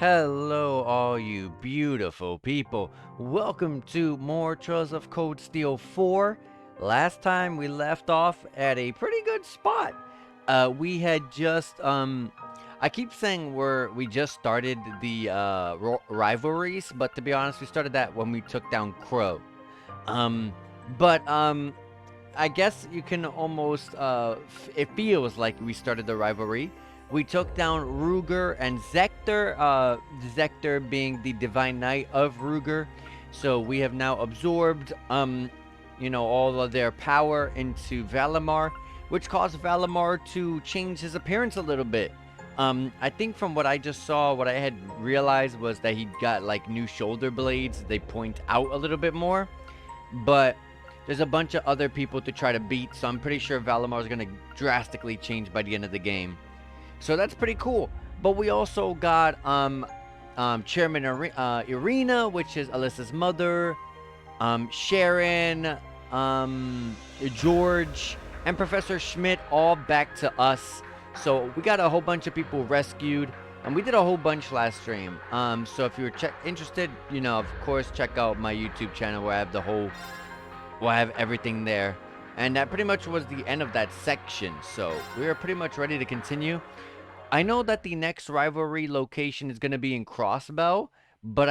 Hello, all you beautiful people. Welcome to more Trails of Cold Steel 4. Last time we left off at a pretty good spot. We had just, I keep saying we just started the rivalries, but to be honest, we started that when we took down Crow. Um, but I guess you can almost, it feels like we started the rivalry. We took down Ruger and Zector, Zector being the Divine Knight of Ruger. So we have now absorbed, all of their power into Valimar, which caused Valimar to change his appearance a little bit. I think from what I just saw, what I had realized was that he got like new shoulder blades. They point out a little bit more, but there's a bunch of other people to try to beat, so I'm pretty sure Valimar is going to drastically change by the end of the game. So that's pretty cool. But we also got Chairman Irina, which is Alyssa's mother, Sharon, George, and Professor Schmidt all back to us. So we got a whole bunch of people rescued, and we did a whole bunch last stream. So if you're interested, of course, check out my YouTube channel where I have everything there. And that pretty much was the end of that section. So we are pretty much ready to continue. I know that the next rivalry location is going to be in Crossbow, but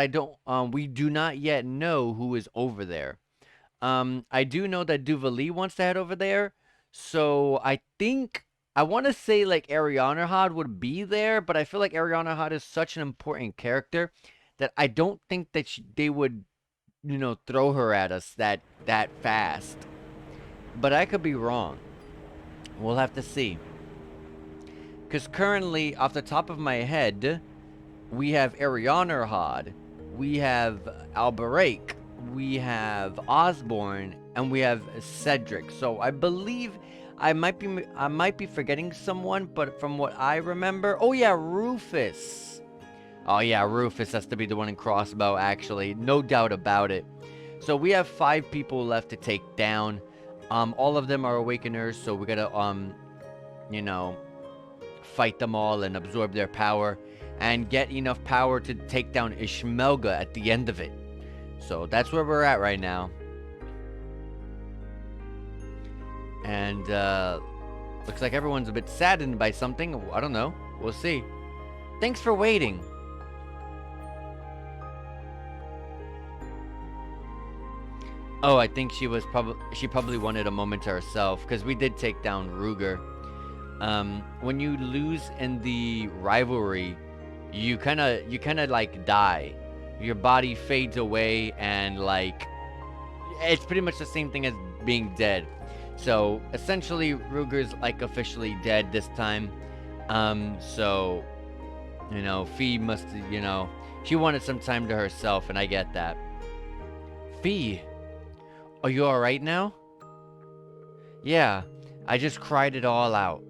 we do not yet know who is over there. I do know that Duvali wants to head over there, so I want to say like Ariana Had would be there, but I feel like Ariana Had is such an important character that I don't think that they would, throw her at us that fast. But I could be wrong. We'll have to see. Because currently, off the top of my head, we have Ariana Had, we have Alberic, we have Osborne, and we have Cedric. So I believe I might be forgetting someone, but from what I remember, oh yeah, Rufus. Oh yeah, Rufus has to be the one in Crossbow, actually, no doubt about it. So we have 5 people left to take down. All of them are Awakeners, so we gotta fight them all and absorb their power and get enough power to take down Ishmelga at the end of it. So that's where we're at right now. And looks like everyone's a bit saddened by something. I don't know. We'll see. Thanks for waiting. Oh, I think she probably wanted a moment to herself, because we did take down Ruger. When you lose in the rivalry, you kind of like die. Your body fades away, and like it's pretty much the same thing as being dead. So essentially, Ruger's like officially dead this time. So Fee must, she wanted some time to herself, and I get that. Fee, are you all right now? Yeah, I just cried it all out.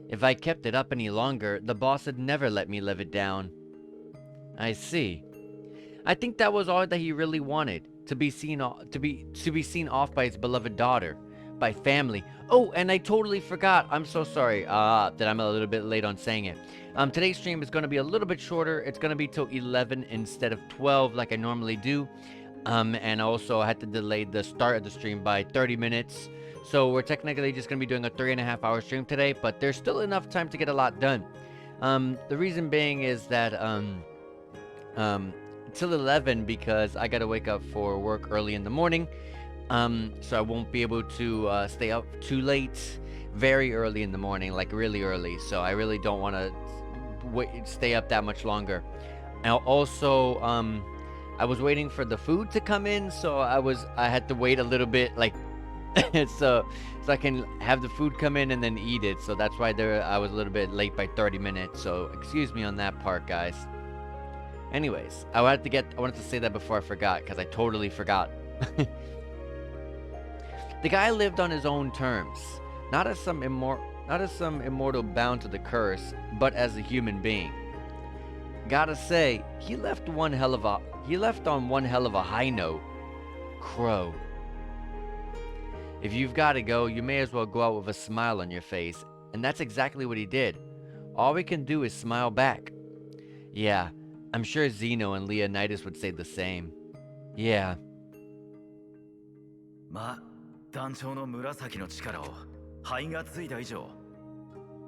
If I kept it up any longer, the boss would never let me live it down. I see. I think that was all that he really wanted, to be seen off by his beloved daughter, by family. Oh, and I totally forgot. I'm so sorry that I'm a little bit late on saying it. Today's stream is going to be a little bit shorter. It's going to be till 11 instead of 12 like I normally do. And also I had to delay the start of the stream by 30 minutes. So we're technically just going to be doing a 3.5-hour stream today, but there's still enough time to get a lot done. The reason being is that till 11, because I got to wake up for work early in the morning. So I won't be able to stay up too late, very early in the morning, like really early. So I really don't want to stay up that much longer. And also, I was waiting for the food to come in, so I had to wait a little bit, like so I can have the food come in and then eat it. So that's why I was a little bit late by 30 minutes. So excuse me on that part, guys. Anyways, I wanted to say that before I forgot, because I totally forgot. The guy lived on his own terms, not as some immortal bound to the curse, but as a human being. Gotta say, he left on one hell of a high note. Crow. If you've got to go, you may as well go out with a smile on your face, and that's exactly what he did. All we can do is smile back. Yeah, I'm sure Zeno and Leonidas would say the same. Yeah. まあ、団長の紫の力を灰がついた以上、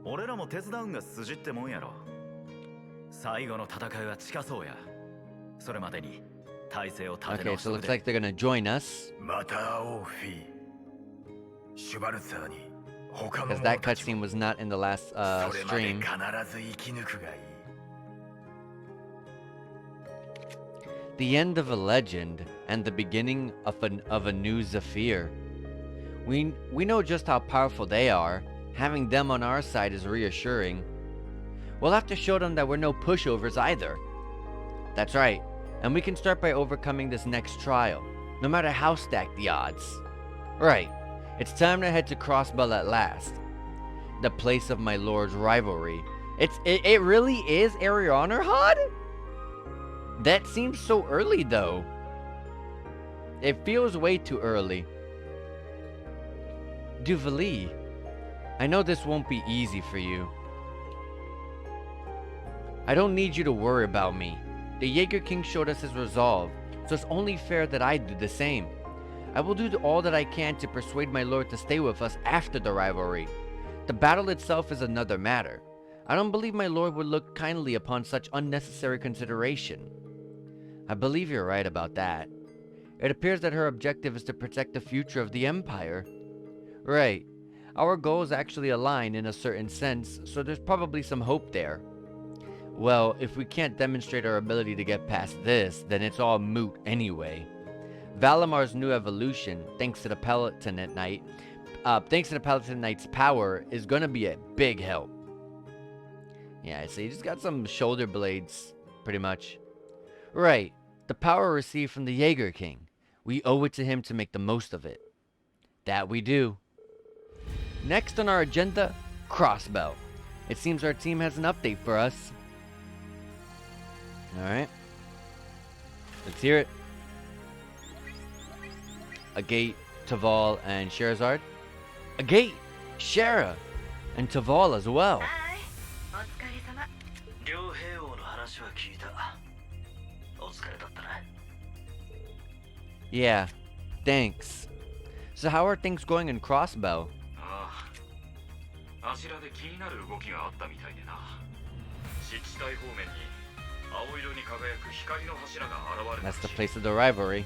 俺らも手伝うんが筋ってもんやろ。最後の戦いは近そうや。それまでに体勢を立て Okay, 直し so と it く looks like で。 they're gonna join us. また会おうフィー。シュバルツァーに他の Because 者 that たち cutscene も was not in the last それまで stream. 必ず生き抜くがいい。 The end of a legend and the beginning of a new Zephyr. We know just how powerful they are. Having them on our side is reassuring. We'll have to show them that we're no pushovers either. That's right. And we can start by overcoming this next trial, no matter how stacked the odds. Right. It's time to head to Crossbell at last. The place of my lord's rivalry. It really is Arianerhad? That seems so early though. It feels way too early. Duvali, I know this won't be easy for you. I don't need you to worry about me. The Jaeger King showed us his resolve, so it's only fair that I do the same. I will do all that I can to persuade my lord to stay with us after the rivalry. The battle itself is another matter. I don't believe my lord would look kindly upon such unnecessary consideration. I believe you're right about that. It appears that her objective is to protect the future of the Empire. Right. Our goals actually align in a certain sense, so there's probably some hope there. Well, if we can't demonstrate our ability to get past this, then it's all moot anyway. Valamar's new evolution, thanks to the Palatinate Knight's power, is gonna be a big help. Yeah, so he just got some shoulder blades, pretty much. Right, the power received from the Jaeger King. We owe it to him to make the most of it. That we do. Next on our agenda, Crossbell. It seems our team has an update for us. Alright. Let's hear it. Agate, Taval, and Sherazard. Agate, Shara, and Taval as well. 両兵王の話は聞いた。お疲れだったな。 Yeah, thanks. So how are things going in Crossbell? ああ、あちらで気になる動きがあったみたいでな。湿地帯方面に青色に輝く光の柱が現れたらし That's the い。 place of the rivalry.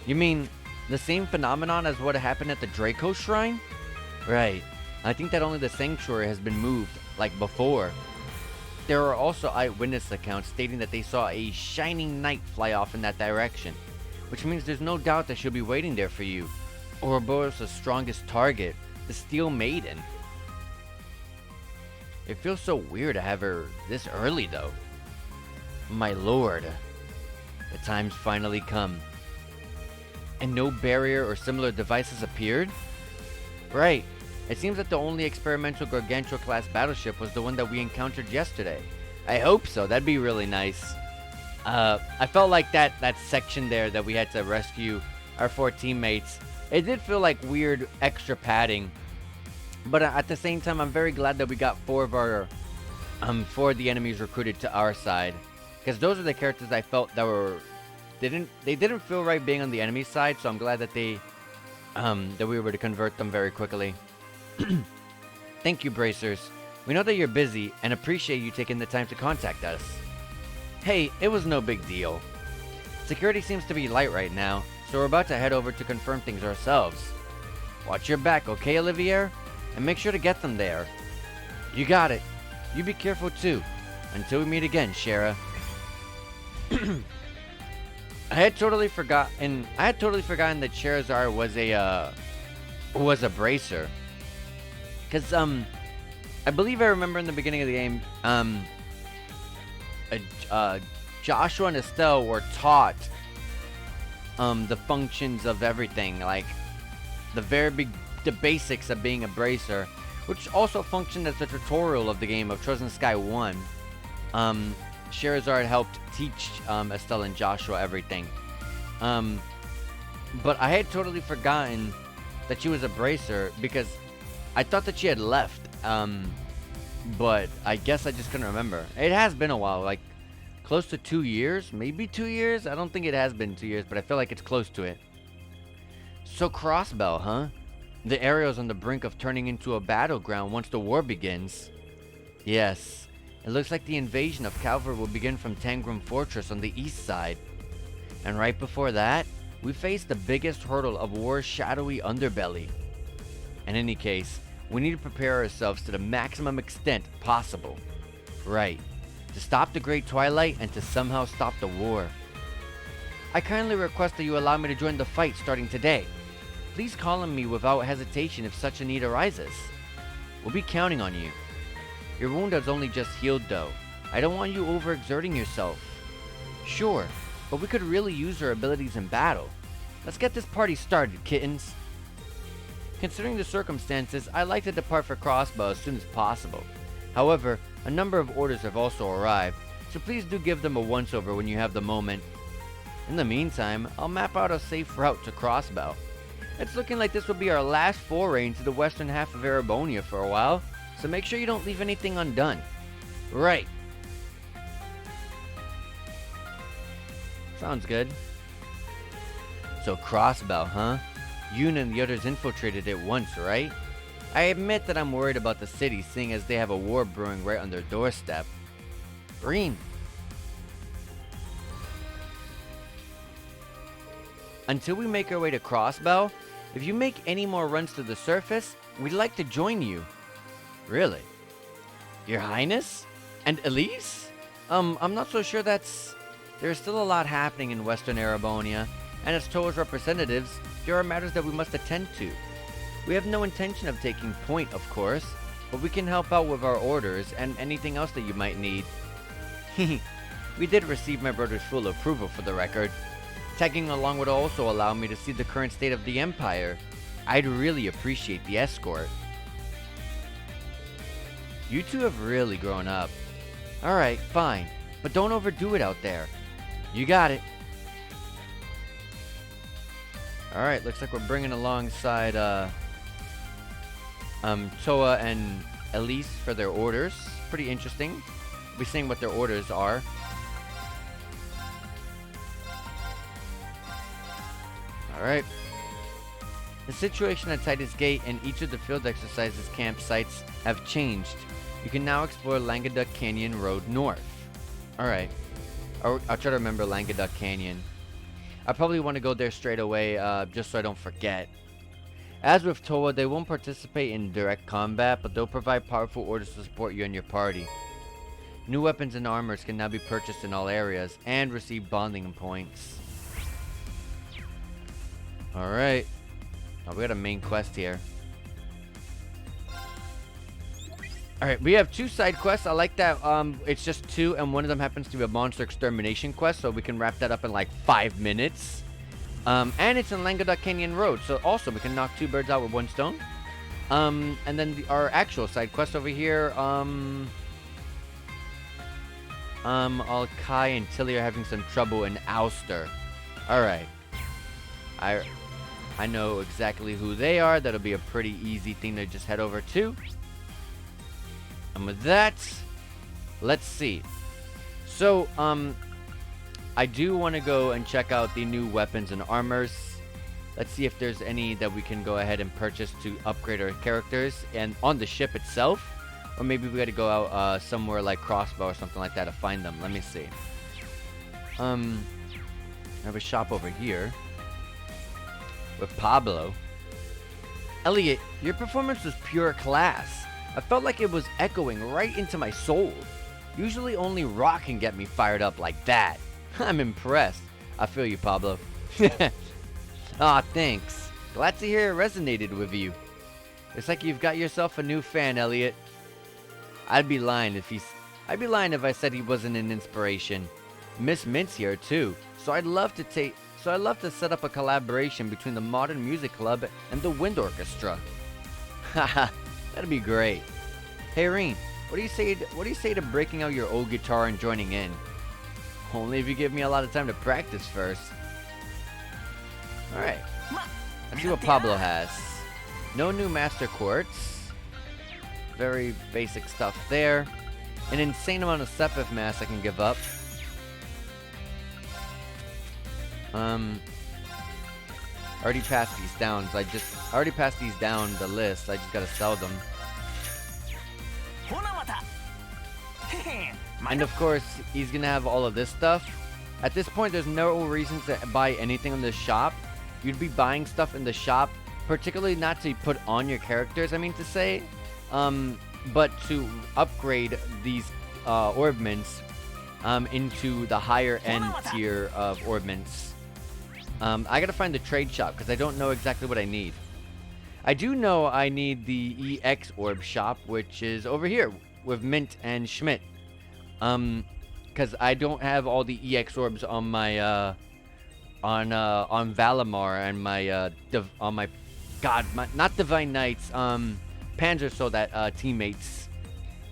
You mean the same phenomenon as what happened at the Draco Shrine? Right. I think that only the sanctuary has been moved, like before. There are also eyewitness accounts stating that they saw a shining knight fly off in that direction, which means there's no doubt that she'll be waiting there for you. Ouroboros' strongest target, the Steel Maiden. It feels so weird to have her this early though. My lord, the time's finally come. And no barrier or similar devices appeared? Right. It seems that the only experimental Gargantua-class battleship was the one that we encountered yesterday. I hope so. That'd be really nice. I felt like that section there that we had to rescue our 4 teammates. It did feel like weird extra padding. But at the same time, I'm very glad that we got 4 of our 4 of the enemies recruited to our side. Because those are the characters I felt that were... They didn't feel right being on the enemy side, so I'm glad that they... that we were able to convert them very quickly. Thank you, Bracers. We know that you're busy and appreciate you taking the time to contact us. Hey, it was no big deal. Security seems to be light right now, so we're about to head over to confirm things ourselves. Watch your back, okay, Olivier? And make sure to get them there. You got it. You be careful too. Until we meet again, Shara. I had totally forgotten that Sherazard was a bracer. Cause I believe I remember in the beginning of the game, Joshua and Estelle were taught the functions of everything, like the basics of being a bracer, which also functioned as the tutorial of the game of Chosen Sky 1. Sherazard helped teach Estelle and Joshua everything. But I had totally forgotten that she was a bracer because I thought that she had left but I guess I just couldn't remember. It has been a while, like close to 2 years, maybe 2 years. I don't think it has been 2 years, but I feel like it's close to it. So Crossbell, huh? The area is on the brink of turning into a battleground once the war begins. Yes, it looks like the invasion of Calvary will begin from Tangram Fortress on the east side. And right before that, we face the biggest hurdle of war's shadowy underbelly. In any case, we need to prepare ourselves to the maximum extent possible. Right, to stop the Great Twilight and to somehow stop the war. I kindly request that you allow me to join the fight starting today. Please call on me without hesitation if such a need arises. We'll be counting on you. Your wound has only just healed though. I don't want you overexerting yourself. Sure, but we could really use your abilities in battle. Let's get this party started, kittens. Considering the circumstances, I'd like to depart for Crossbow as soon as possible. However, a number of orders have also arrived, so please do give them a once-over when you have the moment. In the meantime, I'll map out a safe route to Crossbow. It's looking like this will be our last foray into the western half of Erebonia for a while, so make sure you don't leave anything undone. Right. Sounds good. So Crossbow, huh? Yoon and the others infiltrated it once, right? I admit that I'm worried about the city, seeing as they have a war brewing right on their doorstep. Green. Until we make our way to Crossbow, if you make any more runs to the surface, we'd like to join you. Really? Your Highness? And Elise? I'm not so sure that's... There's still a lot happening in Western Erebonia, and as Toa's representatives, there are matters that we must attend to. We have no intention of taking point, of course, but we can help out with our orders and anything else that you might need. We did receive my brother's full approval for the record. Tagging along would also allow me to see the current state of the Empire. I'd really appreciate the escort. You two have really grown up. Alright, fine, but don't overdo it out there. You got it. Alright, looks like we're bringing alongside Toa and Elise for their orders. Pretty interesting. We'll be seeing what their orders are. Alright. The situation at Titus Gate and each of the field exercises campsites have changed. You can now explore Languedoc Canyon Road North. Alright. I'll try to remember Languedoc Canyon. I probably want to go there straight away, just so I don't forget. As with Toa, they won't participate in direct combat, but they'll provide powerful orders to support you and your party. New weapons and armors can now be purchased in all areas, and receive bonding points. Alright. Oh, we got a main quest here. Alright, we have 2 side quests. I like that it's just 2, and one of them happens to be a monster extermination quest, so we can wrap that up in like 5 minutes. And it's in Languedoc Canyon Road, so also we can knock 2 birds out with 1 stone. And then our actual side quest over here, Alkai and Tilly are having some trouble in Ulster. Alright. I know exactly who they are. That'll be a pretty easy thing to just head over to. And with that, let's see. So, I do want to go and check out the new weapons and armors. Let's see if there's any that we can go ahead and purchase to upgrade our characters and on the ship itself. Or maybe we got to go out somewhere like Crossbow or something like that to find them. Let me see. I have a shop over here with Pablo. Elliot, your performance was pure class. I felt like it was echoing right into my soul. Usually only rock can get me fired up like that. I'm impressed. I feel you, Pablo. Aw, thanks. Glad to hear it resonated with you. It's like you've got yourself a new fan, Elliot. I'd be lying if I said he wasn't an inspiration. Miss Mint's here too, so I'd love to set up a collaboration between the Modern Music Club and the Wind Orchestra. Haha, that'd be great. Hey Reen, what do you say to breaking out your old guitar and joining in? Only if you give me a lot of time to practice first. Alright. Let's see what Pablo has. No new Master Quartz. very basic stuff there. An insane amount of Sepith mass I can give up. I already passed these down, so I already passed these down the list. I just gotta sell them. And of course, he's gonna have all of this stuff. At this point, there's no reason to buy anything in the shop. You'd be buying stuff in the shop, particularly not to put on your characters, I mean to say, but to upgrade these orb mints into the higher end tier of orb mints. I gotta find the trade shop because I don't know exactly what I need. I do know I need the EX orb shop, which is over here with Mint and Schmidt. Because I don't have all the EX orbs on my on Valimar and my not Divine Knights, Panzer Soldat teammates.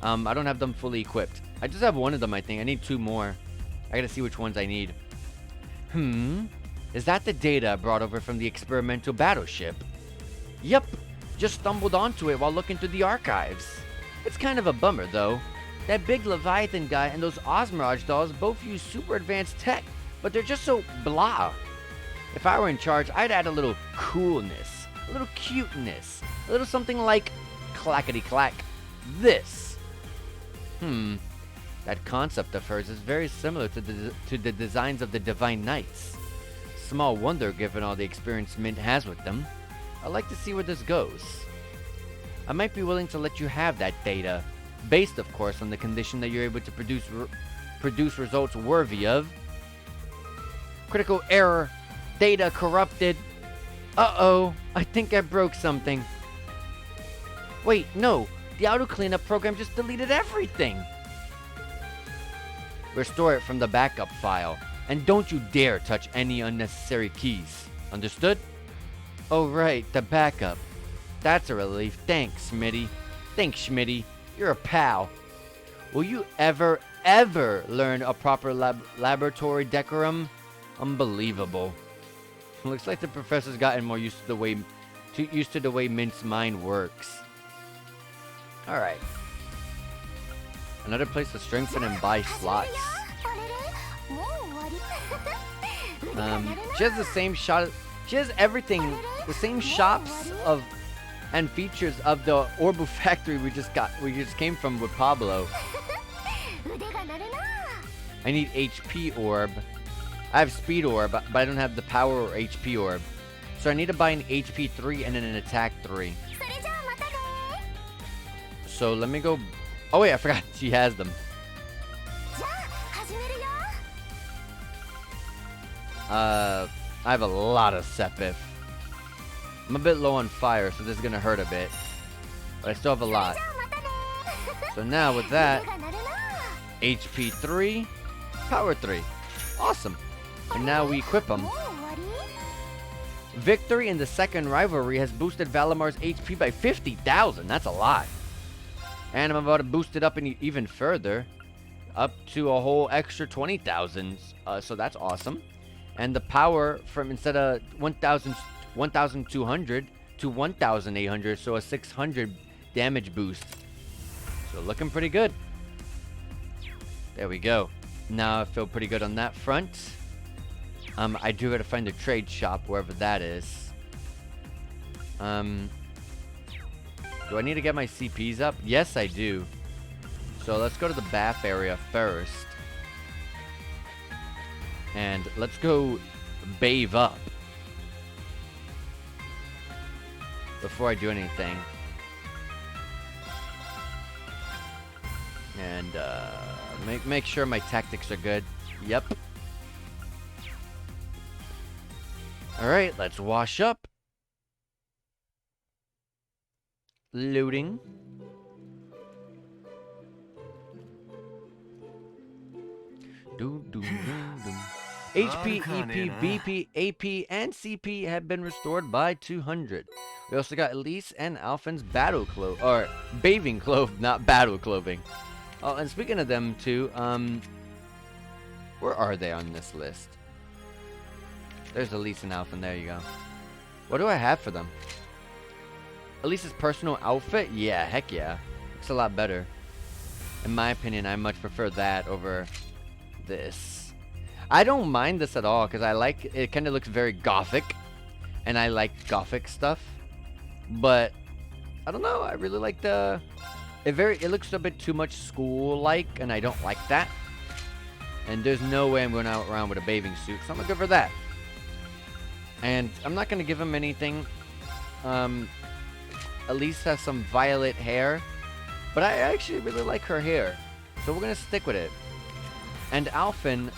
I don't have them fully equipped. I just have one of them, I think. I need 2 more. I gotta see which ones I need. Is that the data I brought over from the experimental battleship? Yep, just stumbled onto it while looking through the archives. It's kind of a bummer, though. That big Leviathan guy and those Osmirage dolls both use super advanced tech, but they're just so blah. If I were in charge, I'd add a little coolness, a little cuteness, a little something like clackety-clack. This. That concept of hers is very similar to the designs of the Divine Knights. Small wonder given all the experience Mint has with them. I'd like to see where this goes. I might be willing to let you have that data, based of course on the condition that you're able to produce results worthy of. Critical error. Data corrupted. Uh-oh, I think I broke something. Wait, no, the auto cleanup program just deleted everything. Restore it from the backup file, and don't you dare touch any unnecessary keys. Understood? Oh right, the backup. That's a relief. Thanks, Schmitty. Thanks, Schmitty. You're a pal. Will you ever learn a proper laboratory decorum? Unbelievable. Looks like the professor's gotten more used to the way Mint's mind works. Alright. Another place to strengthen and buy slots. She has the same shot. She has everything, the same shops of and features of the Orbu factory we just came from with Pablo. I need HP orb. I have speed orb, but I don't have the power or HP orb. So I need to buy an HP 3 and then an attack 3. So let me go. Oh wait, I forgot she has them. I have a lot of Sepith. I'm a bit low on fire, so this is gonna hurt a bit. But I still have a lot. So now with that, HP 3, Power 3. Awesome. And now we equip them. Victory in the second rivalry has boosted Valimar's HP by 50,000. That's a lot. And I'm about to boost it up even further. Up to a whole extra 20,000. So that's awesome. And the power from instead of 1,200 to 1,800. So a 600 damage boost. So looking pretty good. There we go. Now I feel pretty good on that front. I do gotta find a trade shop wherever that is. Do I need to get my CPs up? Yes, I do. So let's go to the bath area first. And let's go bathe up. Before I do anything. And make sure my tactics are good. Yep. Alright, let's wash up. Loading. HP, EP, BP, AP, and CP have been restored by 200. We also got Elise and Alphen's battle clothes, or bathing clothes, not battle clothing. Oh, and speaking of them too, where are they on this list? There's Elise and Alphen, there you go. What do I have for them? Elise's personal outfit? Yeah, heck yeah. looks a lot better. In my opinion, I much prefer that over this. I don't mind this at all because I like it. Kind of looks very gothic, and I like gothic stuff. But I don't know. I really like the. It looks a bit too much school-like, and I don't like that. And there's no way I'm going out around with a bathing suit, so I'm gonna go for that. And I'm not gonna give him anything. Elise has some violet hair, but I actually really like her hair, so we're gonna stick with it. And Alphen,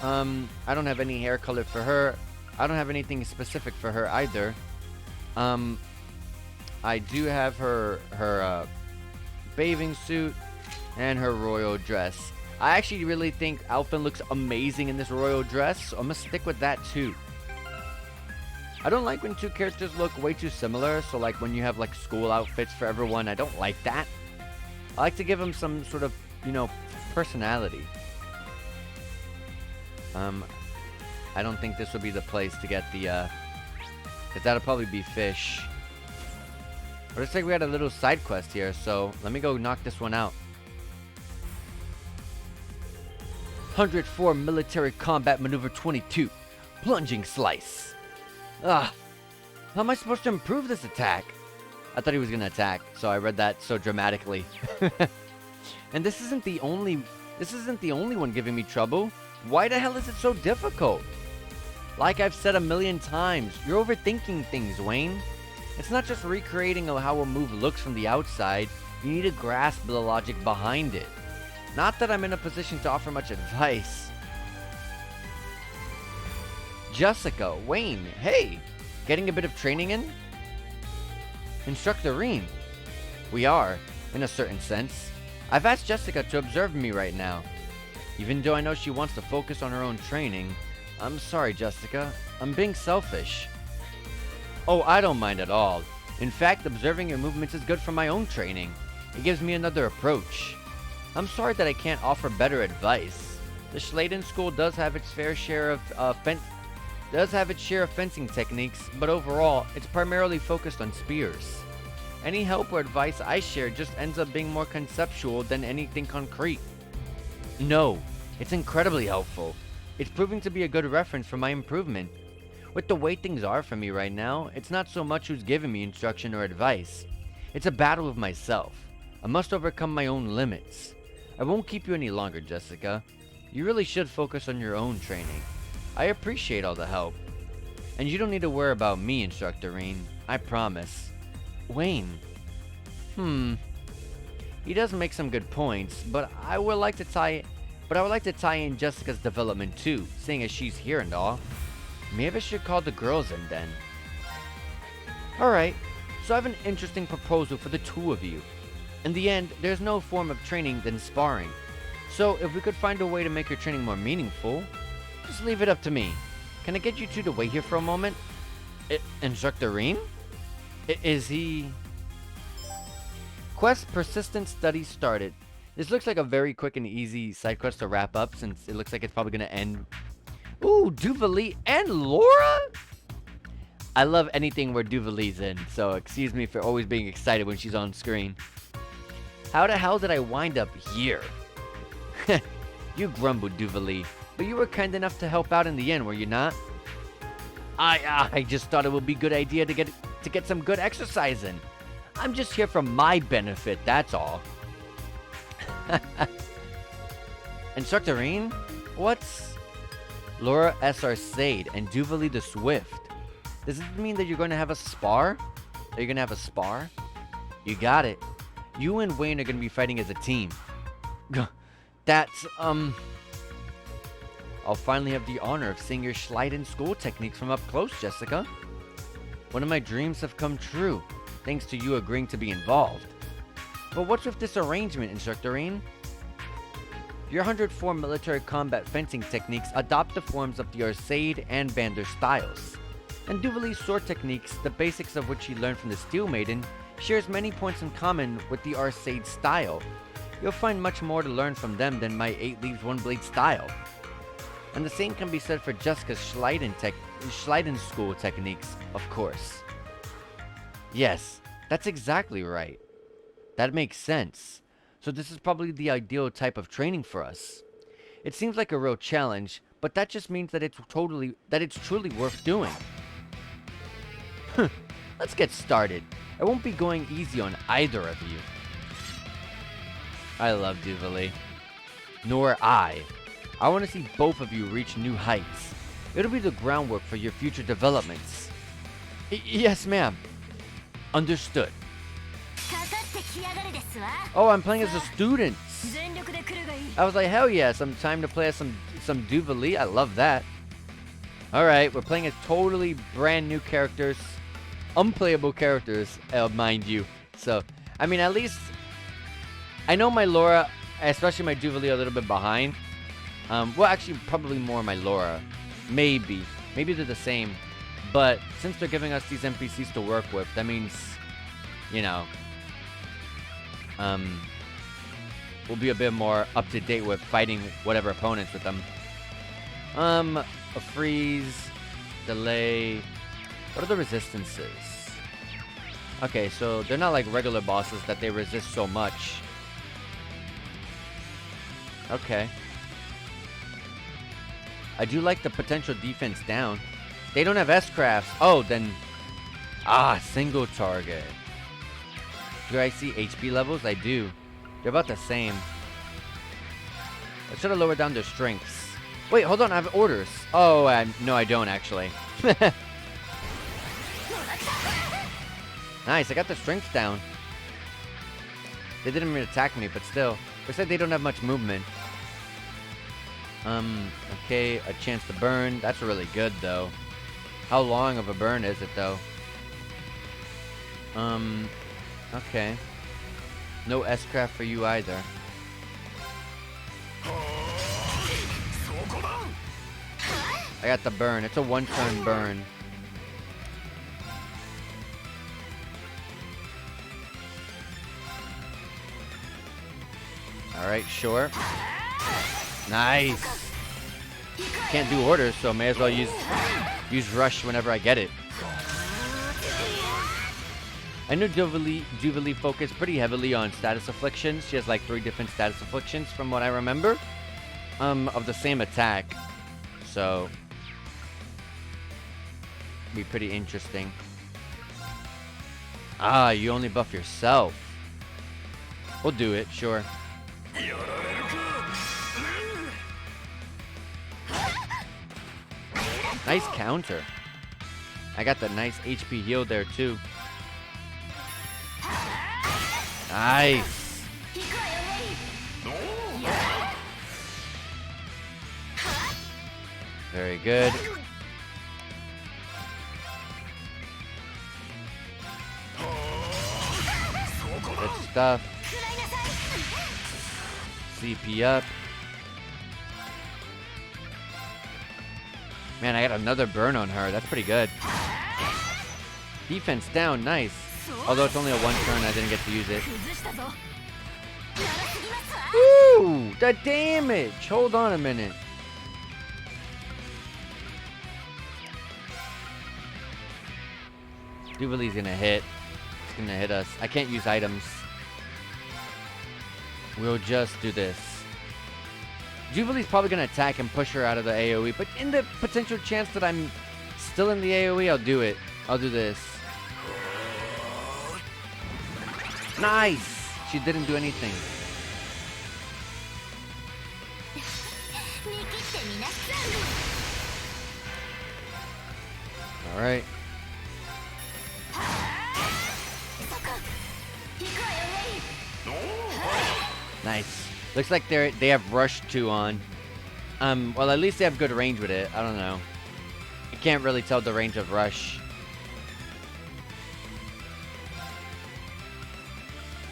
I don't have any hair color for her. I don't have anything specific for her either. I do have her bathing suit and her royal dress. I actually really think Alphen looks amazing in this royal dress, so I'm gonna stick with that too. I don't like when two characters look way too similar, so like when you have like school outfits for everyone, I don't like that. I like to give them some sort of, personality. I don't think this would be the place to get the, because that'll probably be fish. But looks like we had a little side quest here, so let me go knock this one out. 104 Military Combat Maneuver 22. Plunging Slice. Ugh. How am I supposed to improve this attack? I thought he was gonna attack, so I read that so dramatically. And this isn't the only one giving me trouble. Why the hell is it so difficult? Like I've said a million times, you're overthinking things, Wayne. It's not just recreating how a move looks from the outside, you need to grasp the logic behind it. Not that I'm in a position to offer much advice. Jessica, Wayne, hey! Getting a bit of training in? Instructor Rean. We are, in a certain sense. I've asked Jessica to observe me right now. Even though I know she wants to focus on her own training, I'm sorry, Jessica. I'm being selfish. Oh, I don't mind at all. In fact, observing your movements is good for my own training. It gives me another approach. I'm sorry that I can't offer better advice. The Schladen School does have its fair share of fencing techniques, but overall, it's primarily focused on spears. Any help or advice I share just ends up being more conceptual than anything concrete. No, it's incredibly helpful. It's proving to be a good reference for my improvement. With the way things are for me right now, it's not so much who's giving me instruction or advice. It's a battle with myself. I must overcome my own limits. I won't keep you any longer, Jessica. You really should focus on your own training. I appreciate all the help. And you don't need to worry about me, Instructor Rean. I promise. Wayne. He does make some good points, but I would like to tie in Jessica's development too, seeing as she's here and all. Maybe I should call the girls in then. Alright, so I have an interesting proposal for the two of you. In the end, there's no form of training than sparring. So if we could find a way to make your training more meaningful, just leave it up to me. Can I get you two to wait here for a moment? Instructor Rean? Is he... Quest Persistent Study started. This looks like a very quick and easy side quest to wrap up since it looks like it's probably going to end. Ooh, Duvalie and Laura? I love anything where Duvalie's in, so excuse me for always being excited when she's on screen. How the hell did I wind up here? You grumbled, Duvalie, but you were kind enough to help out in the end, were you not? I just thought it would be a good idea to get some good exercise in. I'm just here for my benefit, that's all. Instructor Rean? What's... Laura S. Arcade and Duvalie the Swift. Does this mean that you're going to have a spar? Are you going to have a spar? You got it. You and Wayne are going to be fighting as a team. That's, I'll finally have the honor of seeing your Schladen School techniques from up close, Jessica. One of my dreams have come true, thanks to you agreeing to be involved. But what's with this arrangement, Instructor Rean? Your 104 military combat fencing techniques adopt the forms of the Arcade and Bander styles. And Duvalie's sword techniques, the basics of which he learned from the Steel Maiden, shares many points in common with the Arcade style. You'll find much more to learn from them than my 8 leaves 1 blade style. And the same can be said for Jessica's Schladen School techniques, of course. Yes, that's exactly right. That makes sense. so this is probably the ideal type of training for us. It seems like a real challenge, but that just means that it's truly worth doing. Let's get started. I won't be going easy on either of you. I love Duvali. Nor I. I want to see both of you reach new heights. It'll be the groundwork for your future developments. Yes, ma'am. Understood. Oh, I'm playing as a student. I was like, hell yeah, some time to play as some Duvali. I love that. Alright, we're playing as totally brand new characters. Unplayable characters, mind you. So, I mean, at least I know my Laura, especially my Duvali, a little bit behind. Well, actually, probably more my Laura. Maybe they're the same. But since they're giving us these NPCs to work with, that means, you know, we'll be a bit more up to date with fighting whatever opponents with them. A freeze, delay. What are the resistances? Okay, so they're not like regular bosses that they resist so much. Okay. I do like the potential defense down. They don't have S-crafts. Oh, then... single target. Do I see HP levels? I do. They're about the same. I should have lowered down their strengths. Wait, hold on. I have orders. Oh, no, I don't, actually. Nice, I got the strength down. They didn't even attack me, but still. They said they don't have much movement. Okay, a chance to burn. That's really good, though. How long of a burn is it, though? Okay. No S-craft for you either. I got the burn. It's a one-turn burn. Alright, sure. Nice! Can't do orders, so may as well use rush whenever I get it. I know Duvali focused pretty heavily on status afflictions. She has like 3 different status afflictions from what I remember. Of the same attack. So be pretty interesting. You only buff yourself. We'll do it, sure. Nice counter. I got the nice HP heal there too. Nice. Very good. Good stuff. CP up. Man, I got another burn on her. That's pretty good. Defense down, nice. Although it's only a 1 turn, I didn't get to use it. Ooh, the damage! Hold on a minute. Duvali's gonna hit. It's gonna hit us. I can't use items. We'll just do this. Duvali's probably gonna attack and push her out of the AoE, but in the potential chance that I'm still in the AoE, I'll do it. I'll do this. Nice! She didn't do anything. Alright. Nice. Looks like they have Rush 2 on. Well, at least they have good range with it. I don't know. I can't really tell the range of Rush.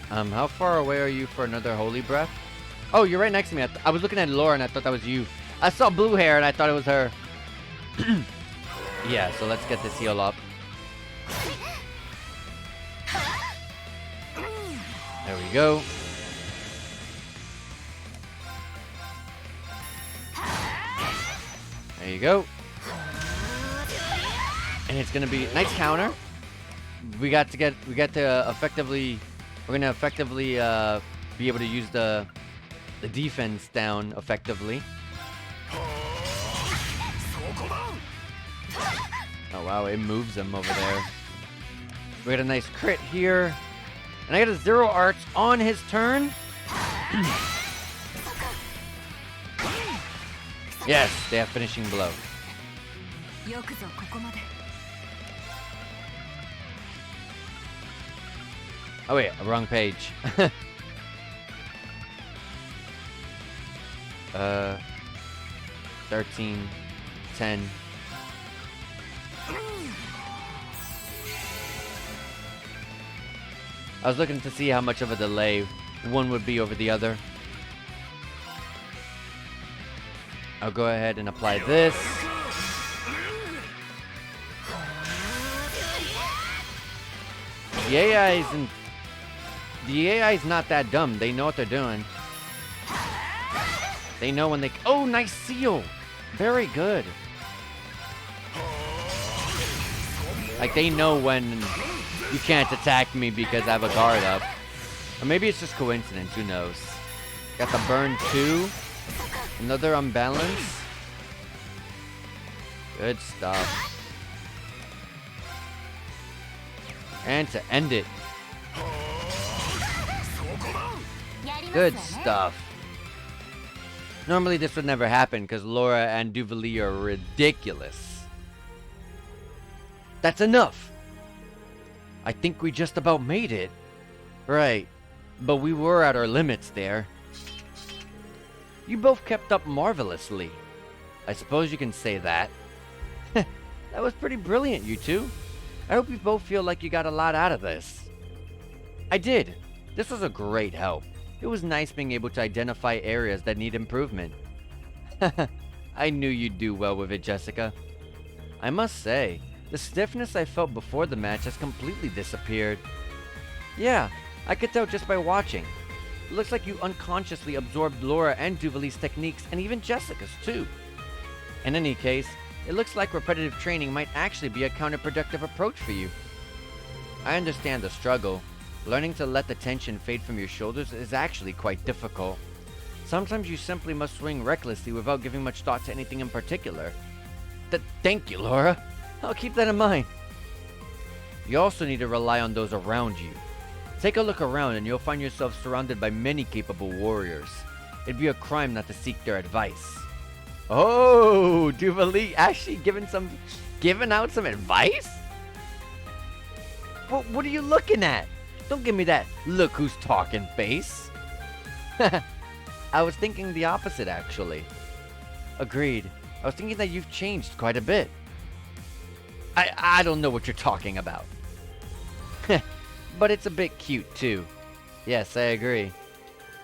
How far away are you for another Holy Breath? Oh, you're right next to me. I was looking at Laura and I thought that was you. I saw blue hair and I thought it was her. Yeah, so let's get this heal up. There we go. There you go. And it's gonna be nice counter. We're gonna effectively be able to use the defense down effectively. Oh wow, it moves him over there. We got a nice crit here. And I got a Zero Arts on his turn. Yes, they have finishing blow. Oh wait, wrong page. 13, 10. I was looking to see how much of a delay one would be over the other. I'll go ahead and apply this. The AI is not that dumb. They know what they're doing. They know when they... Oh, nice seal. Very good. Like, they know when you can't attack me because I have a guard up. Or maybe it's just coincidence. Who knows? Got the burn 2. Another unbalance. Good stuff. And to end it. Good stuff. Normally this would never happen because Laura and Duvali are ridiculous. That's enough. I think we just about made it. Right. But we were at our limits there. You both kept up marvelously. I suppose you can say that. That was pretty brilliant, you two. I hope you both feel like you got a lot out of this. I did. This was a great help. It was nice being able to identify areas that need improvement. I knew you'd do well with it, Jessica. I must say, the stiffness I felt before the match has completely disappeared. Yeah, I could tell just by watching. It looks like you unconsciously absorbed Laura and Duvali's techniques, and even Jessica's too. In any case, it looks like repetitive training might actually be a counterproductive approach for you. I understand the struggle. Learning to let the tension fade from your shoulders is actually quite difficult. Sometimes you simply must swing recklessly without giving much thought to anything in particular. Thank you, Laura. I'll keep that in mind. You also need to rely on those around you. Take a look around and you'll find yourself surrounded by many capable warriors. It'd be a crime not to seek their advice. Oh, Duvali actually giving out some advice? What are you looking at? Don't give me that look who's talking face. I was thinking the opposite, actually. Agreed. I was thinking that you've changed quite a bit. I don't know what you're talking about. But it's a bit cute, too. Yes, I agree.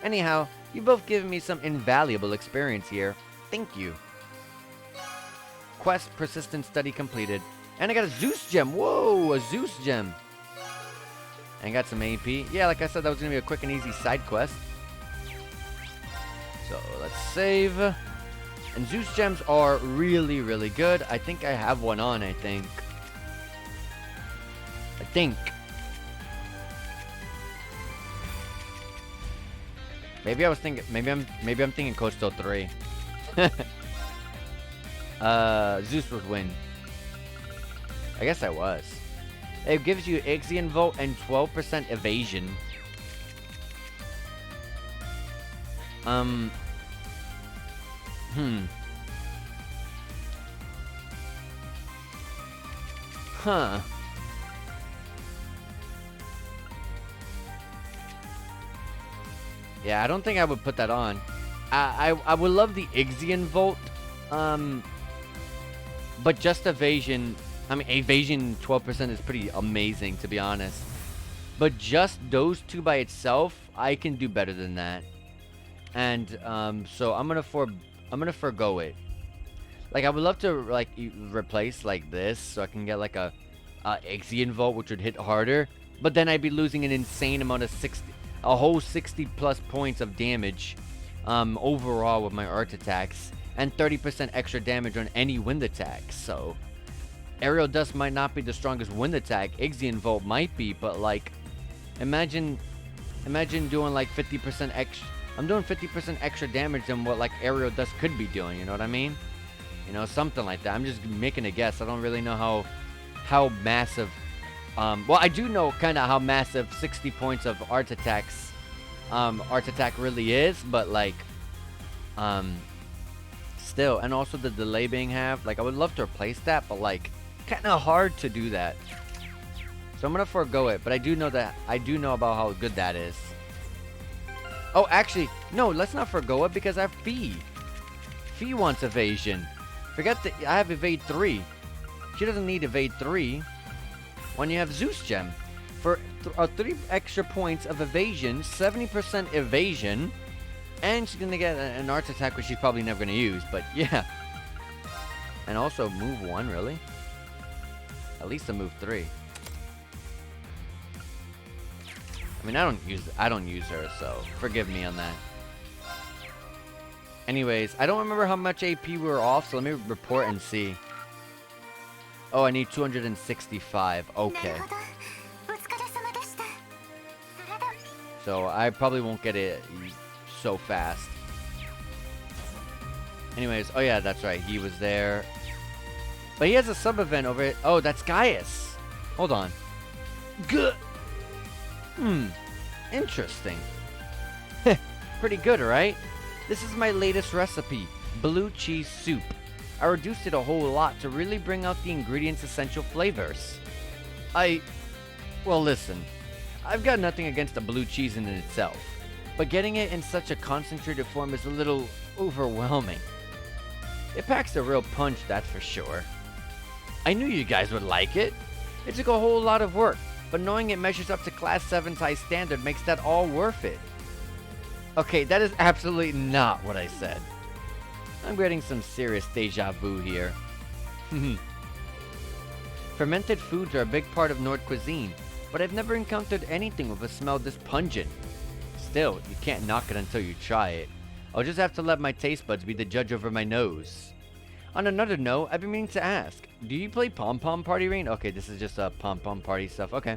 Anyhow, you both given me some invaluable experience here. Thank you. Quest persistent study completed. And I got a Zeus gem. Whoa, a Zeus gem. And got some AP. Yeah, like I said, that was going to be a quick and easy side quest. So, let's save. And Zeus gems are really, really good. I think I have one on, I think. Maybe I was thinking, maybe I'm thinking Coastal 3. Zeus would win. I guess I was. It gives you Ixion Volt and 12% evasion. Huh. Yeah, I don't think I would put that on. I would love the Ixion Volt. But just evasion... I mean, evasion 12% is pretty amazing, to be honest. But just those two by itself, I can do better than that. And so I'm gonna forgo it. Like, I would love to like replace like this, so I can get like a Ixion Volt, which would hit harder. But then I'd be losing an insane amount of a whole 60 plus points of damage overall with my art attacks, and 30% extra damage on any wind attack. So Aerial Dust might not be the strongest wind attack. Ixion Volt might be, but like, imagine Imagine doing like 50% extra. I'm doing 50% extra damage than what like aerial dust could be doing. You know what I mean? You know, something like that. I'm just making a guess. I don't really know how massive. Well, I do know kind of how massive 60 points of Art Attack really is, but like, still, and also the delay being half. Like, I would love to replace that, but like, kind of hard to do that. So I'm gonna forego it, but I do know about how good that is. Oh, actually, no, let's not forego it because I have Fee. Fee wants evasion. Forget that I have evade 3. She doesn't need evade 3 when you have Zeus Gem. For 3 extra points of evasion, 70% evasion, and she's gonna get an Art Attack which she's probably never gonna use, but yeah. And also move 1, really? At least a move 3. I mean, I don't use her, so forgive me on that. Anyways, I don't remember how much AP we were off, so let me report and see. Oh, I need 265. Okay. So I probably won't get it so fast. Anyways, oh yeah, that's right. He was there. But he has a sub-event over it. Oh, that's Gaius. Hold on. Good. Interesting. Pretty good, right? This is my latest recipe, blue cheese soup. I reduced it a whole lot to really bring out the ingredients' essential flavors. Well, listen, I've got nothing against the blue cheese in itself, but getting it in such a concentrated form is a little overwhelming. It packs a real punch, that's for sure. I knew you guys would like it. It took a whole lot of work, but knowing it measures up to Class 7's high standard makes that all worth it. Okay, that is absolutely not what I said. I'm getting some serious deja vu here. Fermented foods are a big part of Nord cuisine, but I've never encountered anything with a smell this pungent. Still, you can't knock it until you try it. I'll just have to let my taste buds be the judge over my nose. On another note, I've been meaning to ask, do you play Pom Pom Party Rain? Okay, this is just Pom Pom Party stuff. Okay.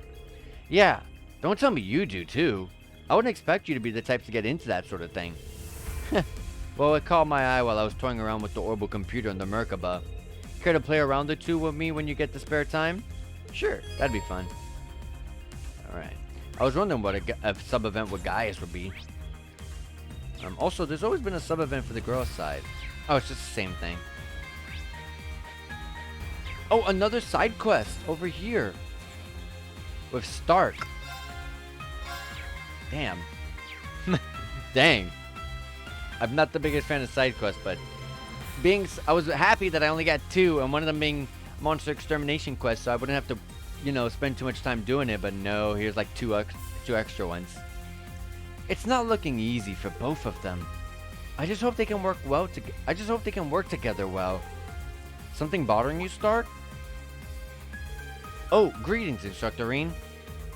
Yeah, don't tell me you do too. I wouldn't expect you to be the type to get into that sort of thing. Well, it caught my eye while I was toying around with the orbital computer on the Merkaba. Care to play around or two with me when you get the spare time? Sure, that'd be fun. Alright. I was wondering what a sub-event with Gaius would be. Also, there's always been a sub-event for the girls' side. Oh, it's just the same thing. Oh, another side quest over here. With Stark. Damn. Dang. I'm not the biggest fan of side quests, but I was happy that I only got 2, and one of them being monster extermination quests, so I wouldn't have to, you know, spend too much time doing it. But no, here's like two extra ones. It's not looking easy for both of them. I just hope they can work well. I just hope they can work together well. Something bothering you, Stark? Oh, greetings, Instructor Reen.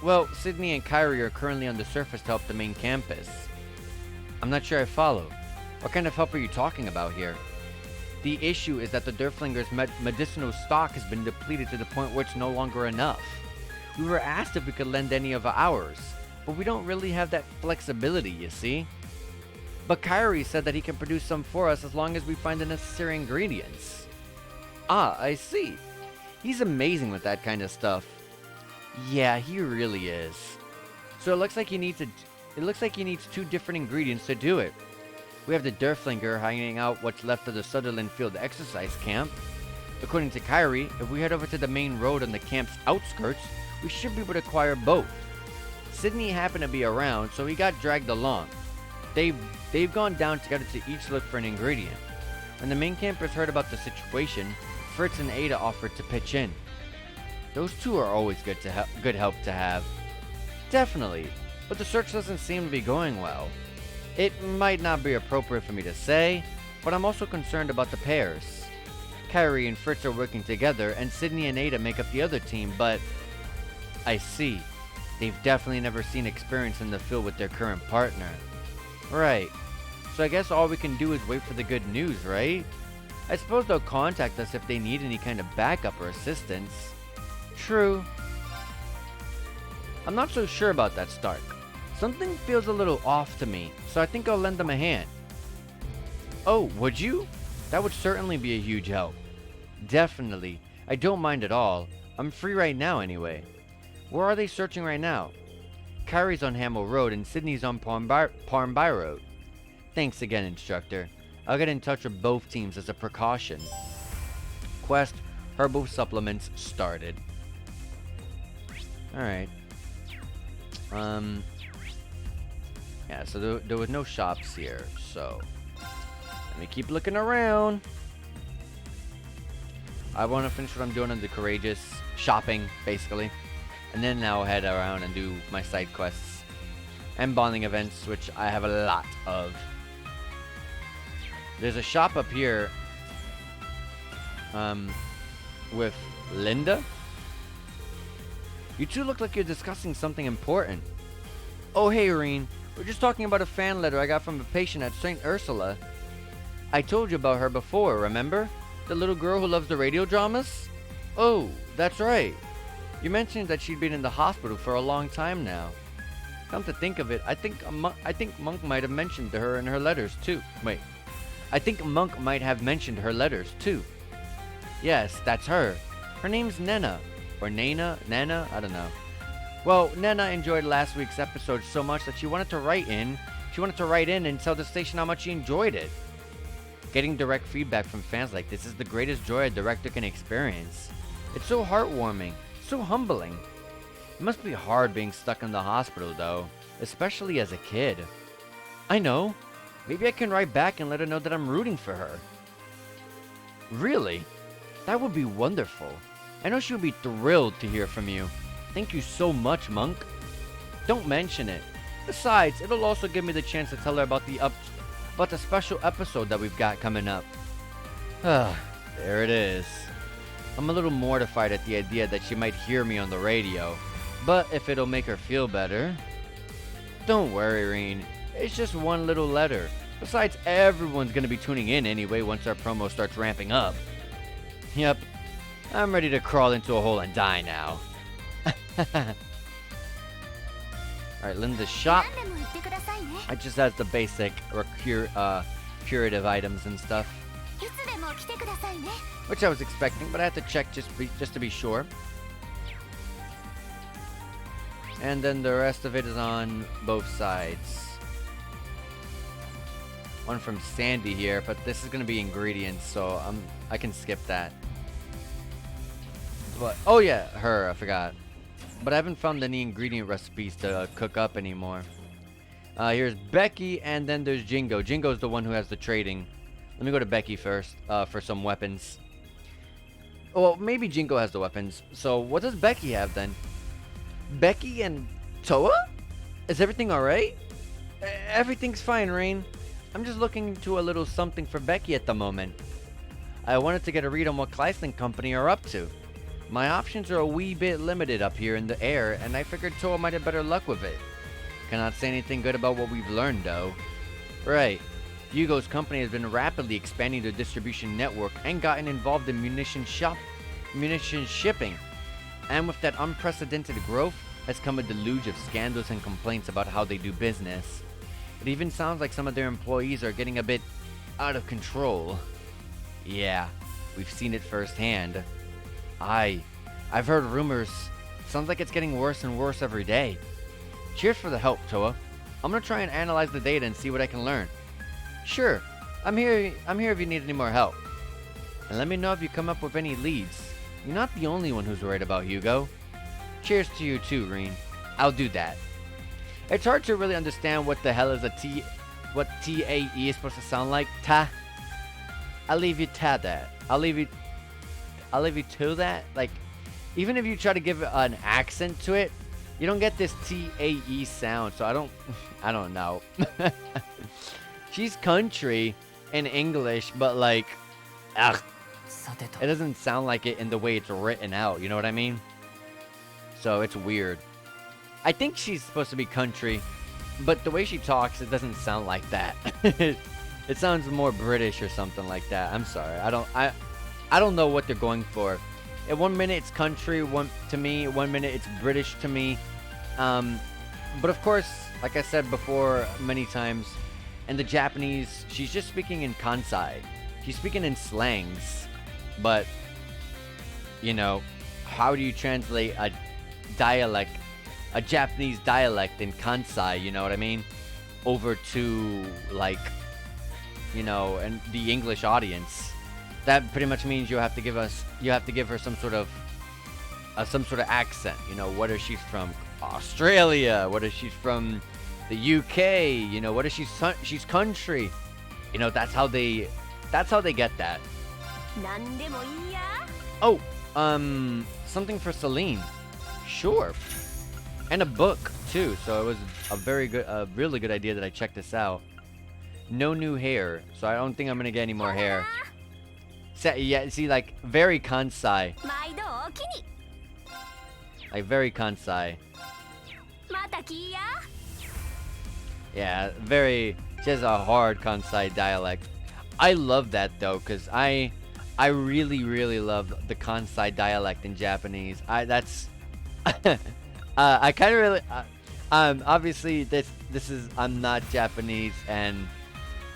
Well, Sydney and Kyrie are currently on the surface to help the main campus. I'm not sure I follow. What kind of help are you talking about here? The issue is that the Derflinger's medicinal stock has been depleted to the point where it's no longer enough. We were asked if we could lend any of ours, but we don't really have that flexibility, you see? But Kyrie said that he can produce some for us as long as we find the necessary ingredients. Ah, I see. He's amazing with that kind of stuff. Yeah, he really is. So it looks like he needs 2 different ingredients to do it. We have the Derflinger hiding out what's left of the Sutherland Field exercise camp. According to Kyrie, if we head over to the main road on the camp's outskirts, we should be able to acquire both. Sydney happened to be around, so he got dragged along. They've gone down together to each look for an ingredient. When the main campers heard about the situation, Fritz and Ada offered to pitch in. Those two are always good help to have. Definitely, but the search doesn't seem to be going well. It might not be appropriate for me to say, but I'm also concerned about the pairs. Kyrie and Fritz are working together, and Sydney and Ada make up the other team, but I see. They've definitely never seen experience in the field with their current partner. Right. So I guess all we can do is wait for the good news, right? I suppose they'll contact us if they need any kind of backup or assistance. True. I'm not so sure about that, Stark. Something feels a little off to me, so I think I'll lend them a hand. Oh, would you? That would certainly be a huge help. Definitely. I don't mind at all. I'm free right now anyway. Where are they searching right now? Kyrie's on Hamill Road and Sydney's on Parnby Road. Thanks again, instructor. I'll get in touch with both teams as a precaution. Quest herbal supplements started. Alright. Yeah, so there was no shops here, so let me keep looking around. I want to finish what I'm doing on the courageous shopping, basically. And then I'll head around and do my side quests and bonding events, which I have a lot of. There's a shop up here with Linda. You two look like you're discussing something important. Oh, hey, Irene. We're just talking about a fan letter I got from a patient at St. Ursula. I told you about her before, remember? The little girl who loves the radio dramas? Oh, that's right. You mentioned that she'd been in the hospital for a long time now. Come to think of it, I think Monk might have mentioned to her in her letters too. Wait. I think Monk might have mentioned her letters too. Yes, that's her. Her name's Nena. Or Nana? I don't know. Well, Nena enjoyed last week's episode so much that she wanted to write in and tell the station how much she enjoyed it. Getting direct feedback from fans like this is the greatest joy a director can experience. It's so heartwarming, so humbling. It must be hard being stuck in the hospital though, especially as a kid. I know. Maybe I can write back and let her know that I'm rooting for her. Really? That would be wonderful. I know she would be thrilled to hear from you. Thank you so much, Monk. Don't mention it. Besides, it'll also give me the chance to tell her about the special episode that we've got coming up. There it is. I'm a little mortified at the idea that she might hear me on the radio, but if it'll make her feel better. Don't worry, Irene. It's just one little letter. Besides, everyone's gonna be tuning in anyway once our promo starts ramping up. Yep. I'm ready to crawl into a hole and die now. Alright, Linda's shop. It just has the basic curative items and stuff. Which I was expecting, but I had to check just to be sure. And then the rest of it is on both sides. One from Sandy here, but this is going to be ingredients, so I can skip that. But oh yeah, her, I forgot. But I haven't found any ingredient recipes to cook up anymore. Here's Becky, and then there's Jingo. Jingo's the one who has the trading. Let me go to Becky first for some weapons. Well, maybe Jingo has the weapons. So what does Becky have then? Becky and Toa? Is everything alright? Everything's fine, Rain. I'm just looking to a little something for Becky at the moment. I wanted to get a read on what Kleisling Company are up to. My options are a wee bit limited up here in the air, and I figured Toa might have better luck with it. Cannot say anything good about what we've learned, though. Right. Yugo's company has been rapidly expanding their distribution network and gotten involved in munitions shipping. And with that unprecedented growth has come a deluge of scandals and complaints about how they do business. It even sounds like some of their employees are getting a bit out of control. Yeah, we've seen it firsthand. I've heard rumors. Sounds like it's getting worse and worse every day. Cheers for the help, Toa. I'm gonna try and analyze the data and see what I can learn. Sure, I'm here if you need any more help. And let me know if you come up with any leads. You're not the only one who's worried about Hugo. Cheers to you too, Reen. I'll do that. It's hard to really understand what the hell is what T-A-E is supposed to sound like. Ta. I'll leave you to that. I'll leave you to that. Like, even if you try to give an accent to it, you don't get this T-A-E sound. So I don't know. She's country in English, but like, ugh. It doesn't sound like it in the way it's written out. You know what I mean? So it's weird. I think she's supposed to be country, but the way she talks, it doesn't sound like that. It sounds more British or something like that. I'm sorry. I don't know what they're going for. At 1 minute it's country, to me. 1 minute it's British to me. But of course, like I said before many times, in the Japanese, she's just speaking in Kansai. She's speaking in slangs, but you know, how do you translate a dialect, a Japanese dialect in Kansai? You know what I mean? Over to like, you know, and the English audience. That pretty much means you have to give her some sort of accent. You know, what is she from? Australia. What is she from? The UK. You know, what is she's country. You know, that's how they get that. Oh, something for Celine. Sure. And a book too. So it was a really good idea that I checked this out. No new hair, so I don't think I'm gonna get any more hair. Yeah, see, like very Kansai. Like very Kansai. Yeah, very. She has a hard Kansai dialect. I love that though, cause I really love the Kansai dialect in Japanese. That's. I kind of really. Obviously this is, I'm not Japanese, and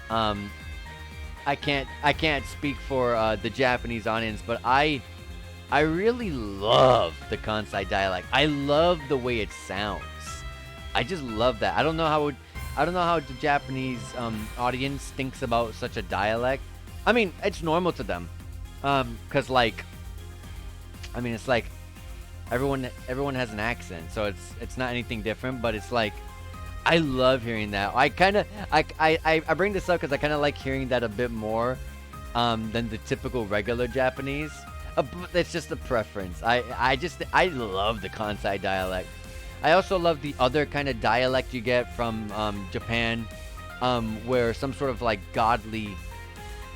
I can't speak for the Japanese audience, but I really love the Kansai dialect. I love the way it sounds. I just love that. I don't know how the Japanese audience thinks about such a dialect. I mean, it's normal to them, cause like, I mean, it's like everyone has an accent, so it's not anything different. But it's like, I love hearing that. I bring this up because I kind of like hearing that a bit more than the typical regular Japanese. But it's just a preference. I love the Kansai dialect. I also love the other kind of dialect you get from Japan, where some sort of like godly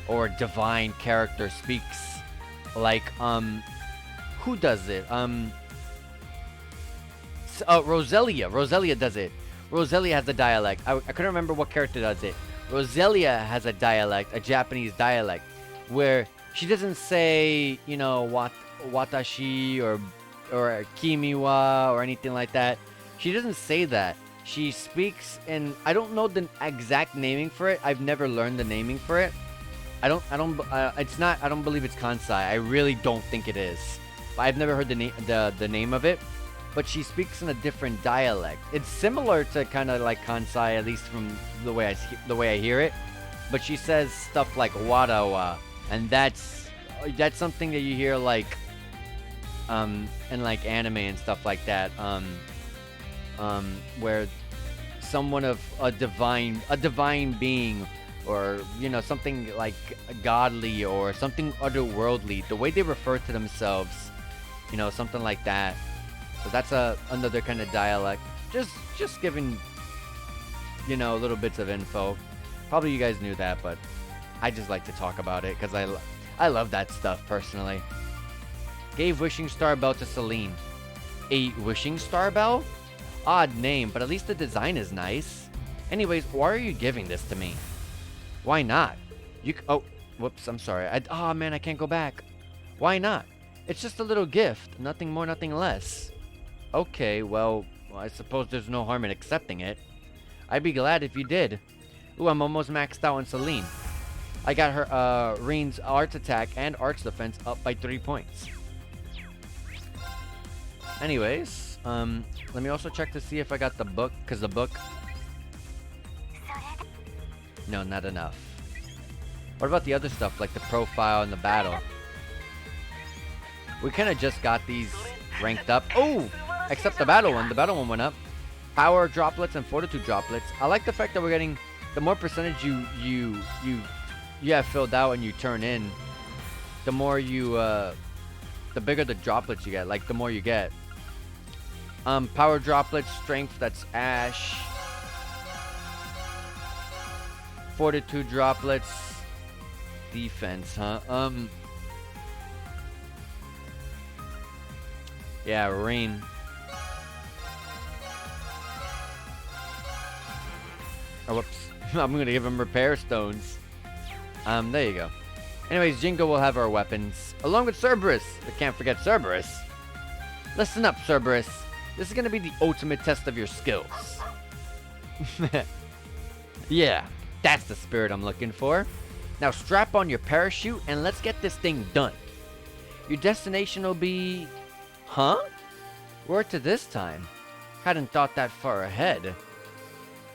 or divine character speaks. Like who does it? Roselia does it. Roselia has a dialect. I couldn't remember what character does it. Roselia has a dialect, a Japanese dialect, where she doesn't say, you know, watashi or kimi wa or anything like that. She doesn't say that. She speaks in, I don't know the exact naming for it. I've never learned the naming for it. I don't believe it's Kansai. I really don't think it is. But I've never heard the name of it. But she speaks in a different dialect. It's similar to kind of like Kansai, at least from the way I hear it. But she says stuff like warawa, and that's something that you hear like in like anime and stuff like that. Where someone of a divine being, or you know, something like godly or something otherworldly, the way they refer to themselves, you know, something like that. So that's another kind of dialect. Just giving, you know, little bits of info. Probably you guys knew that, but I just like to talk about it because I love that stuff personally. Gave Wishing Star Bell to Celine. A Wishing Star Bell? Odd name, but at least the design is nice. Anyways, why are you giving this to me? Why not? Oh, whoops, I'm sorry. Oh man, I can't go back. Why not? It's just a little gift. Nothing more, nothing less. Okay, well, I suppose there's no harm in accepting it. I'd be glad if you did. Ooh, I'm almost maxed out on Celine. I got her Rein's arts attack and arts defense up by 3 points. Anyways, let me also check to see if I got the book, because the book... No, not enough. What about the other stuff, like the profile and the battle? We kind of just got these ranked up. Oh! Except the battle one. The battle one went up. Power droplets and fortitude droplets. I like the fact that we're getting... The more percentage you have filled out and you turn in, the more you... the bigger the droplets you get. Like, the more you get. Power droplets, strength, that's Ash. Fortitude droplets, defense, huh? Yeah, Rein. Oh, whoops. I'm gonna give him repair stones. There you go. Anyways, Jingo will have our weapons, along with Cerberus. I can't forget Cerberus. Listen up, Cerberus. This is gonna be the ultimate test of your skills. Yeah, that's the spirit I'm looking for. Now strap on your parachute and let's get this thing done. Your destination will be... Huh? Where to this time? Hadn't thought that far ahead.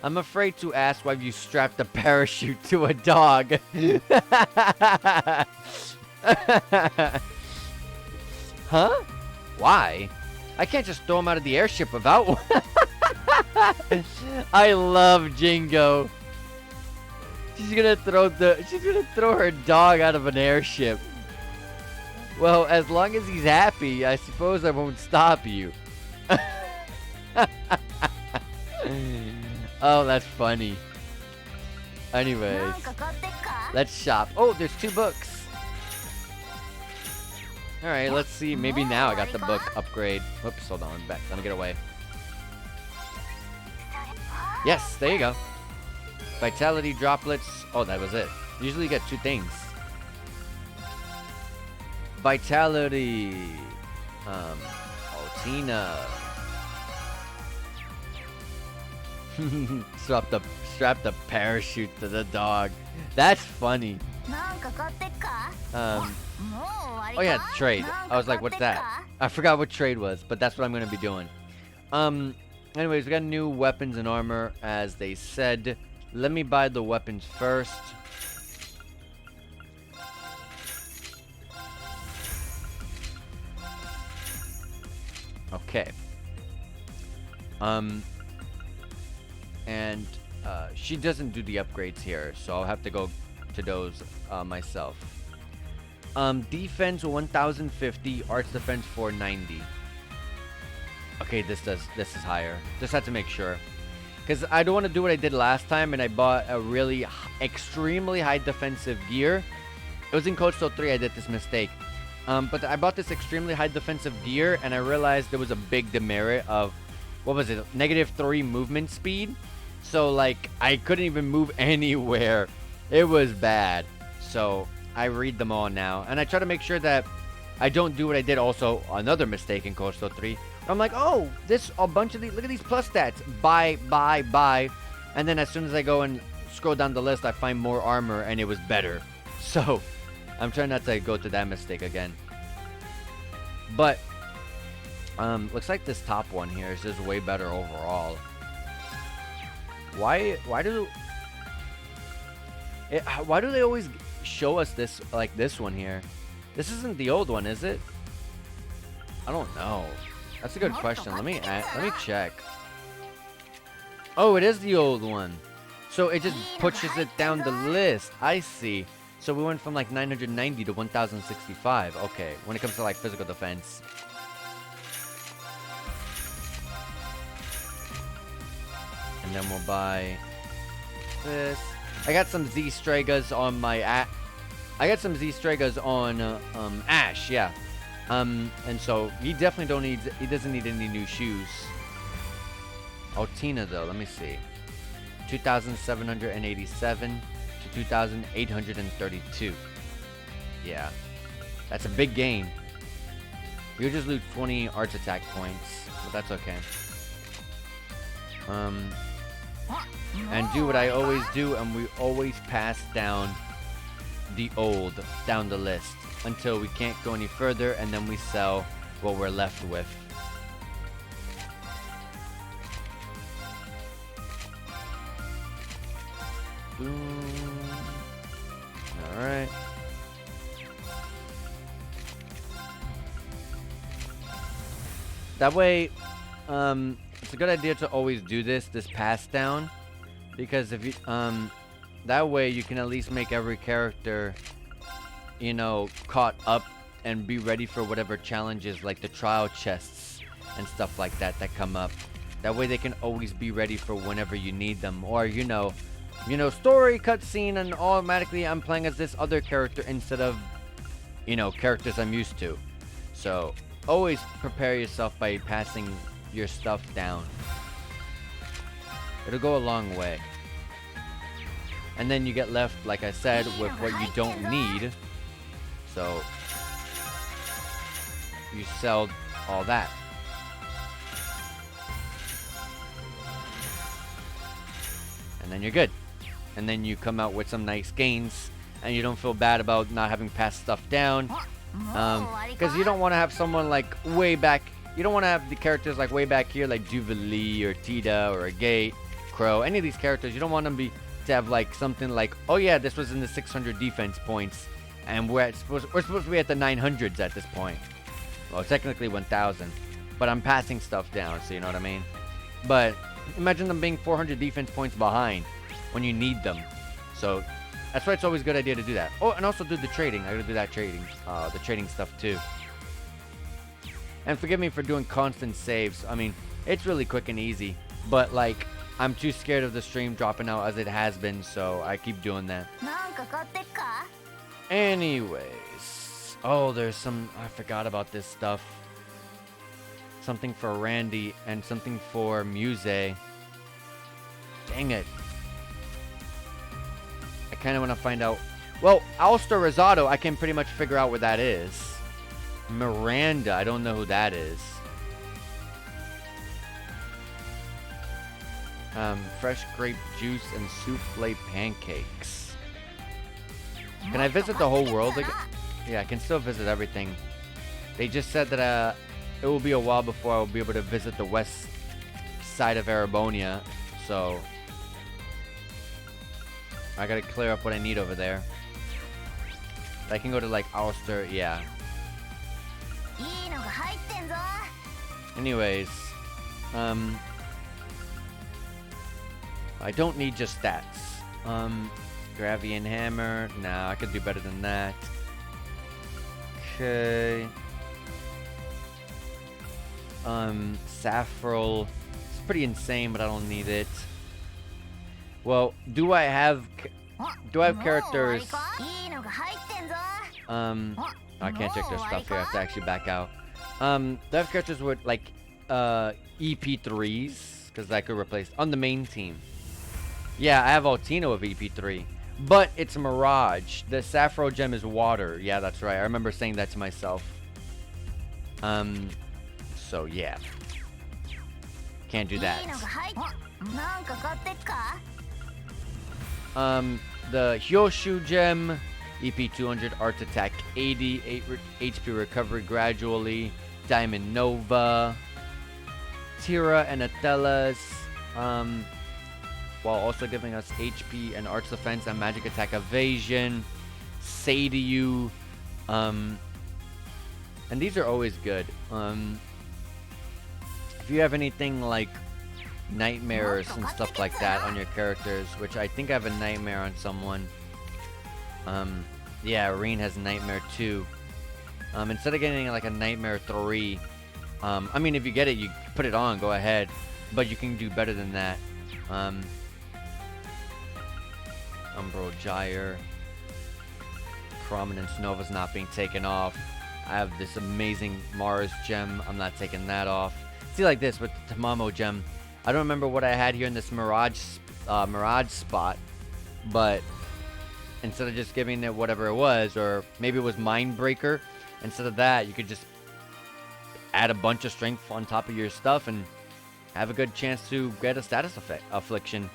I'm afraid to ask why you strapped a parachute to a dog. Huh? Why? I can't just throw him out of the airship without one. I love Jingo. She's gonna throw her dog out of an airship. Well, as long as he's happy, I suppose I won't stop you. Oh, that's funny. Anyways, let's shop. Oh, there's 2 books. Alright, let's see. Maybe now I got the book upgrade. Whoops, hold on. Back. Let me get away. Yes, there you go. Vitality droplets. Oh, that was it. Usually you get 2 things. Vitality. Altina. Strap the parachute to the dog. That's funny. Oh yeah, trade. I was like, what's that? I forgot what trade was, but that's what I'm gonna be doing. Anyways, we got new weapons and armor, as they said. Let me buy the weapons first. Okay. And she doesn't do the upgrades here, so I'll have to go to those myself. Defense 1050, arts defense 490. Okay, this is higher. Just had to make sure, because I don't want to do what I did last time, and I bought a really extremely high defensive gear. It was in Code Steel 3 I did this mistake. But I bought this extremely high defensive gear, and I realized there was a big demerit of, what was it, -3 movement speed. So like I couldn't even move anywhere. It was bad. So I read them all now, and I try to make sure that I don't do what I did also another mistake in Code Steel 3. I'm like, oh, this a bunch of these, look at these plus stats, buy, and then as soon as I go and scroll down the list, I find more armor and it was better. So I'm trying not to go to that mistake again. But looks like this top one here is just way better overall. Why do they always show us this, like this one here? This isn't the old one, is it? I don't know. That's a good question. Let me check. Oh, it is the old one. So it just pushes it down the list. I see. So we went from like 990 to 1065. Okay, when it comes to like physical defense. And then we'll buy this. I got some Z Stragas on my I got some Z Stragas on Ash, yeah. And so he definitely doesn't need any new shoes. Altina though, let me see. 2,787 to 2,832. Yeah. That's a big gain. You just lose 20 arts attack points, but that's okay. And do what I always do, and we always pass down the old down the list until we can't go any further, and then we sell what we're left with. Alright. That way, it's a good idea to always do this pass down, because if you, that way you can at least make every character, you know, caught up and be ready for whatever challenges, like the trial chests and stuff like that come up. That way they can always be ready for whenever you need them, or you know, story cutscene, and automatically I'm playing as this other character instead of, you know, characters I'm used to. So always prepare yourself by passing your stuff down. It'll go a long way. And then you get left, like I said, with what you don't need. So you sell all that. and then you're good. And then you come out with some nice gains, and you don't feel bad about not having passed stuff down. Because you don't want to have someone like way back. You don't want to have the characters like way back here, like Jubilee or Tita or Agate, Crow. Any of these characters, you don't want them to have like something like, oh yeah, this was in the 600 defense points, and we're supposed to be at the 900s at this point. Well, technically 1,000, but I'm passing stuff down, so you know what I mean. But imagine them being 400 defense points behind when you need them. So that's why it's always a good idea to do that. Oh, and also do the trading. I gotta do that trading, the trading stuff too. And forgive me for doing constant saves. I mean, it's really quick and easy, but like, I'm too scared of the stream dropping out as it has been, so I keep doing that. Anyways, oh, there's some, I forgot about this stuff. Something for Randy and something for Muse. Dang it. I kind of want to find out. Well, Alistair Rosado, I can pretty much figure out where that is. Miranda, I don't know who that is. Fresh grape juice and souffle pancakes. Can I visit the whole world again? Yeah, I can still visit everything. They just said that it will be a while before I will be able to visit the west side of Erebonia, so I gotta clear up what I need over there. I can go to like Alistair, yeah. Anyways, I don't need just stats. Gravian Hammer, nah, I could do better than that. Okay. Saffrol, it's pretty insane, but I don't need it. Well, do I have characters? I can't check their stuff here. I have to actually back out. Do I have characters with like EP3s? Because I could replace on the main team. Yeah, I have Altino of EP3, but it's Mirage. The Saffro gem is water. Yeah, that's right. I remember saying that to myself. So yeah, can't do that. The Hyoshu gem, EP 200, Art Attack 80, 8 HP recovery gradually, Diamond Nova, Tira and Atelas, while also giving us HP and Arts Defense and Magic Attack Evasion, Seiyu, and these are always good. If you have anything like nightmares and stuff like that on your characters, which I think I have a nightmare on someone. Yeah, Reen has nightmare 2. Instead of getting like a nightmare 3, I mean, if you get it, you put it on, go ahead, but you can do better than that. Umbro Gyre, Prominence Nova's not being taken off. I have this amazing Mars gem, I'm not taking that off. See, like this with the Tamamo gem, I don't remember what I had here in this Mirage spot, but instead of just giving it whatever it was, or maybe it was Mindbreaker, instead of that, you could just add a bunch of strength on top of your stuff and have a good chance to get a status affliction.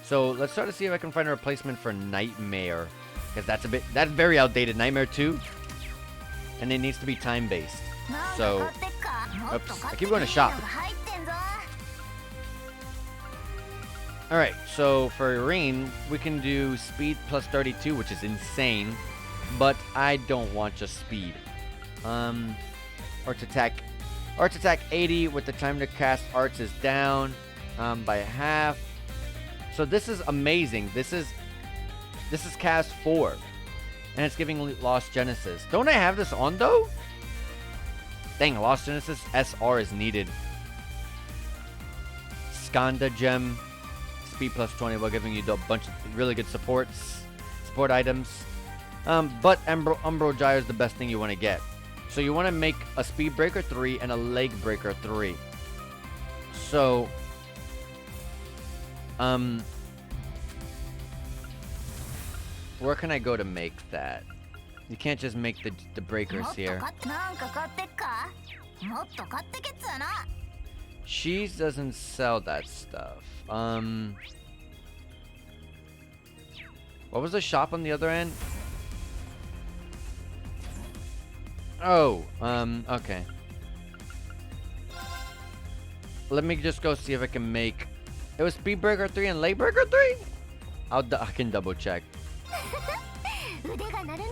So let's try to see if I can find a replacement for Nightmare, because that's very outdated. Nightmare 2, and it needs to be time-based. So, oops, I keep going to shop. Alright, so for Irene, we can do speed plus 32, which is insane, but I don't want just speed. Arts Attack 80 with the time to cast arts is down by half. So this is amazing. This is cast 4, and it's giving Lost Genesis. Don't I have this on though? Dang, Lost Genesis SR is needed. Skanda Gem, speed plus 20 while giving you a bunch of really good support items. But Umbro Gyre is the best thing you want to get. So you want to make a Speed Breaker 3 and a Leg Breaker 3. So, where can I go to make that? You can't just make the breakers here. She doesn't sell that stuff. What was the shop on the other end? Oh, okay. Let me just go see if I can make... It was Speedbreaker 3 and Lagebreaker 3? I can double check. 腕が鳴るな。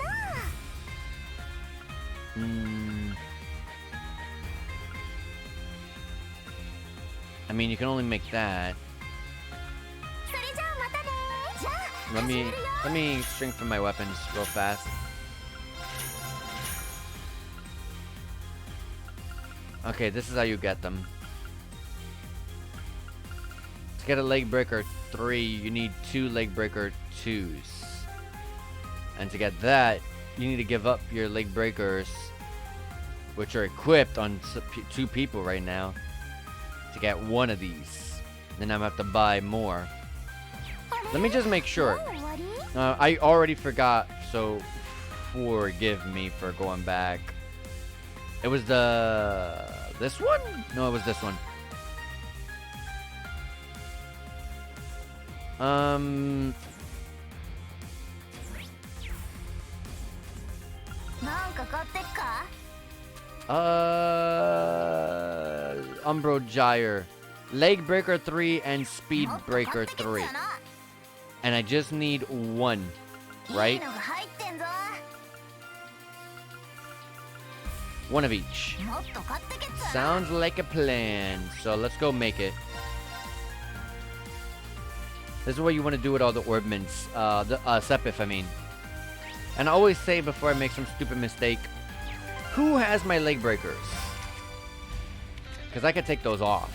I mean, you can only make that. それじゃあまたね。じゃあ Let 始め me るよ。 let me strengthen my weapons real fast. Okay, this is how you get them. To get a Lagebreaker 3, you need 2 Lagebreaker 2s. And to get that, you need to give up your Lagebreakers, which are equipped on 2 people right now, to get 1 of these. Then I'm gonna have to buy more. Let me just make sure. もう終わり？ I already forgot, so forgive me for going back. It was this one? No, it was this one. なんか買ってっか？ Umbro Gyre, Lagebreaker 3 and もっと買 Speedbreaker ってけっ 3. かな。 And I just need 1, いい right? のが入ってんぞ。 1 of each. もっと買ってけっかな。 Sounds like a plan. So let's go make it. This is what you want to do with all the orbments. Sepith, I mean. And I always say before I make some stupid mistake, who has my Lagebreakers? Because I could take those off.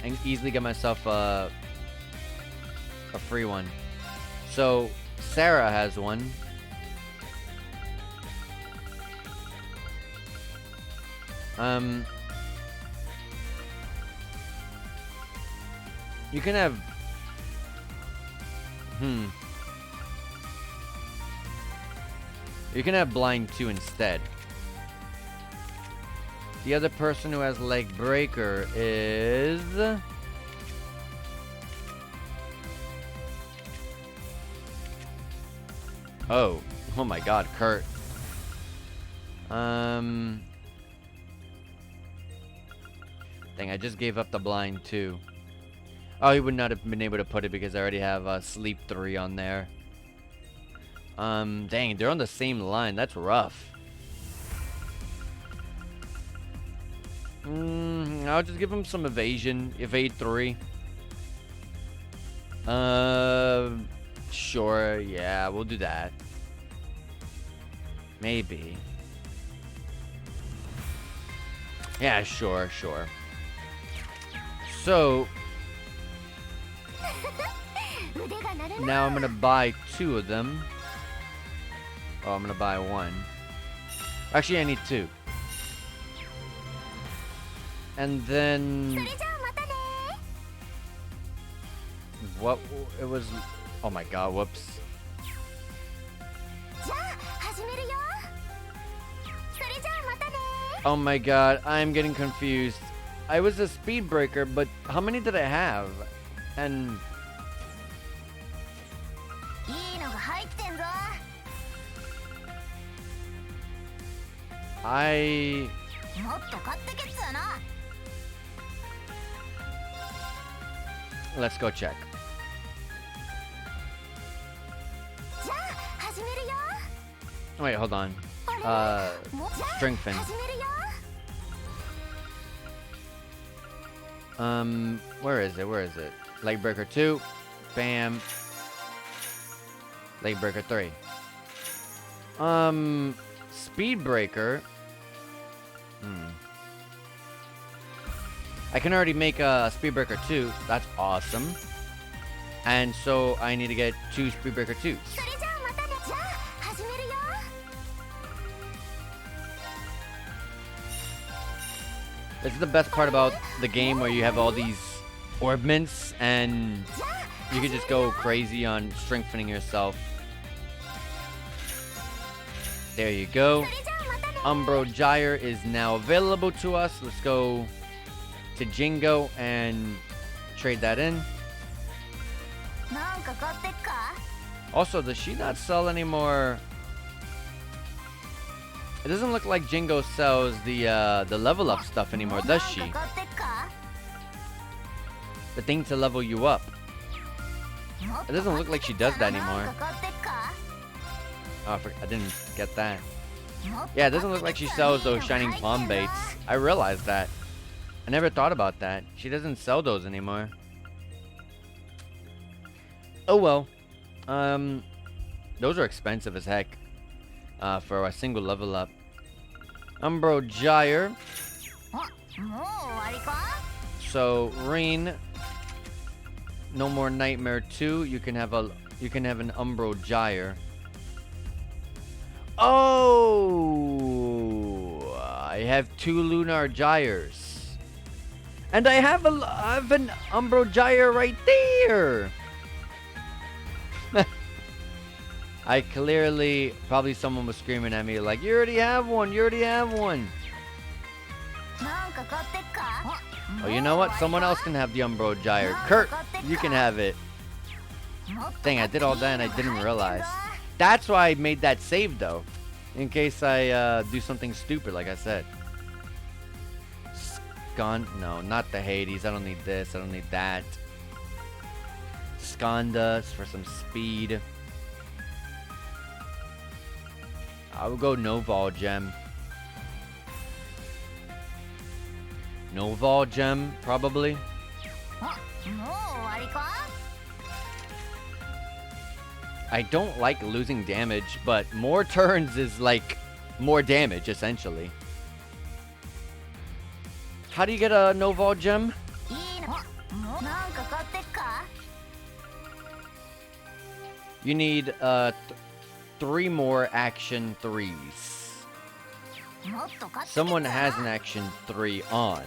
And easily get myself a free one. So, Sarah has one. You can have... You can have Blind 2 instead. The other person who has Lagebreaker is... Oh my god, Kurt. Dang, I just gave up the Blind 2. Oh, he would not have been able to put it because I already have Sleep 3 on there. Dang, they're on the same line. That's rough. I'll just give him some evasion. Evade 3. Sure. Yeah, we'll do that. Maybe. Yeah, sure. So, 腕が鳴るな。 now I'm gonna buy 2 of them. Oh, I'm gonna buy 1. Actually, I need 2. And そ then れじゃあまたね。 what? It was. Oh my god! Whoops. じゃあ始めるよ。それじゃあまたね。 Oh my god! I'm getting confused. I was a Speedbreaker, but how many did I have? And いいのが入ってんぞ。 I. もっと買ってけっつうな。 Let's go check. じゃあ始めるよ。 Wait, hold on. もうじゃあ Strengthen. 始めるよ。 Where is it? Lagebreaker 2. Bam. Lagebreaker 3. Speedbreaker. I can already make a Speedbreaker 2. That's awesome. And so I need to get 2 Speedbreaker 2s. それじゃあまたね。じゃあ始めるよ。 This is the best part about the game where you have all these orbments and じゃあ you can just go crazy on strengthening yourself. There you go. それじゃあまたね。 Umbro Gyre is now available to us. Let's go to Jingo and trade that in. なんか買ってっか？ Also, does she not sell anymore? It doesn't look like Jingo sells the level up stuff anymore, does she? なんか買ってっか The thing to level you up. もっと It doesn't look like she does that なん anymore. か買ってっか Oh, I didn't get that. もっと Yeah, it doesn't look like she sells those shining palm baits. I realized that. I never thought about that. She doesn't sell those anymore. Oh well. Those are expensive as heck. For a single level up. Umbro Gyre. もう終わりか So Rain. No more Nightmare 2. You can have an Umbro Gyre. Oh, I have 2 Lunar Gyres. And I have an Umbro Gyre right there. I clearly, probably someone was screaming at me like, you already have one, you already have one. なんか買ってっか Oh, you know what? Someone else can have the Umbro Gyre. Kurt, you can have it. もっと Dang, I did all that and I 買っていいの didn't が入ってんぞ realize. That's why I made that save though. In case I do something stupid like I said. No, not the Hades. I don't need this. I don't need that. Skanda for some speed. I would go Noval Gem. Noval Gem, probably. もう終わりか I don't like losing damage, but more turns is like more damage, essentially. How do you get a Noval Gem? いいのもうなんか買ってっか You need 3 more action 3s. もっと買って Someone has an action 3 on.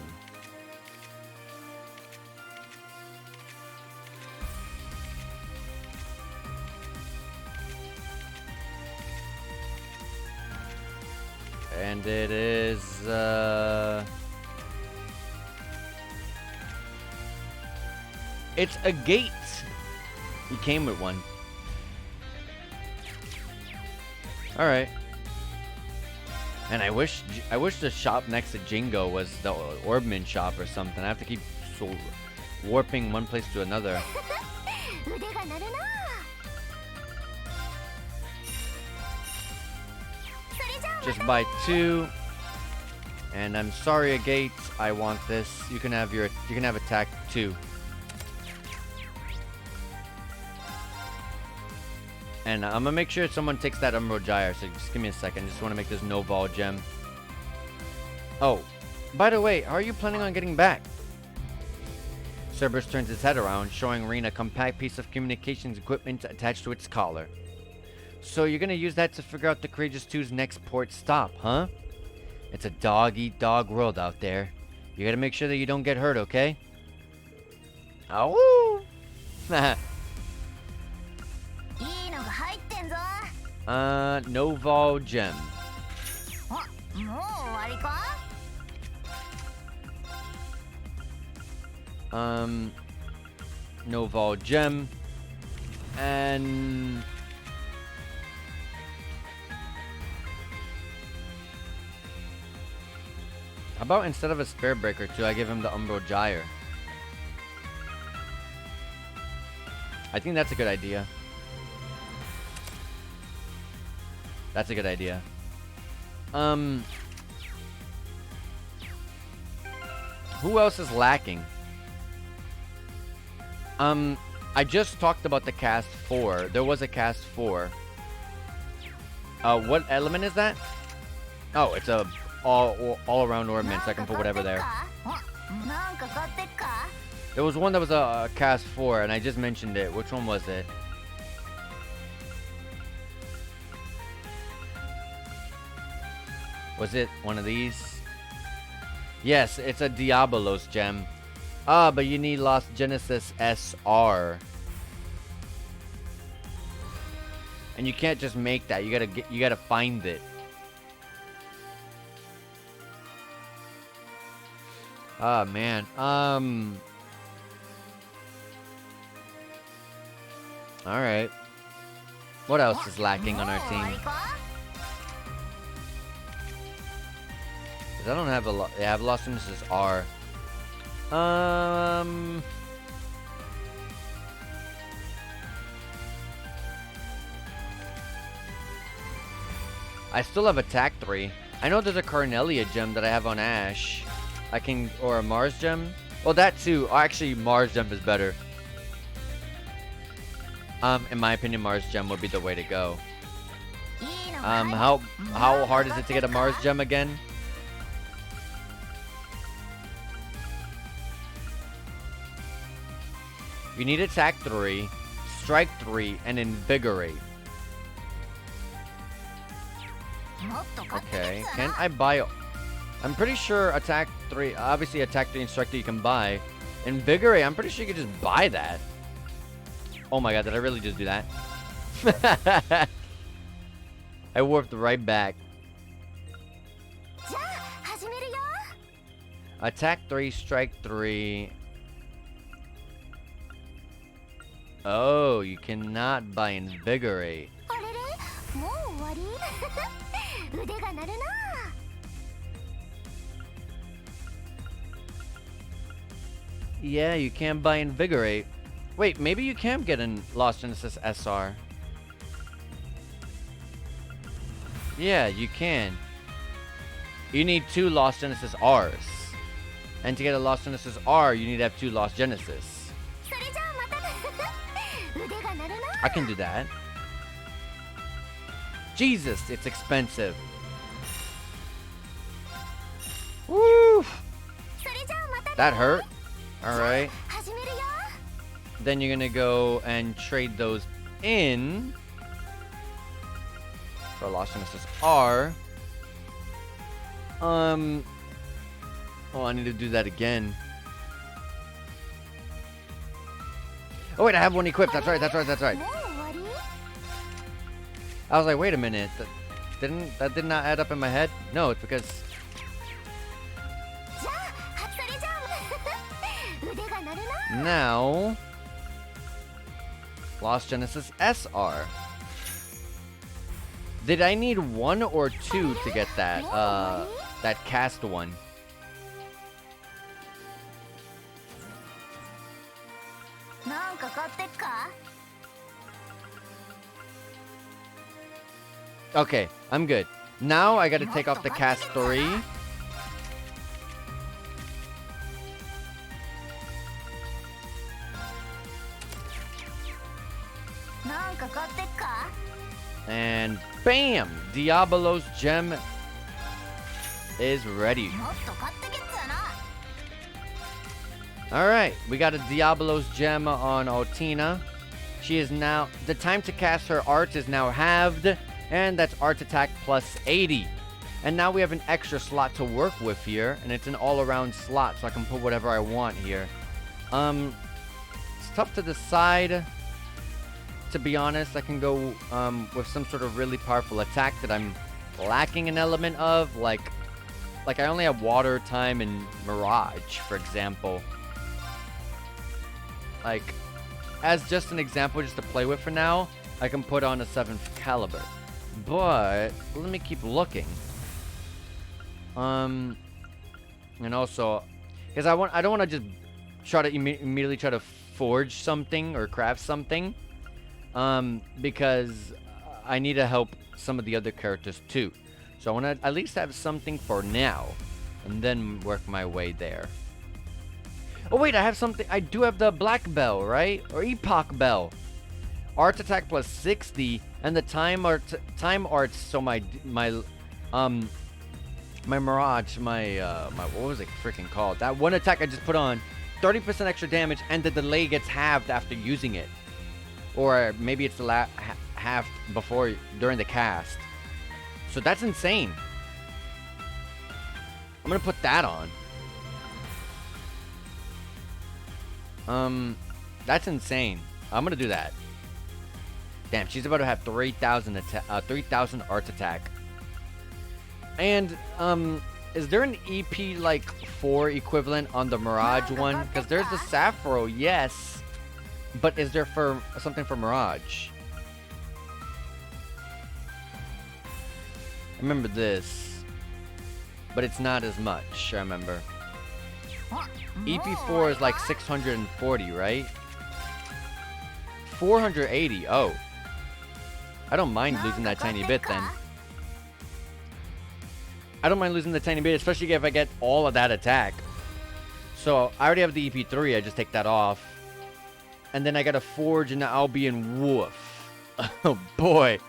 And it is it's a gate. He came with one. All right. And I wish the shop next to Jingo was the Orbman shop or something. I have to keep warping one place to another. 腕が鳴るなそれじゃあ Just buy 2. And I'm sorry, Agate. I want this. You can have attack 2. And I'm gonna make sure someone takes that Umbro Gyre. So just give me a second. Just want to make this Noval Gem. Oh, by the way, how are you planning on getting back? Cerberus turns his head around, showing Reen a compact piece of communications equipment attached to its collar. So you're gonna use that to figure out the Courageous 2's next port stop, huh? It's a dog-eat-dog world out there. You gotta make sure that you don't get hurt, okay? Oh! いいのが入ってんぞ Noval Gem. もう終わりか Noval Gem. And how about instead of a Spare Breaker 2, I give him the Umbro Gyre? I think that's a good idea. That's a good idea. Who else is lacking? I just talked about the cast 4. There was a cast 4. What element is that? Oh, it's a all around ornament, so I can put whatever there. なんか買ってっか There was one that was a cast 4, and I just mentioned it. Which one was it? Was it one of these? Yes, it's a Diabolos gem. Ah, but you need Lost Genesis SR. And you can't just make that. You gotta find it. Ah, man. Alright. What else is lacking on our もう終わ team? りか 'Cause I don't have a lot. Yeah, I have Lost Genesis R. I still have Attack 3. I know there's a Carnelia gem that I have on Ash. Or a Mars gem. Well, that too. Actually, Mars gem is better. In my opinion, Mars gem would be the way to go. いいのかい How hard is it to get a Mars gem again? You need Attack 3, Strike 3, and Invigorate. もっと買ってけ Okay, っつう can の I buy... I'm pretty sure Attack 3... Obviously, Attack 3 and Strike 3 you can buy. Invigorate, I'm pretty sure you can just buy that. Oh my god, did I really just do that? I warped right back. じゃあ始めるよ Attack 3, Strike 3... Oh, you cannot buy Invigorate. あれれもう終わり腕が鳴るな Yeah, you can buy Invigorate. Wait, maybe you can get a Lost Genesis SR. Yeah, you can. You need 2 Lost Genesis Rs. And to get a Lost Genesis R, you need to have 2 Lost Genesis. それじゃあまた腕が鳴るな I can do that. Jesus, it's expensive. Woo! それじゃあまたね That hurt. Alright. 始めるよ Then you're gonna go and trade those in for Lost Genesis R. Oh, I need to do that again. Oh wait, I have one equipped. That's right. That's right. That's right. もう終わり I was like, wait a minute. That did not add up in my head? No, it's because じゃあそれじゃあ腕が鳴るな now Lost Genesis SR. Did I need 1 or 2 to get that that cast one? なんか買ってっか Okay, I'm good. Now I gotta take off the cast 3. なんか買ってっか And bam! Diablo's gem is ready. もっと買ってけっつうの Alright, we got a Diablo's gem on Altina. She is now... The time to cast her art is now halved. And that's art attack plus 80. And now we have an extra slot to work with here. And it's an all-around slot, so I can put whatever I want here. It's tough to decide. To be honest, I can go with some sort of really powerful attack that I'm lacking an element of. Like I only have Water, Time, and Mirage, for example. Like, as just an example, just to play with for now, I can put on a 7th caliber. But let me keep looking. And also, because I don't want to just try to immediately try to forge something or craft something. Because I need to help some of the other characters too. So I want to at least have something for now, and then work my way there. Oh wait, I have something. I do have the Black Bell, right? Or Epoch Bell. Art attack plus 60, and the time arts. So my Mirage, my what was it freaking called? That one attack I just put on, 30% extra damage, and the delay gets halved after using it. Or maybe it's the half before, during the cast. So that's insane. I'm gonna put that on. That's insane. I'm gonna do that. Damn, she's about to have 3,000 art attack. And is there an EP like 4 equivalent on the Mirage one? Because there's the Sappho, yes. But is there something for Mirage? remember this, but it's not as much. I remember. EP4 is like 640, right? 480. Oh, I don't mind losing that tiny bit then. I don't mind losing the tiny bit, especially if I get all of that attack. So I already have the EP3. I just take that off, and then I got to forge an Albion Wolf. Oh boy,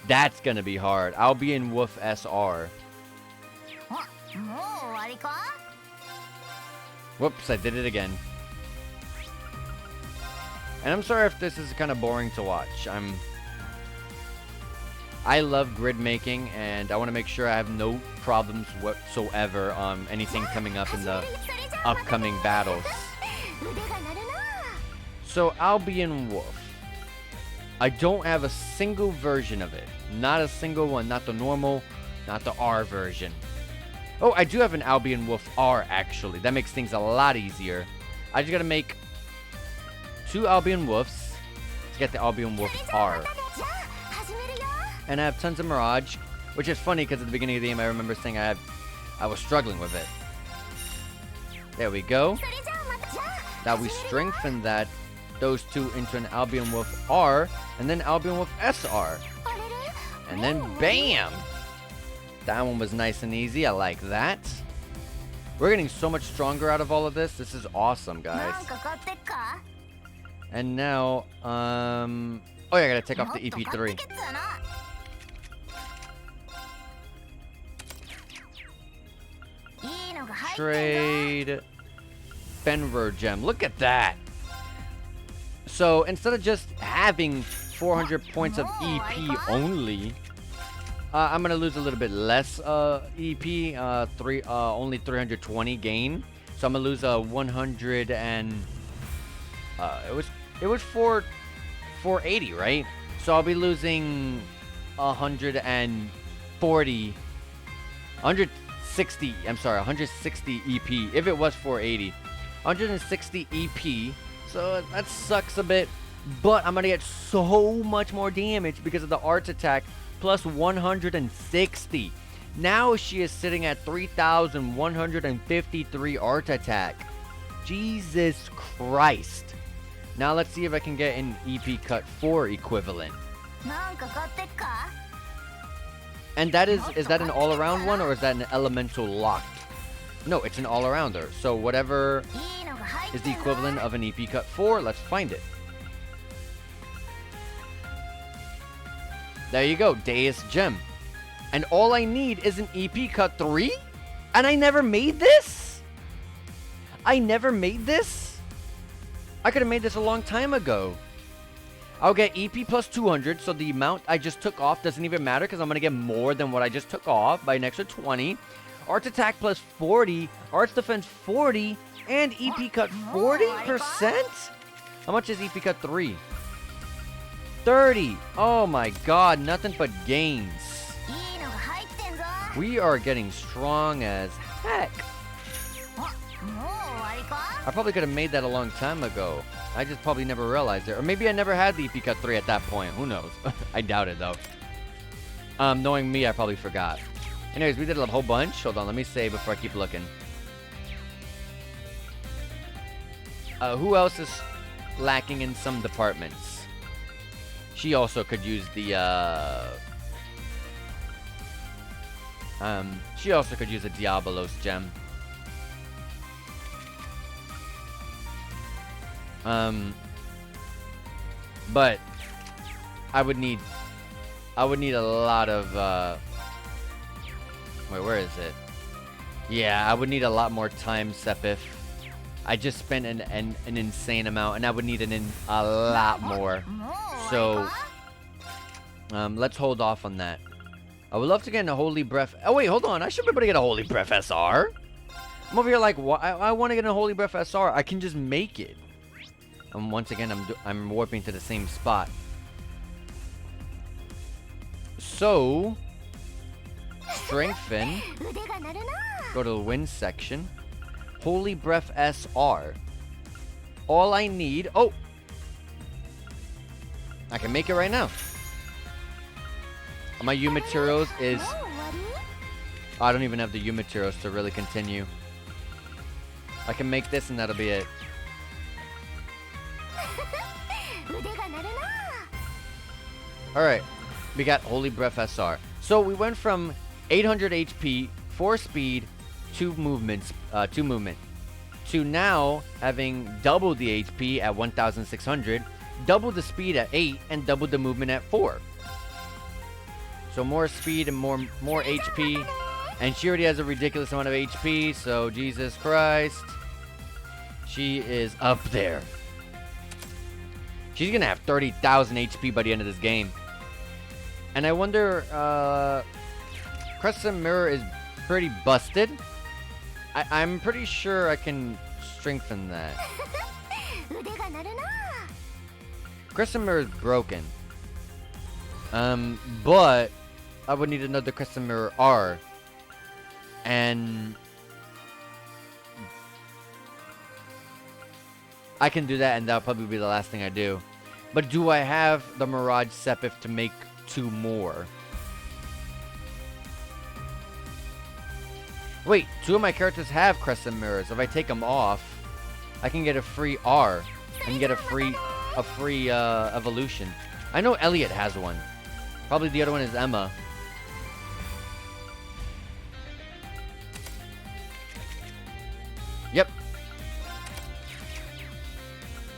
that's gonna be hard. Albion Wolf SR. Whoops, I did it again. And I'm sorry if this is kind of boring to watch. I love grid making, and I want to make sure I have no problems whatsoever on anything coming up in the upcoming battles. So Albion Wolf. I don't have a single version of it. Not a single one. Not the normal, not the R version. Oh, I do have an Albion Wolf R, actually. That makes things a lot easier. I just gotta make 2 Albion Wolves to get the Albion Wolf R. And I have tons of Mirage, which is funny because at the beginning of the game I remember saying I was struggling with it. There we go. Now we strengthen those 2 into an Albion Wolf R, and then Albion Wolf SR. And then bam! That one was nice and easy. I like that. We're getting so much stronger out of all of this. This is awesome, guys. And now, oh yeah, I gotta take off the EP3. Trade Fenrir gem. Look at that. So instead of just having 400 points of EP only, I'm gonna lose a little bit less EP. Only 320 gain. So I'm gonna lose 100 and it was 480, right? So I'll be losing 160. I'm sorry, 160 EP. If it was 480, 160 EP. So that sucks a bit, but I'm gonna get so much more damage because of the Arts attack. Plus 160. Now she is sitting at 3,153 art attack. Jesus Christ. Now let's see if I can get an EP cut 4 equivalent. And that is that an all-around one, or is that an elemental locked? No, it's an all-arounder. So whatever is the equivalent of an EP cut 4, let's find it. There you go, Deus Gem. And all I need is an EP cut 3? And I never made this? I never made this? I could have made this a long time ago. I'll get EP plus 200, so the amount I just took off doesn't even matter because I'm going to get more than what I just took off by an extra 20. Arts attack plus 40, Arts defense 40, and EP cut 40%? How much is EP cut 3? 30. Oh my god, nothing but gains. We are getting strong as heck. I probably could have made that a long time ago. I just probably never realized it. Or maybe I never had the EP cut 3 at that point. Who knows? I doubt it though. Knowing me, I probably forgot. Anyways, we did a whole bunch. Hold on, let me save before I keep looking. Who else is lacking in some departments? She also could use the, she also could use a Diabolos gem. But I would need a lot of, wait, where is it? Yeah, I would need a lot more time, Sepith. I just spent an insane amount, and I would need a lot more. So, let's hold off on that. I would love to get a Holy Breath. Oh, wait, hold on. I should be able to get a Holy Breath SR. I'm over here like, what? I want to get a Holy Breath SR. I can just make it. And once again, I'm warping to the same spot. So, strengthen. Go to the wind section. Holy Breath SR. All I need... Oh! I can make it right now. My U materials is Oh, I don't even have the U materials to really continue. I can make this and that'll be it. 腕が鳴るな。 Alright, we got Holy Breath SR. So we went from 800 HP, 4 speed, 2 movement, to now having double the HP at 1600, double the speed at 8, and double the movement at 4. So more speed and more HP. And she already has a ridiculous amount of HP, so Jesus Christ. She is up there. She's gonna have 30,000 HP by the end of this game. And I wonder, Crescent Mirror is pretty busted. I'm pretty sure I can strengthen that. 腕が鳴るな。 Crescent Mirror is broken. But I would need another Crescent Mirror R. And I can do that, and that'll probably be the last thing I do. But do I have the Mirage Sepith to make 2 more? Wait, 2 of my characters have Crescent Mirrors. If I take them off, I can get a free R and get a free evolution. I know Elliot has one. Probably the other one is Emma. Yep.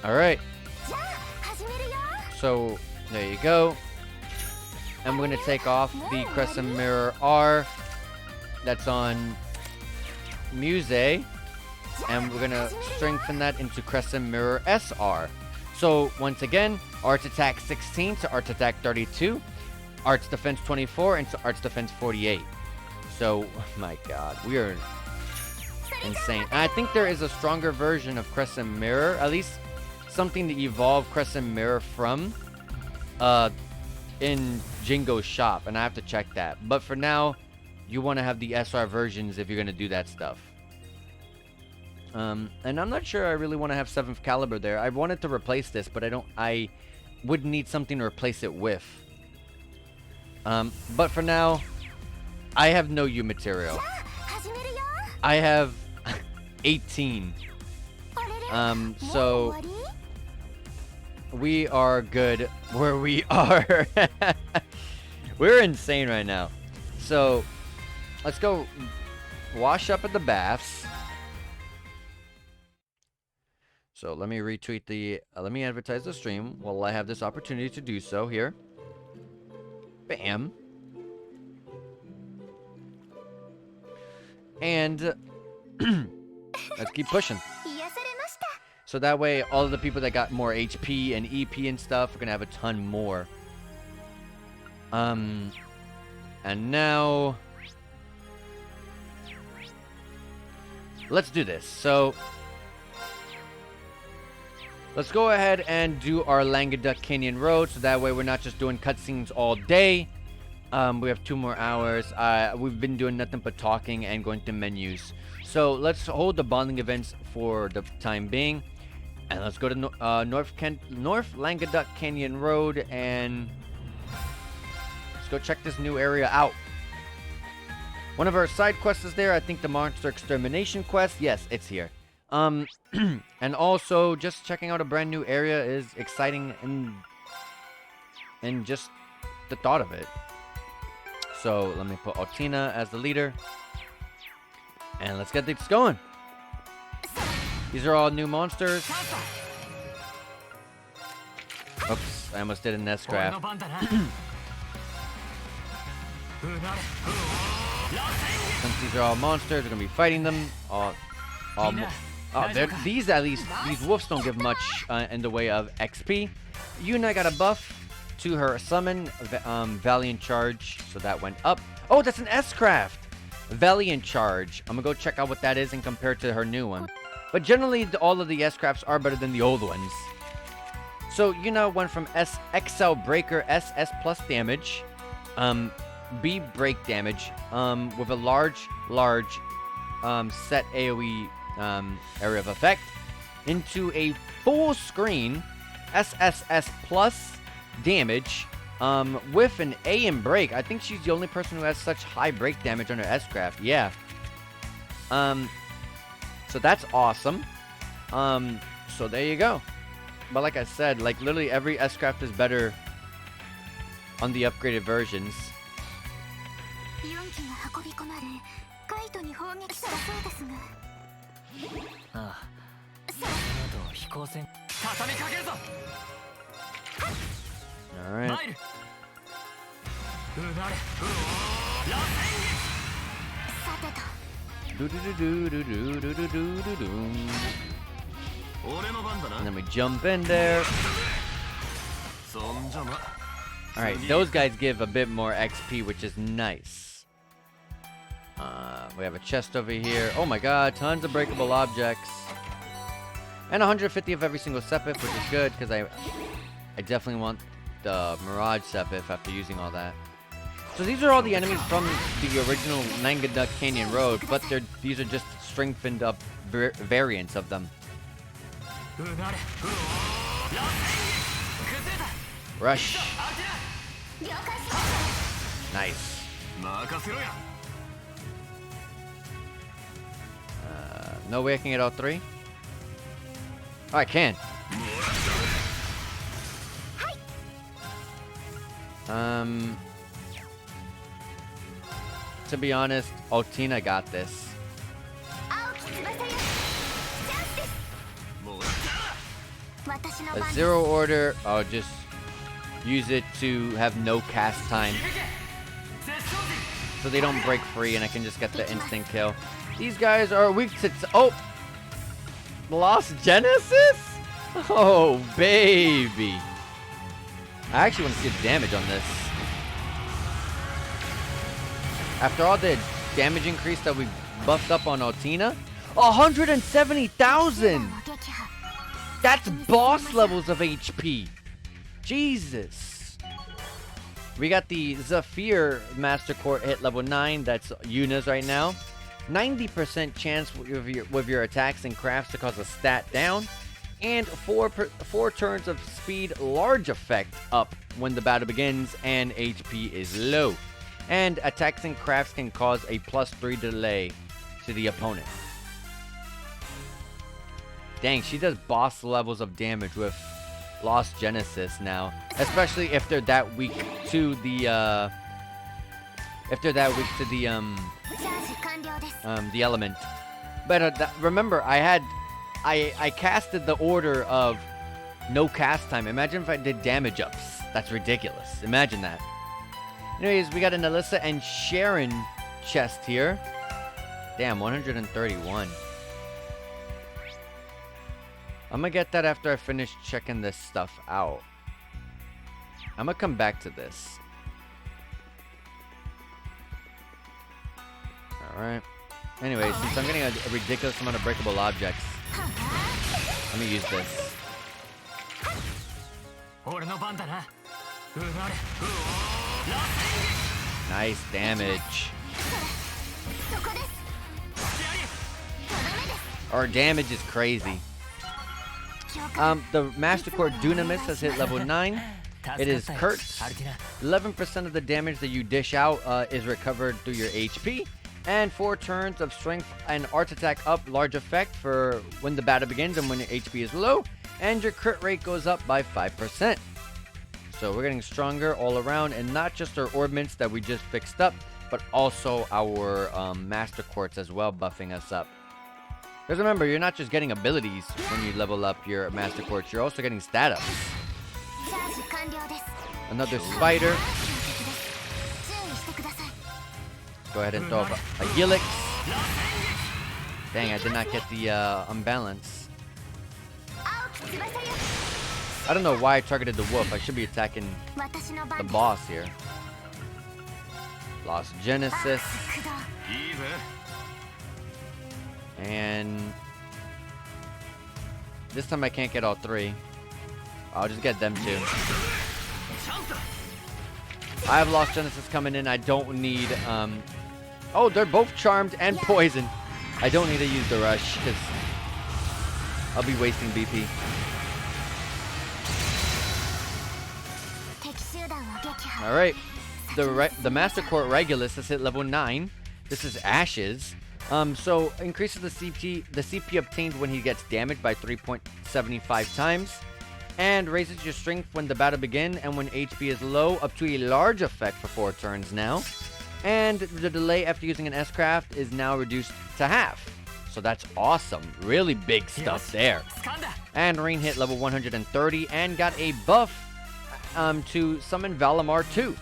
Alright. じゃあ始めるよ。 So, there you go. And we're going to take off the Crescent Mirror R that's on Muse. And we're going to strengthen that into Crescent Mirror SR. So, once again, Arts Attack 16 to Arts Attack 32. Arts Defense 24 into Arts Defense 48. So, my god, we are insane. And I think there is a stronger version of Crescent Mirror, at least something to evolve Crescent Mirror from, in Jingo's shop, and I have to check that. But for now, you want to have the SR versions if you're going to do that stuff. And I'm not sure I really want to have 7th Caliber there. I wanted to replace this, but I would need something to replace it with. But for now, I have no U material. じゃあ始めるよ。 I have 18. あれれ。 So もう終わり？ we are good where we are. We're insane right now. So let's go wash up at the baths. So let me retweet the, let me advertise the stream while I have this opportunity to do so here. Bam. And let's keep pushing. 癒されました。 So that way, all of the people that got more HP and EP and stuff are gonna have a ton more. And now let's do this. So let's go ahead and do our Langaduck Canyon Road, so that way we're not just doing cutscenes all day. We have 2 more hours. We've been doing nothing but talking and going to menus. So let's hold the bonding events for the time being. And let's go to North Langaduck Canyon Road and let's go check this new area out. One of our side quests is there. I think the Monster Extermination quest. Yes, it's here. And also just checking out a brand new area is exciting and just the thought of it. So let me put Altina as the leader. And let's get this going. These are all new monsters. Oops, I almost did an S-craft. Since these are all monsters, we're gonna be fighting them. These at least, these wolves don't give much in the way of XP. Yuna got a buff to her summon, Valiant Charge, so that went up. Oh, that's an S-craft! Valiant Charge. I'm gonna go check out what that is and compare it to her new one. But generally, all of the S-crafts are better than the old ones. So Yuna went from XL Breaker, SS plus damage, B break damage, with a large set AoE area of effect, into a full screen SSS plus damage with an A in break. I think she's the only person who has such high break damage on her S-Craft. Yeah. So that's awesome. So there you go. But like I said, like literally every S-Craft is better on the upgraded versions. 4機が運び込まれカイトに砲撃したそうですがああその後飛行船畳みかけるぞ All right. 参るうなれ螺さてと 俺の番だ And な then we jump in there. そんじゃな All right, those guys give a bit more XP, which is nice. We have a chest over here. Oh my god, tons of breakable objects. And 150 of every single Sepith, which is good, because I definitely want the Mirage Sepith after using all that. So these are all the enemies from the original Nangaduk Canyon Road, but these are just strengthened up variants of them. 旋うなれ螺旋崩れた Rush. 了解しました Nice. 任せろや No way I can get all three? Oh, I can. To be honest, Altina got this. 青き翼よチャンスです私の A 番です zero order, I'll just use it to have no cast time. So they don't break free and I can just get the instant kill. These guys are weak to... Oh! Lost Genesis? Oh, baby. I actually want to see the damage on this. After all the damage increase that we buffed up on Altina, 170,000! 撃破 That's boss levels of HP. Jesus. We got the Zephyr Master Core hit level 9. That's Yuna's right now. 90% chance with your attacks and crafts to cause a stat down. And 4 turns of speed large effect up when the battle begins and HP is low. And attacks and crafts can cause a +3 delay to the opponent. Dang, she does boss levels of damage with Lost Genesis now. Especially if they're that weak to the,チャージ完了です the element. But remember, I casted the order of no cast time. Imagine if I did damage ups. That's ridiculous. Imagine that. Anyways, we got an Alyssa and Sharon chest here. Damn, 131. I'm gonna get that after I finish checking this stuff out. I'm gonna come back to this. Alright. Anyway, since I'm getting a ridiculous amount of breakable objects, let me use this. 俺の番だなうなれ Nice damage. そこですとどめです Our damage is crazy. 教官 The Master Core Dunamis has hit level 9. It is Kurtz. アルティナ 11% of the damage that you dish out is recovered through your HP. And 4 turns of strength and art attack up, large effect for when the battle begins and when your HP is low. And your crit rate goes up by 5%. So we're getting stronger all around, and not just our orbments that we just fixed up, but also our Master Quartz as well, buffing us up. Because remember, you're not just getting abilities when you level up your Master Quartz, you're also getting stat ups. チャージ完了です Another spider. 注意してください Go ahead and throw up a Helix. Dang, I did not get the unbalance. 青き翼よ I don't know why I targeted the wolf. I should be attacking 私の番 the です boss here. Lost Genesis. 駆動 いいぜ And this time I can't get all 3. I'll just get them 2. I have Lost Genesis coming in. I don't need oh, they're both charmed and poisoned. I don't need to use the rush because I'll be wasting BP. 敵集団を撃破 All right. The Master Court Regulus has hit level 9. This is Ashes. So increases the CP obtained when he gets damaged by 3.75 times, and raises your strength when the battle begins and when HP is low up to a large effect for 4 turns now. And the delay after using an S-Craft is now reduced to half. So that's awesome. Really big stuff there. And Rain hit level 130 and got a buff to summon Valimar 2.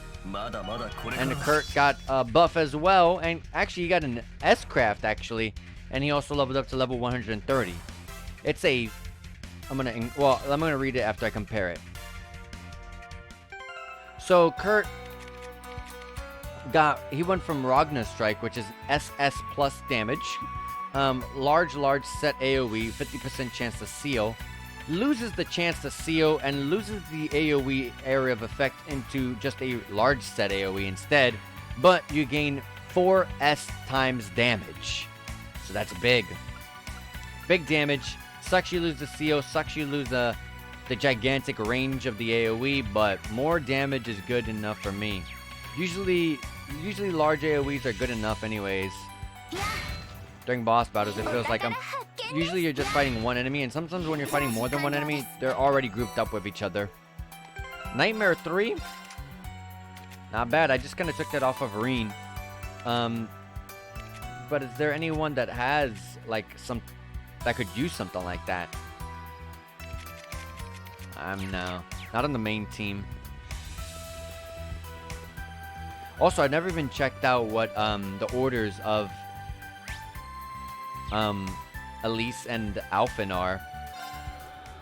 And Kurt got a buff as well, and actually he got an S-Craft actually, and he also leveled up to level 130. It's a, I'm gonna read it after I compare it. So Kurt he went from Ragna Strike, which is SS plus damage, large set AoE, 50% chance to seal, loses the chance to seal and loses the AoE area of effect into just a large set AoE instead, but you gain 4S times damage. So that's big. Big damage. Sucks you lose the seal, sucks you lose the gigantic range of the AoE, but more damage is good enough for me. Usually large AoEs are good enough anyways. During boss battles, it feels like usually you're just fighting one enemy, and sometimes when you're fighting more than one enemy, they're already grouped up with each other. Nightmare 3? Not bad. I just kind of took that off of Reen. But is there anyone that has, like, that could use something like that? No. Not on the main team. Also, I never even checked out what the orders of Elise and Alphen are.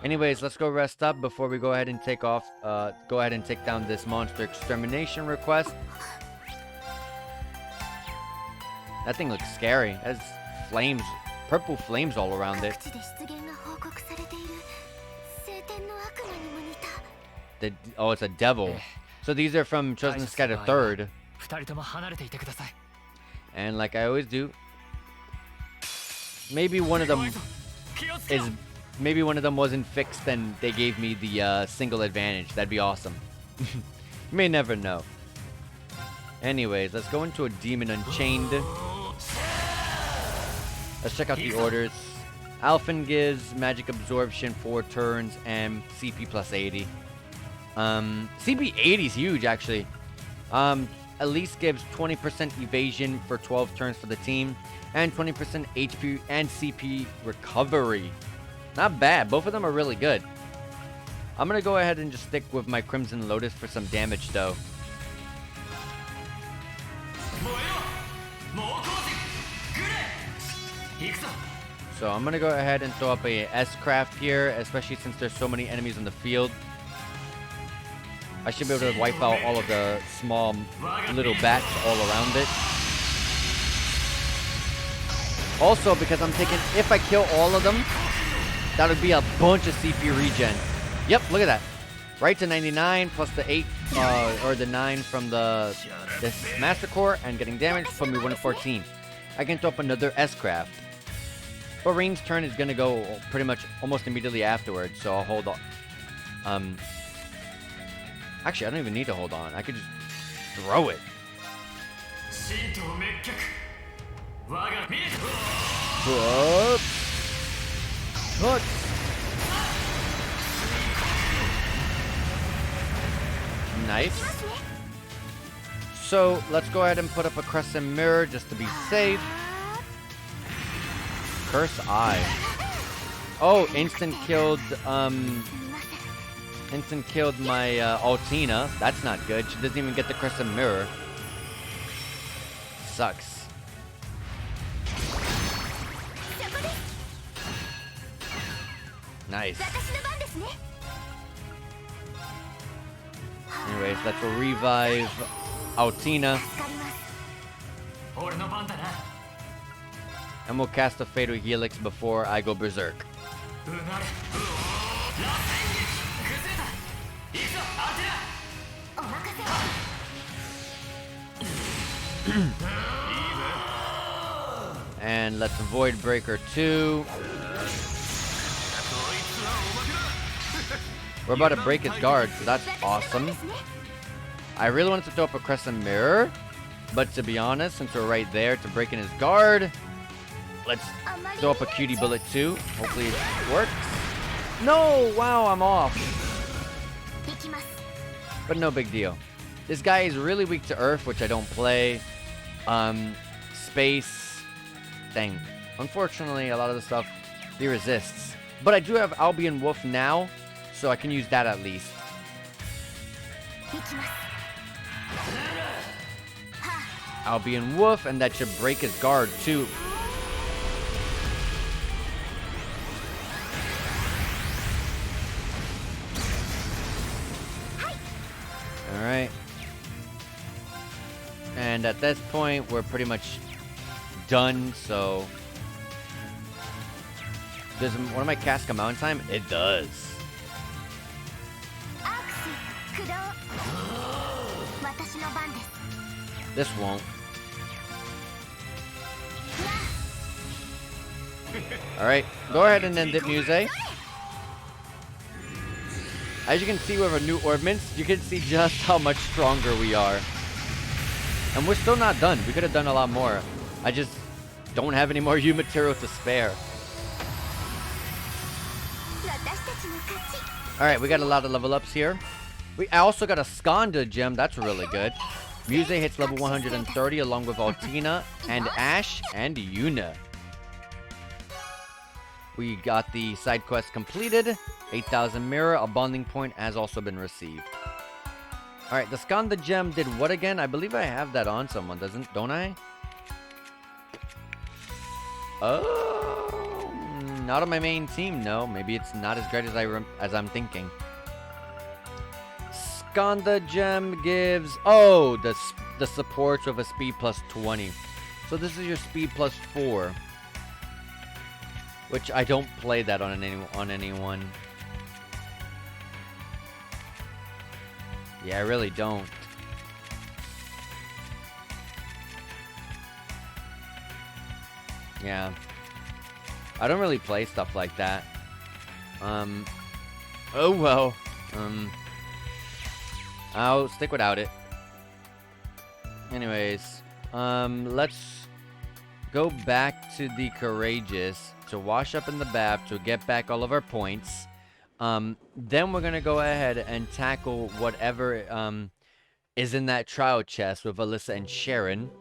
Anyways, let's go rest up before we go ahead and take off. Go ahead and take down this monster extermination request. That thing looks scary. It has flames, purple flames all around it. Oh, it's a devil. So these are from Chosen Scatter 3rd. And like I always do, maybe one of them wasn't fixed and they gave me the single advantage. That'd be awesome. You may never know. Anyways, let's go into a Demon Unchained. Let's check out the orders. Alphen gives magic absorption 4 turns and CP plus 80. CP 80 is huge actually. Elise gives 20% evasion for 12 turns for the team, and 20% HP and CP recovery. Not bad. Both of them are really good. I'm gonna go ahead and just stick with my Crimson Lotus for some damage though. So I'm gonna go ahead and throw up a S-Craft here, especially since there's so many enemies in the field. I should be able to wipe out all of the small little bats all around it. Also, because I'm thinking if I kill all of them, that would be a bunch of CP regen. Yep, look at that. Right to 99 plus the 8 or the 9 from this Master Core and getting damage put me 114. I can throw up another S-Craft. But Rain's turn is going to go pretty much almost immediately afterwards, so I'll hold on. Actually, I don't even need to hold on. I could just throw it. Cut. Nice. So let's go ahead and put up a Crescent Mirror just to be safe. Curse Eye. Oh, instant killed my Altina. That's not good. She doesn't even get the Crescent Mirror. Sucks. Nice. Anyways, let's revive Altina. And we'll cast a Fatal Helix before I go berserk. And let's Void Breaker 2. We're about to break his guard, so that's awesome. I really wanted to throw up a Crescent Mirror, but to be honest, since we're right there to break in his guard, let's throw up a Cutie Bullet too. Hopefully it works. No! Wow, I'm off. 行きます But no big deal. This guy is really weak to Earth, which I don't play. Space. Dang. Unfortunately, a lot of the stuff he resists. But I do have Albion Wolf now, so I can use that at least. 行きます Albion Wolf, and that should break his guard too. Alright. And at this point, we're pretty much done, so... Does one of my casts come out in time? It does. アークス駆動私の番です This won't. Alright, go ahead and end it, Muse. As you can see with our new orbments, you can see just how much stronger we are. And we're still not done. We could have done a lot more. I just don't have any more U material to spare. 私たちの勝ち Alright, we got a lot of level ups here. I also got a Skanda gem. That's really good. Muse hits level 130 along with Altina and Ash and Yuna. We got the side quest completed. 8,000 mirror. A bonding point has also been received. Alright, the Skanda gem did what again? I believe I have that on someone, don't I? Oh, not on my main team, no. Maybe it's not as great as I'm thinking. Skanda gem gives... Oh, the supports with a speed plus 20. So this is your speed plus 4. Which I don't play that on anyone. Yeah, I really don't. Yeah. I don't really play stuff like that. Oh well. I'll stick without it. Anyways, let's go back to the Courageous to wash up in the bath to get back all of our points. Then we're gonna go ahead and tackle whatever is in that trial chest with Alyssa and Sharon.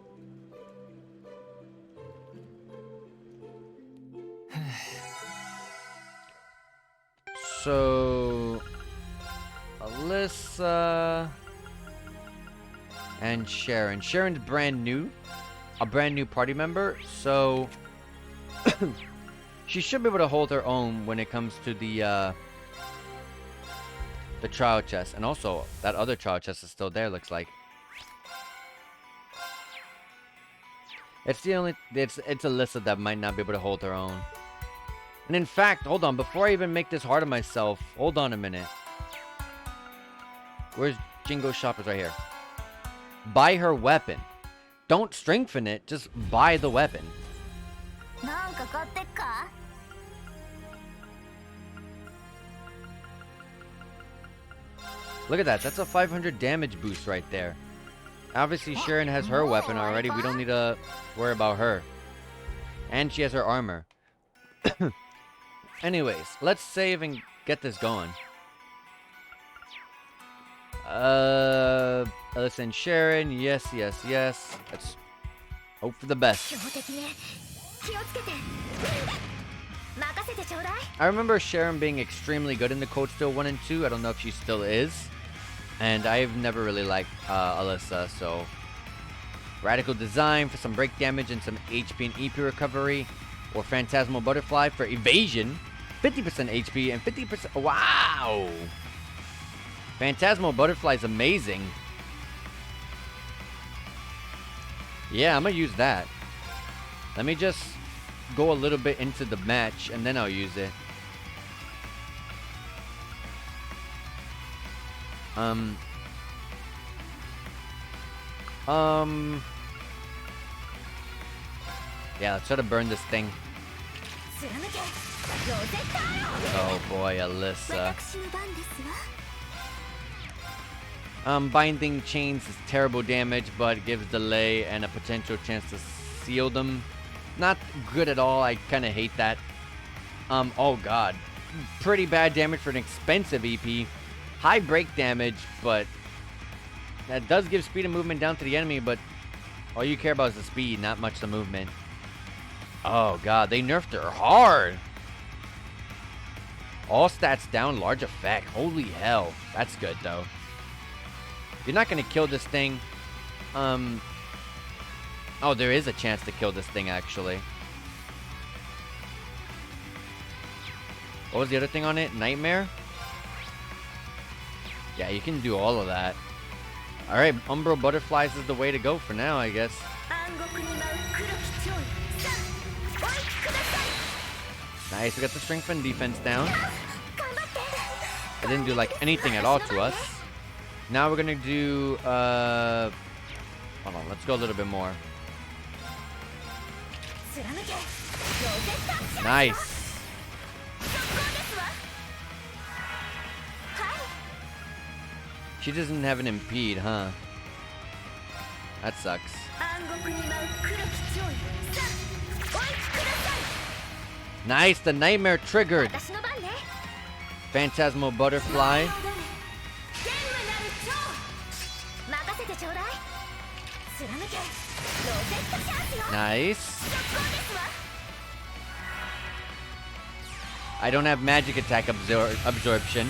So Alyssa and Sharon. Sharon's brand new, a brand new party member, so she should be able to hold her own when it comes to the trial chest. And also, that other trial chest is still there, looks like. It's Alyssa that might not be able to hold her own. And in fact, hold on, before I even make this hard on myself, hold on a minute. Where's Jingo's shop? Is right here. Buy her weapon. Don't strengthen it, just buy the weapon. なんか買ってっか Look at that. That's a 500 damage boost right there. Obviously, Sharon has her weapon already. We don't need to worry about her. And she has her armor. Anyways, let's save and get this going. Alyssa and Sharon. Yes, yes, yes. Let's hope for the best. 標的ね気をつけて任せてちょうだい I remember Sharon being extremely good in the Cold Steel 1 and 2. I don't know if she still is. And I've never really liked Alyssa, so... Radical Design for some break damage and some HP and EP recovery. Or Phantasmal Butterfly for evasion. 50% HP and 50%... Wow! Phantasmal Butterfly is amazing. Yeah, I'm gonna use that. Let me just go a little bit into the match and then I'll use it. Yeah, let's try to burn this thing. 貫けロゼッターよ Oh boy, Alyssa. 私の番ですわ Binding chains is terrible damage, but it gives delay and a potential chance to seal them. Not good at all. I kind of hate that. Oh god. Pretty bad damage for an expensive EP. High break damage, but that does give speed and movement down to the enemy, but all you care about is the speed, not much the movement. Oh god, they nerfed her hard. All stats down, large effect. Holy hell. That's good though. You're not gonna kill this thing. Oh, there is a chance to kill this thing actually. What was the other thing on it? Nightmare? Yeah, you can do all of that. Alright, Umbral Butterflies is the way to go for now, I guess. Nice, we got the strength and defense down. It didn't do like anything at all to us. Now we're gonna do, hold on, let's go a little bit more. Nice. She doesn't have an impede, huh? That sucks. Nice, the nightmare triggered. Phantasmal Butterfly. Nice. I don't have magic attack absorption.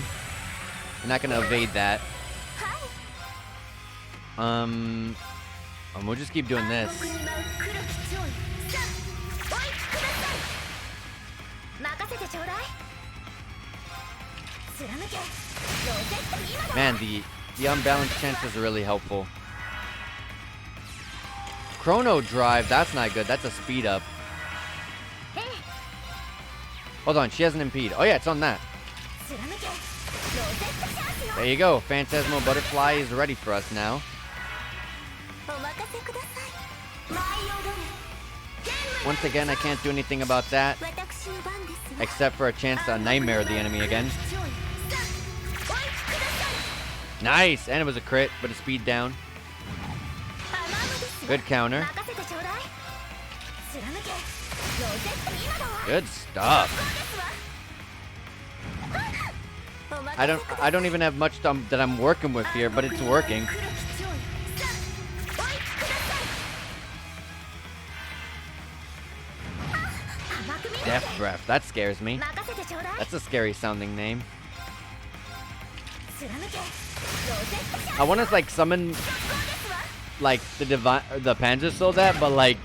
I'm not gonna evade that. We'll just keep doing this. Man, the unbalanced chance is really helpful. Chrono Drive, that's not good. That's a speed up. Hold on, she has an impede. Oh yeah, it's on that. There you go. Phantasmal Butterfly is ready for us now. Once again, I can't do anything about that. Except for a chance to nightmare the enemy again. Nice! And it was a crit, but a speed down. Good counter. Good stuff. I don't even have much that I'm working with here, but it's working. Death Breath. That scares me. That's a scary sounding name. I want to like summon like the Panzer Soldat, but like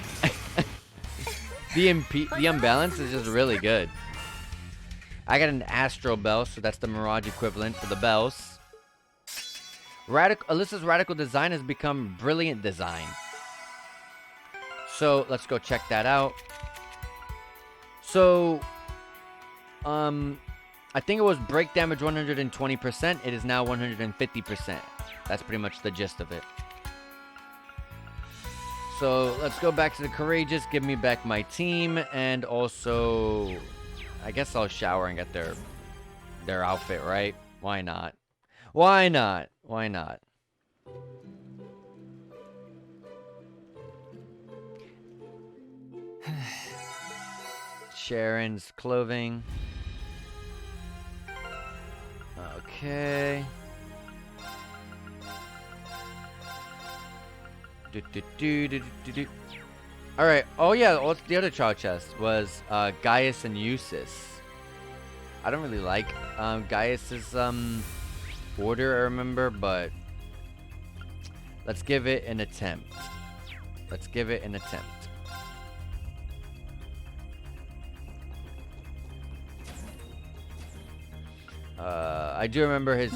the unbalance is just really good. I got an Astro Bell, so that's the Mirage equivalent for the bells. Alyssa's Radical Design has become Brilliant Design. So let's go check that out. So, I think it was break damage 120%. It is now 150%. That's pretty much the gist of it. So let's go back to the Courageous. Give me back my team, and also, I guess I'll shower and get their outfit, right? Why not? Why not? Why not? Sharon's clothing. Okay. Alright. Oh yeah, what's the other child chest was Gaius and Eustace. I don't really like Gaius's order, I remember, but let's give it an attempt. Let's give it an attempt. I do remember his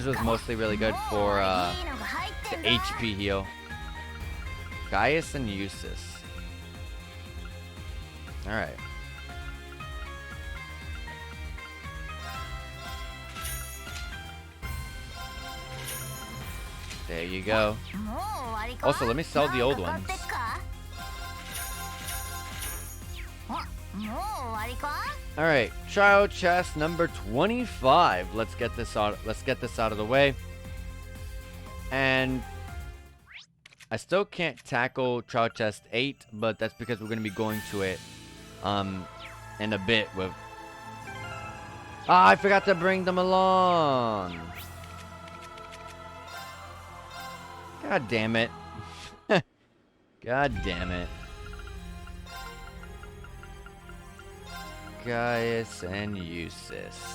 was mostly really good for the HP heal. Gaius and Eustace. Alright. There you go. Also, let me sell the old ones. Alright, child chest number 25. Let's get this out of the way. And I still can't tackle Trial Chest 8, but that's because we're going to be going to it in a bit with... Ah, I forgot to bring them along. God damn it. God damn it. Gaius and Eustace.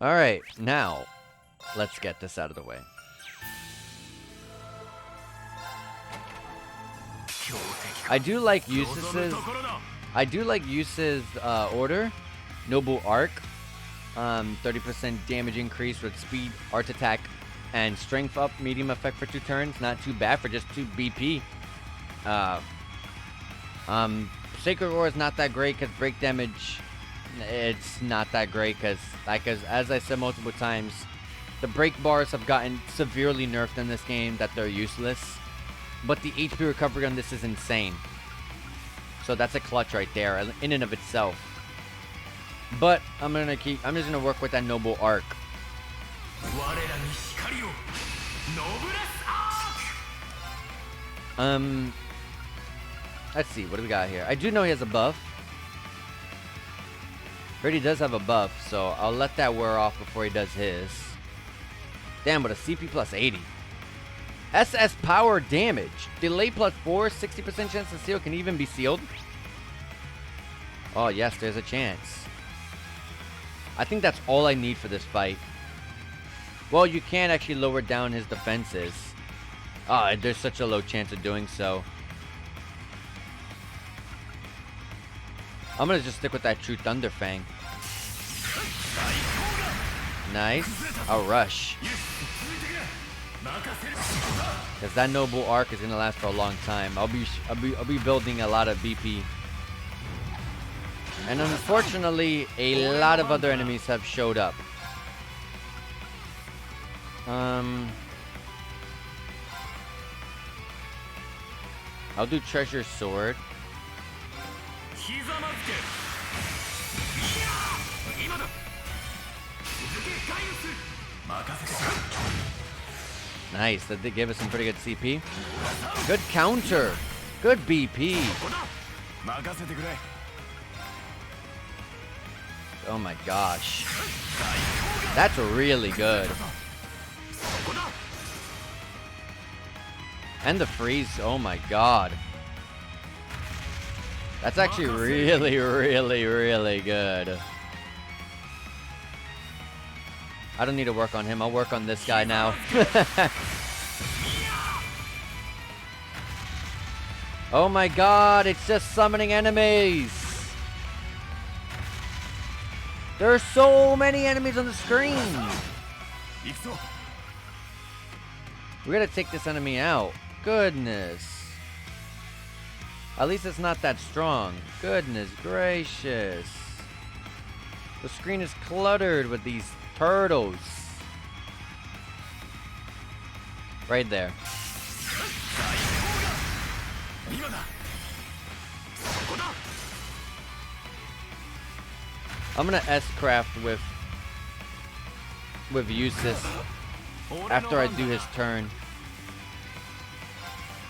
Alright, now, let's get this out of the way. I do like Eustace's order. Noble Arc. 30% damage increase with speed, art attack, and strength up. Medium effect for 2 turns. Not too bad for just 2 BP. Sacred Roar is not that great because break damage... It's not that great because, like, as I said multiple times, the break bars have gotten severely nerfed in this game that they're useless. But the HP recovery on this is insane. So that's a clutch right there in and of itself. But I'm just gonna work with that Noble Arc. Let's see, what do we got here? I do know he has a buff. Heard he does have a buff, so I'll let that wear off before he does his. Damn, but a CP plus 80. SS power damage. Delay plus 4, 60% chance to seal. Can even be sealed? Oh, yes, there's a chance. I think that's all I need for this fight. Well, you can actually lower down his defenses. Oh, there's such a low chance of doing so. I'm gonna just stick with that True Thunder Fang. Nice. I'll rush. Because that Noble Arc is gonna last for a long time. I'll be building a lot of BP. And unfortunately, a lot of other enemies have showed up. I'll do Treasure Sword. Nice, that did give us some pretty good CP. Good counter. Good BP. Oh my gosh. That's really good. And the freeze, oh my god. That's actually really, really, really good. I don't need to work on him. I'll work on this guy now. Oh my god, it's just summoning enemies. There are so many enemies on the screen. We gotta take this enemy out. Goodness. At least it's not that strong. Goodness gracious. The screen is cluttered with these turtles. Right there. I'm gonna S-craft with Eustace after I do his turn.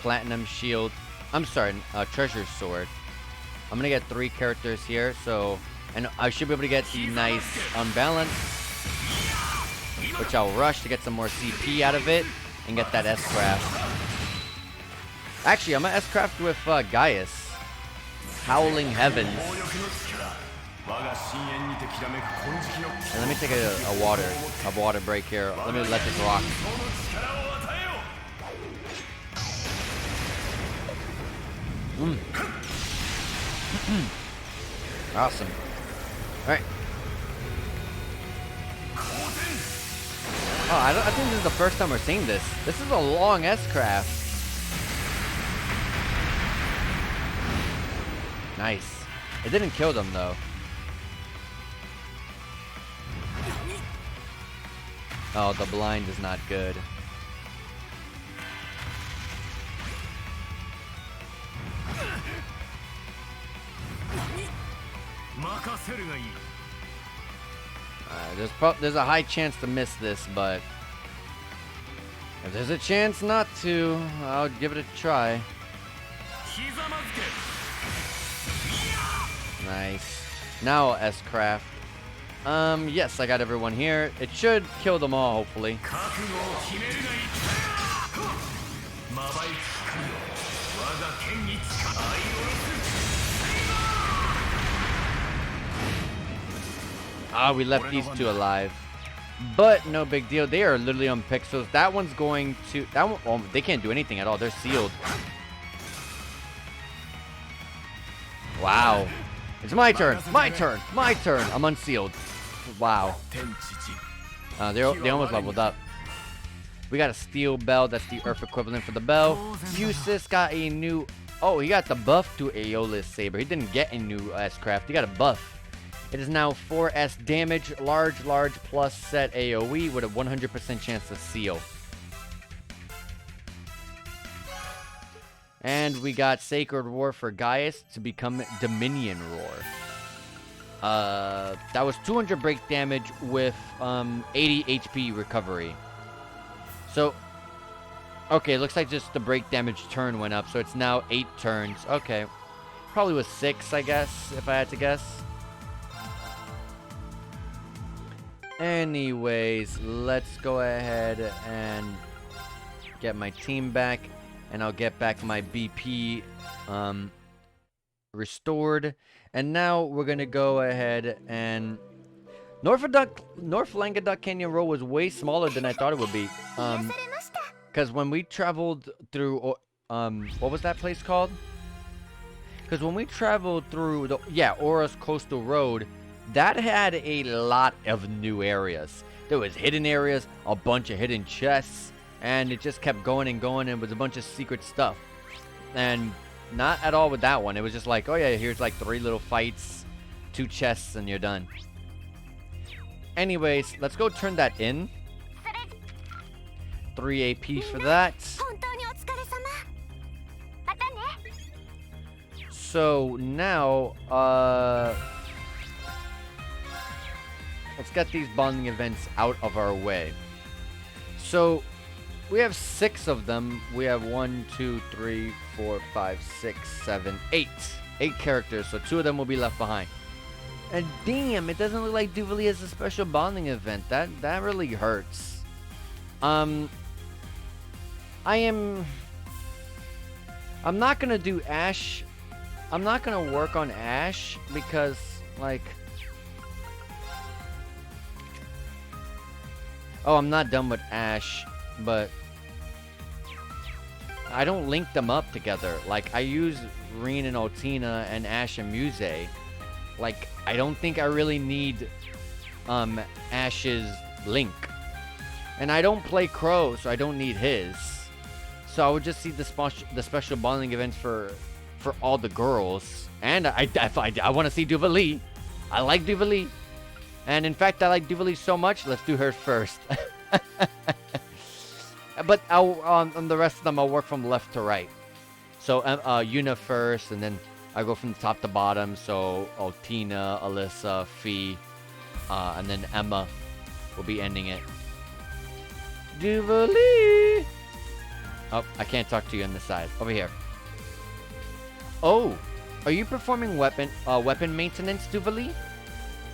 Platinum Shield. I'm sorry, Treasure Sword. I'm gonna get 3 characters here, so, and I should be able to get the nice Unbalance, which I'll rush to get some more CP out of it and get that S-craft. Actually, I'm gonna S-craft with Gaius. Howling Heavens. And let me take a water break here. Let me let this rock. Awesome. Alright. Oh, I think this is the first time we're seeing this. This is a long S-craft. Nice. It didn't kill them though. Oh, the blind is not good. There's a high chance to miss this, but if there's a chance not to, I'll give it a try. Nice. Now S-Craft. Yes, I got everyone here. It should kill them all, hopefully. We left these two alive. But no big deal. They are literally on pixels. That one's going to... That one... Oh, they can't do anything at all. They're sealed. Wow. It's my turn. My turn. My turn. I'm unsealed. Wow. They almost leveled up. We got a steel bell. That's the Earth equivalent for the bell. Usis got a new... Oh, he got the buff to Aeolus Saber. He didn't get a new S-Craft. He got a buff. It is now 4S damage, large plus set AoE with a 100% chance to seal. And we got Sacred Roar for Gaius to become Dominion Roar. That was 200 break damage with 80 HP recovery. So, okay, it looks like just the break damage turn went up, so it's now 8 turns. Okay. Probably was 6, I guess, if I had to guess. Anyways, let's go ahead and get my team back, and I'll get back my BP restored. And now we're gonna go ahead and North Languedoc Canyon Road was way smaller than I thought it would be. Because when we traveled through what was that place called? Because when we traveled through the Oros Coastal Road, that had a lot of new areas. There was hidden areas, a bunch of hidden chests, and it just kept going and going, and it was a bunch of secret stuff. And not at all with that one. It was just like, oh yeah, here's like 3 little fights, 2 chests, and you're done. Anyways, let's go turn that in. 3 AP for that. So now, let's get these bonding events out of our way. So, we have 6 of them. We have 1, 2, 3, 4, 5, 6, 7, 8. 8 characters, so 2 of them will be left behind. And damn, it doesn't look like Duvalie has a special bonding event. That really hurts. I'm not gonna do Ash. I'm not gonna work on Ash because, like... Oh, I'm not done with Ash, but I don't link them up together. Like, I use Reen and Altina and Ash and Muse. Like, I don't think I really need Ash's Link. And I don't play Crow, so I don't need his. So I would just see the special bonding events for all the girls. And I want to see Duvalie. I like Duvalie. And in fact, I like Duvalie so much, let's do her first. But on the rest of them, I'll work from left to right. So Yuna first, and then I go from top to bottom. So Altina, Alyssa, Fee, and then Emma will be ending it. Duvalie! Oh, I can't talk to you on this side. Over here. Oh, are you performing weapon maintenance, Duvalie?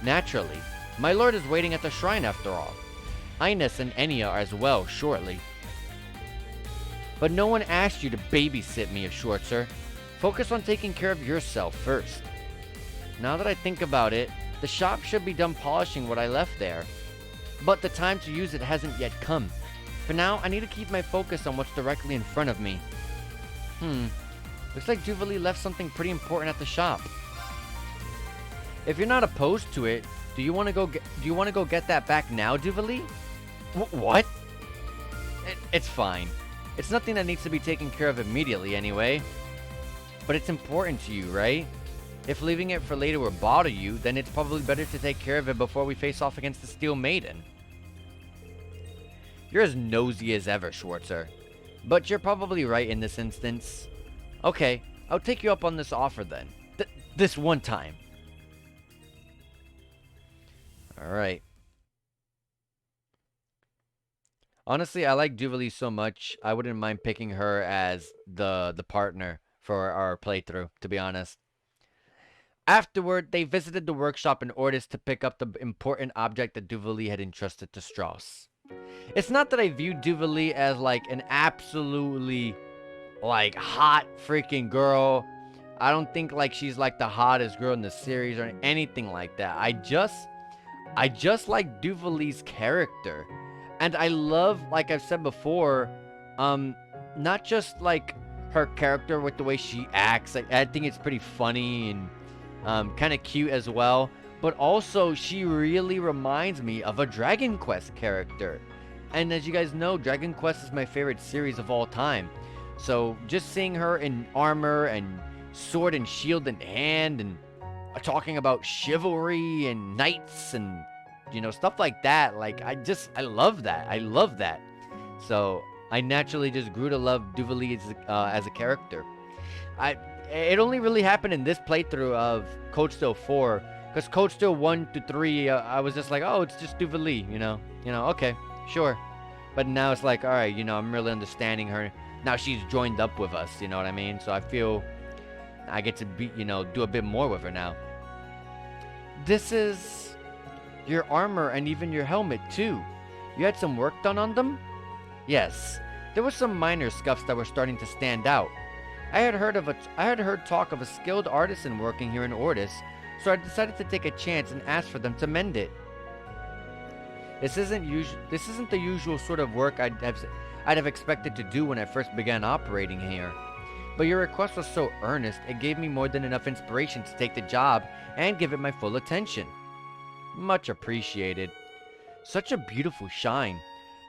Naturally. My lord is waiting at the shrine after all. Ines and Enya are as well, shortly. But no one asked you to babysit me, Schwarzer. Focus on taking care of yourself first. Now that I think about it, the shop should be done polishing what I left there. But the time to use it hasn't yet come. For now, I need to keep my focus on what's directly in front of me. Looks like Duvalie left something pretty important at the shop. If you're not opposed to it, do you want to go get that back now, Duvalie? What? It's fine. It's nothing that needs to be taken care of immediately anyway. But it's important to you, right? If leaving it for later would bother you, then it's probably better to take care of it before we face off against the Steel Maiden. You're as nosy as ever, Schwarzer. But you're probably right in this instance. Okay, I'll take you up on this offer then. This one time. Alright. Honestly, I like Duvalie so much, I wouldn't mind picking her as the partner for our playthrough, to be honest. Afterward, they visited the workshop in order to pick up the important object that Duvalie had entrusted to Strauss. It's not that I view Duvalie as like an absolutely like hot freaking girl. I don't think like she's like the hottest girl in the series or anything like that. I just like Duvalie's character. And I love, like I've said before, not just like her character with the way she acts. Like, I think it's pretty funny and kind of cute as well. But also, she really reminds me of a Dragon Quest character. And as you guys know, Dragon Quest is my favorite series of all time. So just seeing her in armor and sword and shield in hand and talking about chivalry and knights and stuff like that, like I love that. I love that. So I naturally just grew to love Duvalie as a character. It only really happened in this playthrough of Code Steel 4, because Code Steel 1 to 3, I was just like, oh, it's just Duvalie, okay, sure. But now it's like, all right, I'm really understanding her. Now she's joined up with us, you know what I mean? So I feel I get to do a bit more with her now. This is your armor and even your helmet too. You had some work done on them? Yes. There were some minor scuffs that were starting to stand out. I had heard talk of a skilled artisan working here in Ordis, so I decided to take a chance and ask for them to mend it. This isn't the usual sort of work I'd have expected to do when I first began operating here. But your request was so earnest, it gave me more than enough inspiration to take the job and give it my full attention. Much appreciated. Such a beautiful shine.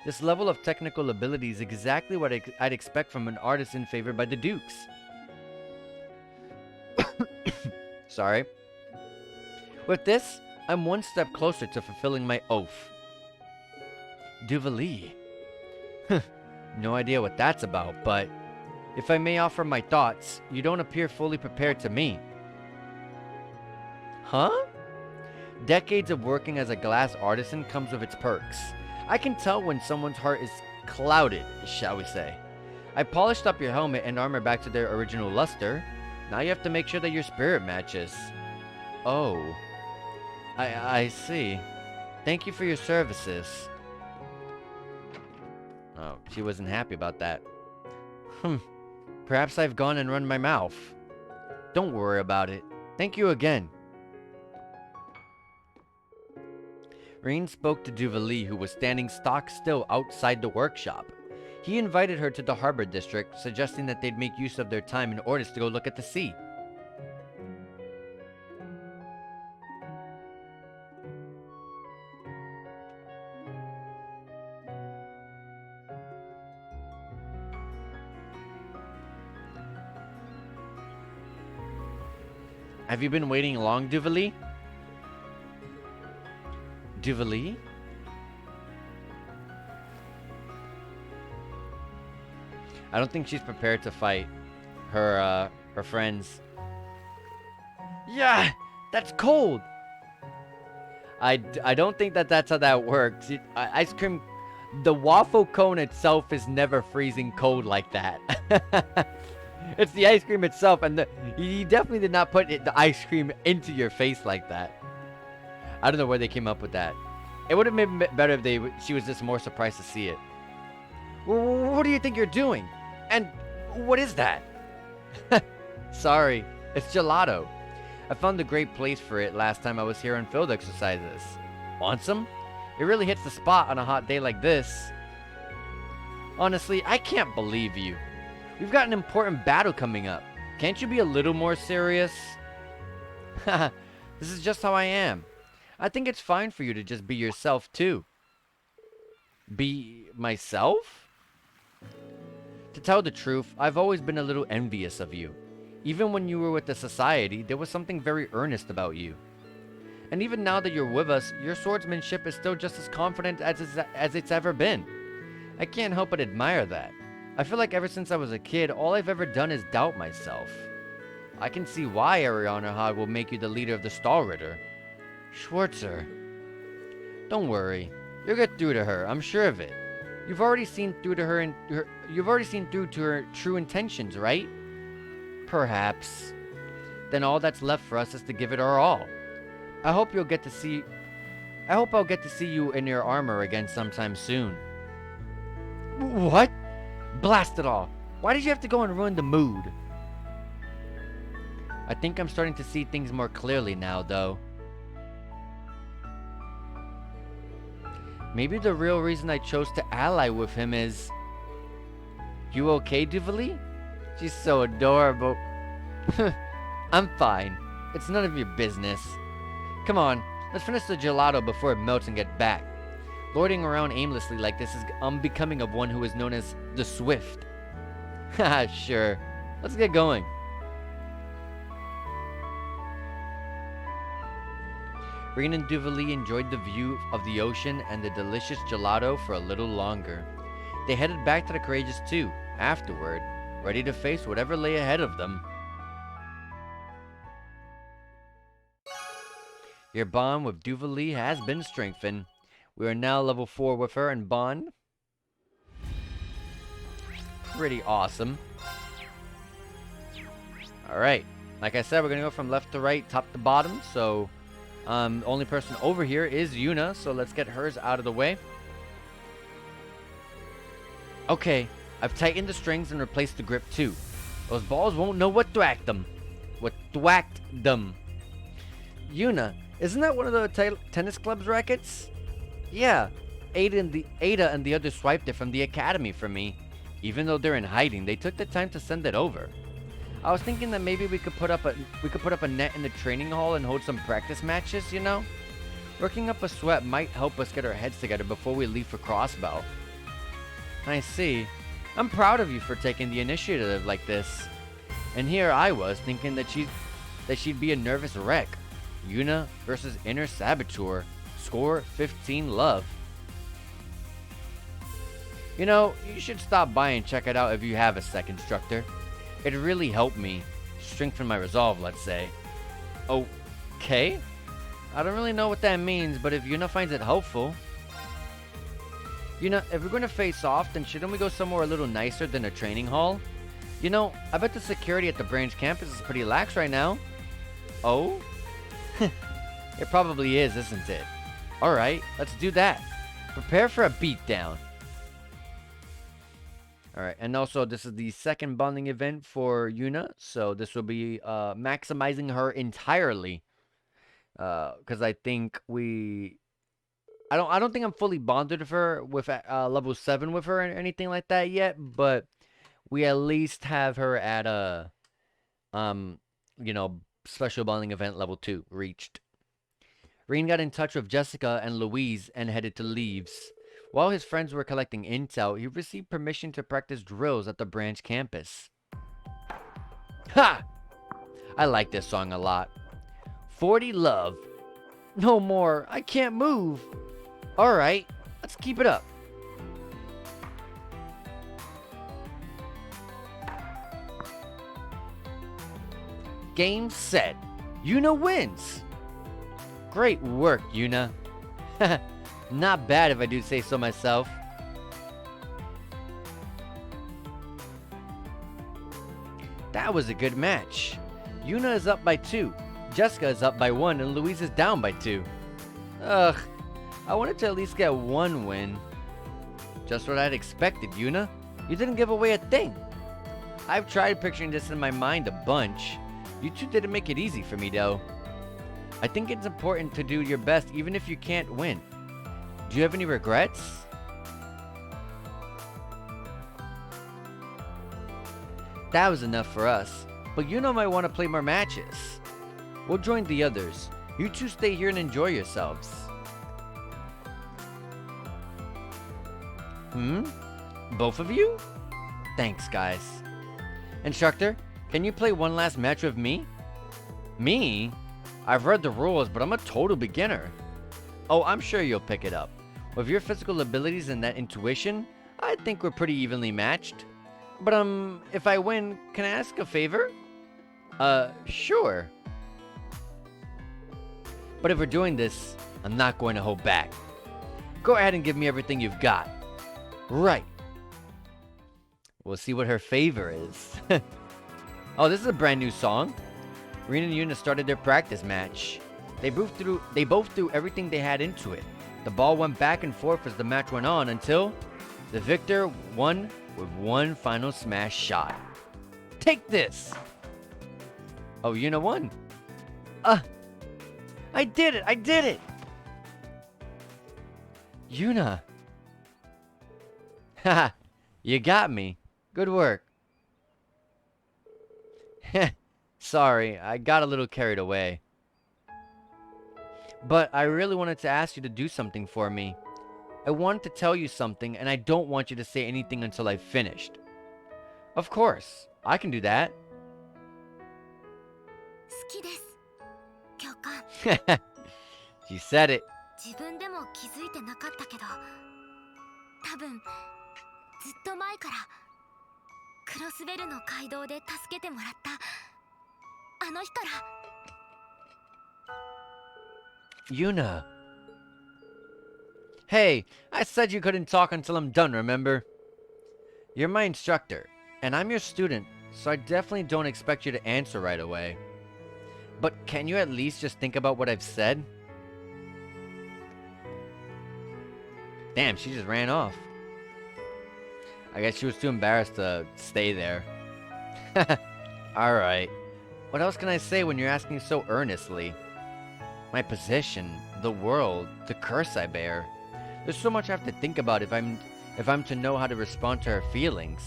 This level of technical ability is exactly what I'd expect from an artisan favored by the Dukes. Sorry. With this, I'm one step closer to fulfilling my oath. Duvalie. No idea what that's about, but if I may offer my thoughts, you don't appear fully prepared to me. Huh? Decades of working as a glass artisan comes with its perks. I can tell when someone's heart is clouded, shall we say. I polished up your helmet and armor back to their original luster. Now you have to make sure that your spirit matches. Oh. I see. Thank you for your services. Oh, she wasn't happy about that. Perhaps I've gone and run my mouth. Don't worry about it. Thank you again. Rain spoke to Duvalie, who was standing stock still outside the workshop. He invited her to the harbor district, suggesting that they'd make use of their time in order to go look at the sea. Have you been waiting long, Duvalie? Duvalie? I don't think she's prepared to fight her friends. Yeah, that's cold. I don't think that's how that works. Ice cream, the waffle cone itself is never freezing cold like that. It's the ice cream itself, and he definitely did not put the ice cream into your face like that. I don't know where they came up with that. It would have been better if she was just more surprised to see it. What do you think you're doing? And what is that? Sorry, it's gelato. I found a great place for it last time I was here on field exercises. Want some? It really hits the spot on a hot day like this. Honestly, I can't believe you. We've got an important battle coming up. Can't you be a little more serious? Haha, this is just how I am. I think it's fine for you to just be yourself, too. Be myself? To tell the truth, I've always been a little envious of you. Even when you were with the Society, there was something very earnest about you. And even now that you're with us, your swordsmanship is still just as confident as it's ever been. I can't help but admire that. I feel like ever since I was a kid, all I've ever done is doubt myself. I can see why Ariana Hod will make you the leader of the Stahlritter. Schwarzer. Don't worry. You'll get through to her, I'm sure of it. You've already seen through to you've already seen through to her true intentions, right? Perhaps. Then all that's left for us is to give it our all. I hope I'll get to see you in your armor again sometime soon. What? Blast it all. Why did you have to go and ruin the mood? I think I'm starting to see things more clearly now, though. Maybe the real reason I chose to ally with him is... You okay, Duvali? She's so adorable. I'm fine. It's none of your business. Come on, let's finish the gelato before it melts and get back. Lording around aimlessly like this is unbecoming of one who is known as the Swift. Haha, sure. Let's get going. Rin and Duvali enjoyed the view of the ocean and the delicious gelato for a little longer. They headed back to the Courageous 2 afterward, ready to face whatever lay ahead of them. Your bond with Duvali has been strengthened. We are now level 4 with her and bond. Pretty awesome. Alright, like I said, we're gonna go from left to right, top to bottom, so... only person over here is Yuna, so let's get hers out of the way. Okay, I've tightened the strings and replaced the grip too. Those balls won't know what thwacked them. What thwacked them. Yuna, isn't that one of the tennis club's rackets? Yeah, Ada and the others swiped it from the academy for me. Even though they're in hiding, they took the time to send it over. I was thinking that maybe we could put up a net in the training hall and hold some practice matches, you know? Working up a sweat might help us get our heads together before we leave for Crossbow. I see. I'm proud of you for taking the initiative like this. And here I was thinking that she'd be a nervous wreck. Yuna versus Inner Saboteur. Score 15 love. You know, you should stop by and check it out if you have a sec, instructor. It really helped me strengthen my resolve, let's say. Okay? I don't really know what that means, but if Yuna finds it helpful... Yuna, if we're going to face off, then shouldn't we go somewhere a little nicer than a training hall? You know, I bet the security at the branch campus is pretty lax right now. Oh? It probably is, isn't it? Alright, let's do that. Prepare for a beatdown. Alright, and also this is the second bonding event for Yuna, so this will be maximizing her entirely. Because I think I don't think I'm fully bonded with her with level 7 with her or anything like that yet, but we at least have her at a you know, special bonding event level 2 reached. Rin got in touch with Jessica and Louise and headed to Leaves. While his friends were collecting intel, he received permission to practice drills at the branch campus. Ha! I like this song a lot. 40 love. No more. I can't move. Alright, let's keep it up. Game set. Yuna wins. Great work, Yuna. Not bad if I do say so myself. That was a good match. Yuna is up by 2. Jessica is up by 1 and Louise is down by 2. Ugh. I wanted to at least get 1 win. Just what I'd expected, Yuna. You didn't give away a thing. I've tried picturing this in my mind a bunch. You two didn't make it easy for me though. I think it's important to do your best even if you can't win. Do you have any regrets? That was enough for us, but Yuna might want to play more matches. We'll join the others. You two stay here and enjoy yourselves. Both of you? Thanks, guys. Instructor, can you play one last match with me? Me? I've read the rules, but I'm a total beginner. Oh, I'm sure you'll pick it up. With your physical abilities and that intuition, I think we're pretty evenly matched. But, if I win, can I ask a favor? Sure. But if we're doing this, I'm not going to hold back. Go ahead and give me everything you've got. Right. We'll see what her favor is. Oh, this is a brand new song. Rin and Yuna started their practice match. They both threw everything they had into it. The ball went back and forth as the match went on until the victor won with one final smash shot. Take this! Oh, Yuna won. I did it! I did it! Yuna. Haha, you got me. Good work. Sorry, I got a little carried away. But I really wanted to ask you to do something for me. I wanted to tell you something, and I don't want you to say anything until I've finished. Of course, I can do that. 好きです。教官。 She said it. 自分でも気づいてなかったけど、多分ずっと前からクロスベルの街道で助けてもらったあの日から。 Yuna. Hey, I said you couldn't talk until I'm done, remember? You're my instructor, and I'm your student, so I definitely don't expect you to answer right away. But can you at least just think about what I've said? Damn, she just ran off. I guess she was too embarrassed to stay there. Alright. What else can I say when you're asking so earnestly? My position, the world, the curse I bear. There's so much I have to think about if I'm to know how to respond to her feelings.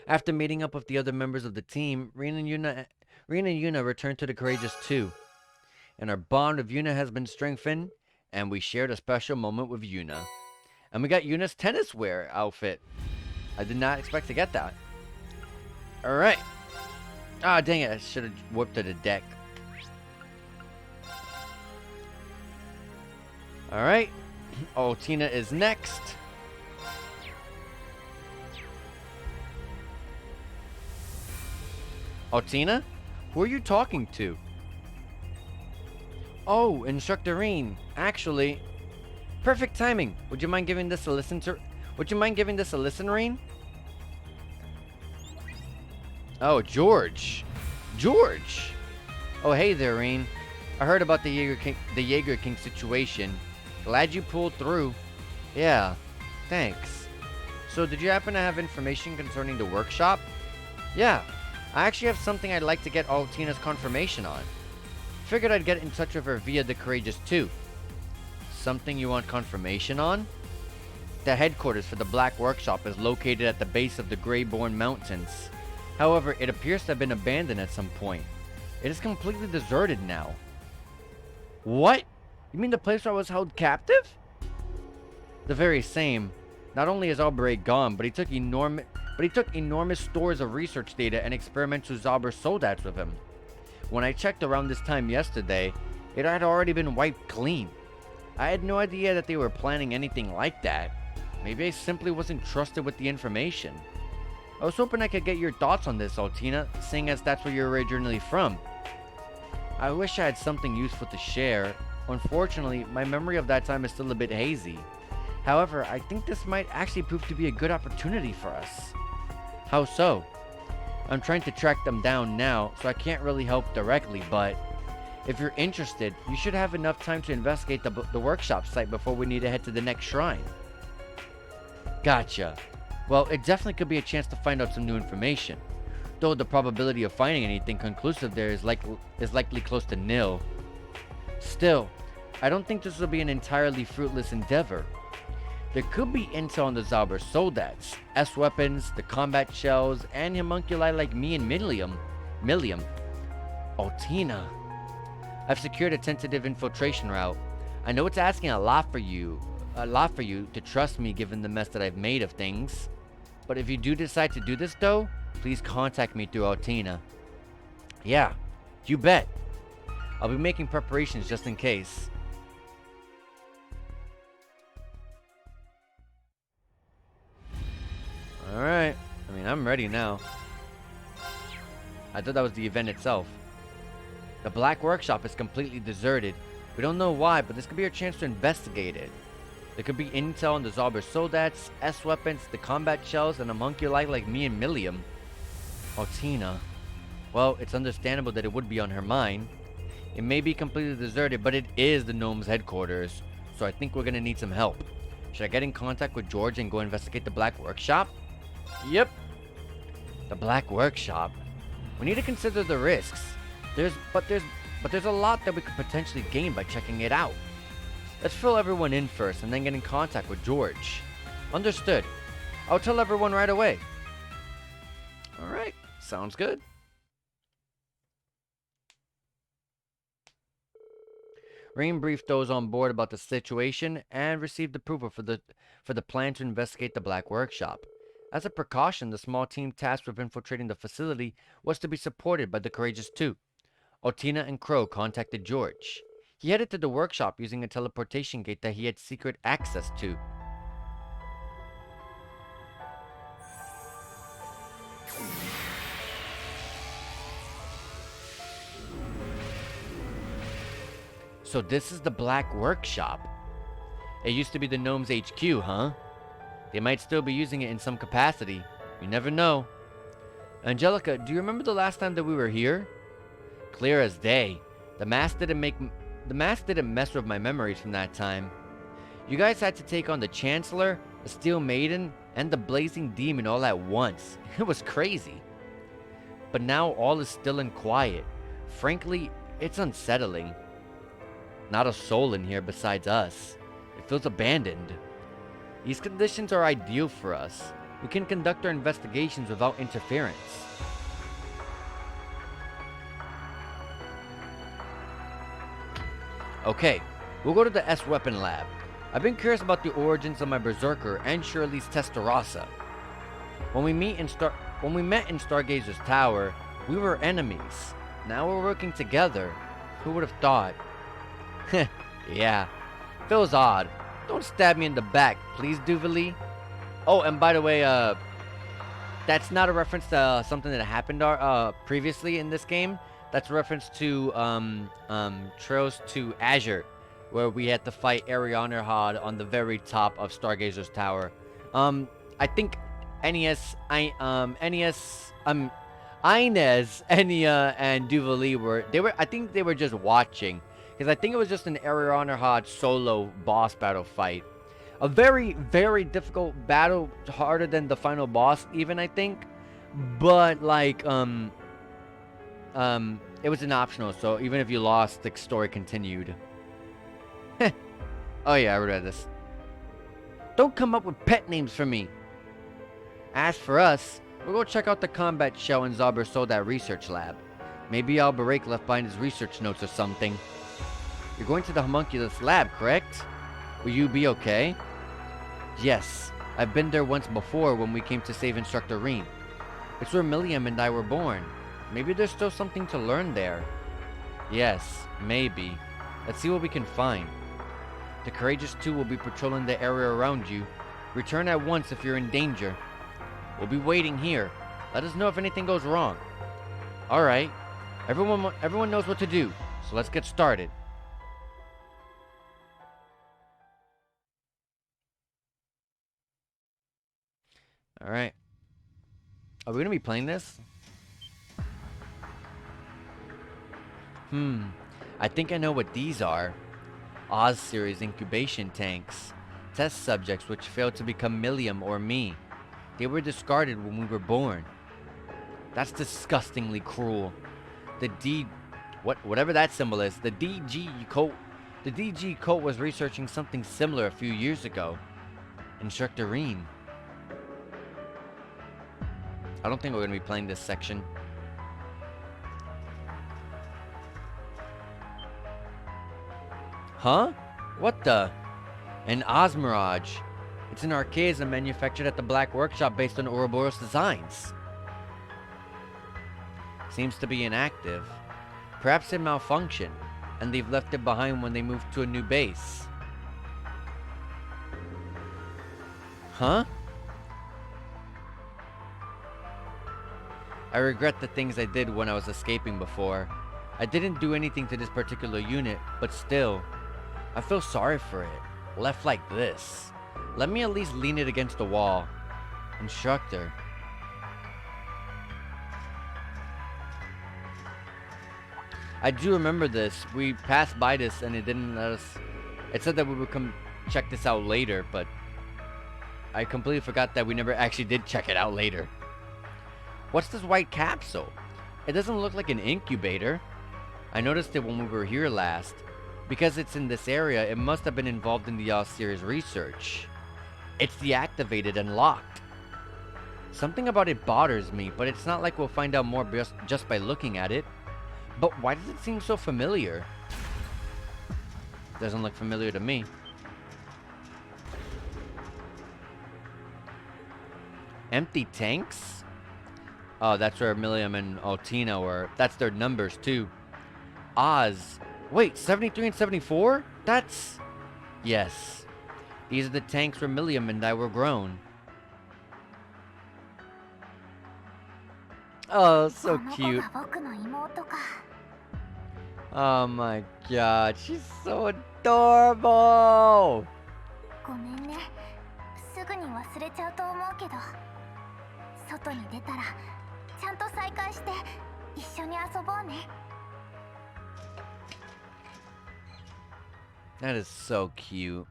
After meeting up with the other members of the team, Rin and Yuna returned to the Courageous 2. And our bond with Yuna has been strengthened, and we shared a special moment with Yuna. And we got Yuna's tennis wear outfit. I did not expect to get that. Alright. Ah, dang it, I should have whipped to the deck. Alright. Oh, Tina is next. Oh, Tina? Who are you talking to? Oh, Instructor Rin. Actually, perfect timing. Would you mind giving this a listen, Rin? Oh, George. George! Oh, hey there, Rin. I heard about the Jaeger King situation. Glad you pulled through. Yeah, thanks. So, did you happen to have information concerning the workshop? Yeah, I actually have something I'd like to get all Tina's confirmation on. Figured I'd get in touch with her via the Courageous 2. Something you want confirmation on? The headquarters for the Black Workshop is located at the base of the Greyborn Mountains. However, it appears to have been abandoned at some point. It is completely deserted now. What? You mean the place where I was held captive? The very same. Not only is Albrecht gone, but he took enormous stores of research data and experimental Zauber soldats with him. When I checked around this time yesterday, it had already been wiped clean. I had no idea that they were planning anything like that. Maybe I simply wasn't trusted with the information. I was hoping I could get your thoughts on this, Altina, seeing as that's where you're originally from. I wish I had something useful to share. Unfortunately, my memory of that time is still a bit hazy. However, I think this might actually prove to be a good opportunity for us. How so? I'm trying to track them down now, so I can't really help directly, but if you're interested, you should have enough time to investigate the workshop site before we need to head to the next shrine. Gotcha. Well, it definitely could be a chance to find out some new information, though the probability of finding anything conclusive there is likely close to nil. Still, I don't think this will be an entirely fruitless endeavor. There could be intel on the Zauber soldats, S-weapons, the combat shells, and homunculi like me and Millium. Oh, Tina. I've secured a tentative infiltration route. I know it's asking a lot for you to trust me given the mess that I've made of things. But if you do decide to do this though, please contact me through Altina. Yeah, you bet. I'll be making preparations just in case. Alright, I mean, I'm ready now. I thought that was the event itself. The Black Workshop is completely deserted, We don't know why, but this could be our chance to investigate it. There could be intel on the Zauber Soldats, S-weapons, the combat shells, and a homunculi like me and Millium. Altina. Well, it's understandable that it would be on her mind. It may be completely deserted, but it is the gnome's headquarters, so I think we're gonna need some help. Should I get in contact with George and go investigate the Black Workshop? Yep. The Black Workshop. We need to consider the risks. There's a lot that we could potentially gain by checking it out. Let's fill everyone in first and then get in contact with George. Understood. I'll tell everyone right away. Alright, sounds good. Rain briefed those on board about the situation and received approval for the plan to investigate the Black Workshop. As a precaution, the small team tasked with infiltrating the facility was to be supported by the Courageous Two. Altina and Crow contacted George. He headed to the workshop using a teleportation gate that he had secret access to. So this is the Black Workshop. It used to be the Gnomes HQ, huh? They might still be using it in some capacity. You never know. Angelica, do you remember the last time that we were here? Clear as day. The mask didn't mess with my memories from that time. You guys had to take on the Chancellor, the Steel Maiden, and the Blazing Demon all at once. It was crazy. But now all is still and quiet. Frankly, it's unsettling. Not a soul in here besides us. It feels abandoned. These conditions are ideal for us. We can conduct our investigations without interference. Okay, we'll go to the S-Weapon Lab. I've been curious about the origins of my Berserker and Shirley's Testarossa. When we met in Stargazer's Tower, we were enemies. Now we're working together. Who would have thought? Yeah, feels odd. Don't stab me in the back, please, Duvalie. Oh, and by the way, that's not a reference to something that happened previously in this game. That's a reference to Trails to Azure, where we had to fight Arianerhad on the very top of Stargazer's Tower. I think Inez, Enya, and Duvalie I think they were just watching. Because I think it was just an Arianerhad solo boss battle fight. A very, very difficult battle, harder than the final boss even, I think. But, like, it was an optional, so even if you lost, the story continued. Oh yeah, I read this. Don't come up with pet names for me. As for us, we'll go check out the combat shell in Zauber Soldat research lab. Maybe Alberich left behind his research notes or something. You're going to the homunculus lab, correct? Will you be okay? Yes, I've been there once before when we came to save Instructor Rean. It's where Milliam and I were born. Maybe there's still something to learn there. Yes, maybe. Let's see what we can find. The Courageous Two will be patrolling the area around you. Return at once if you're in danger. We'll be waiting here. Let us know if anything goes wrong. Alright. Everyone knows what to do, so let's get started. Alright. Are we going to be playing this? I think I know what these are. Oz series incubation tanks. Test subjects which failed to become Milliam or me. They were discarded when we were born. That's disgustingly cruel. Whatever that symbol is, the DG cult was researching something similar a few years ago. Instructor Rean. I don't think we're going to be playing this section. Huh? What the? An Osmirage. It's an Archaism manufactured at the Black Workshop based on Ouroboros designs. Seems to be inactive. Perhaps it malfunctioned, and they've left it behind when they moved to a new base. Huh? I regret the things I did when I was escaping before. I didn't do anything to this particular unit, but still, I feel sorry for it. Left like this. Let me at least lean it against the wall. Instructor. I do remember this. We passed by this and it didn't let us... It said that we would come check this out later, but I completely forgot that we never actually did check it out later. What's this white capsule? It doesn't look like an incubator. I noticed it when we were here last. Because it's in this area, it must have been involved in the Series research. It's deactivated and locked. Something about it bothers me, but it's not like we'll find out more just by looking at it. But why does it seem so familiar? Doesn't look familiar to me. Empty tanks? Oh, that's where Millium and Altina were. That's their numbers too. Oz. Wait, 73 and 74? That's... Yes. These are the tanks where Millium and I were grown. Oh, so cute. Oh my god, she's so adorable! ごめんね。すぐに忘れちゃうと思うけど、外に出たらちゃんと再会して一緒に遊ぼうね。That is so cute.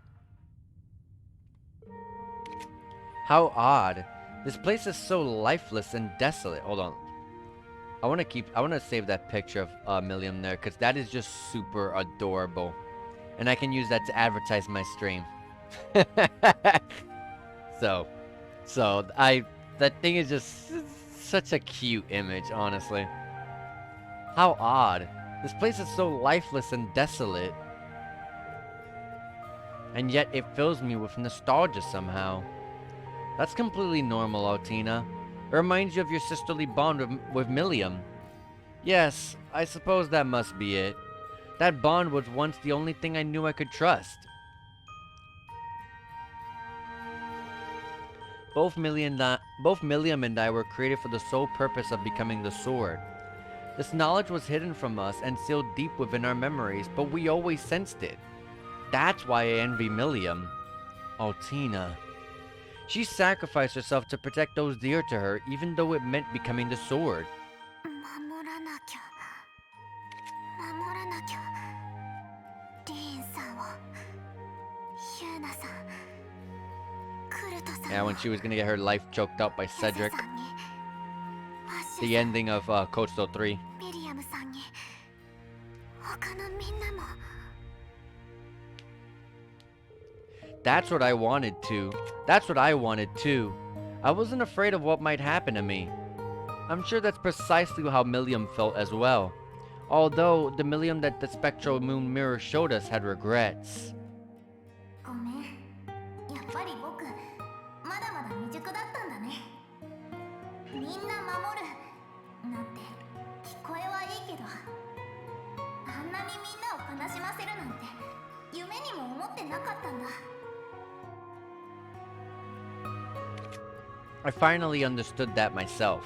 How odd. This place is so lifeless and desolate. Hold on. I want to save that picture of Millium there, because that is just super adorable. And I can use that to advertise my stream. That thing is just such a cute image, honestly. How odd. This place is so lifeless and desolate. And yet it fills me with nostalgia somehow. That's completely normal, Altina. It reminds you of your sisterly bond with Millium. Yes, I suppose that must be it. That bond was once the only thing I knew I could trust. Both Millium and I were created for the sole purpose of becoming the sword. This knowledge was hidden from us and sealed deep within our memories, but we always sensed it. That's why I envy Millium. Altina. She sacrificed herself to protect those dear to her, even though it meant becoming the sword. Yeah, when she was gonna get her life choked out by Cedric. The ending of Code Steel 3. That's what I wanted to. That's what I wanted too. I wasn't afraid of what might happen to me. I'm sure that's precisely how Millium felt as well. Although, the Millium that the Spectral Moon Mirror showed us had regrets. I finally understood that myself.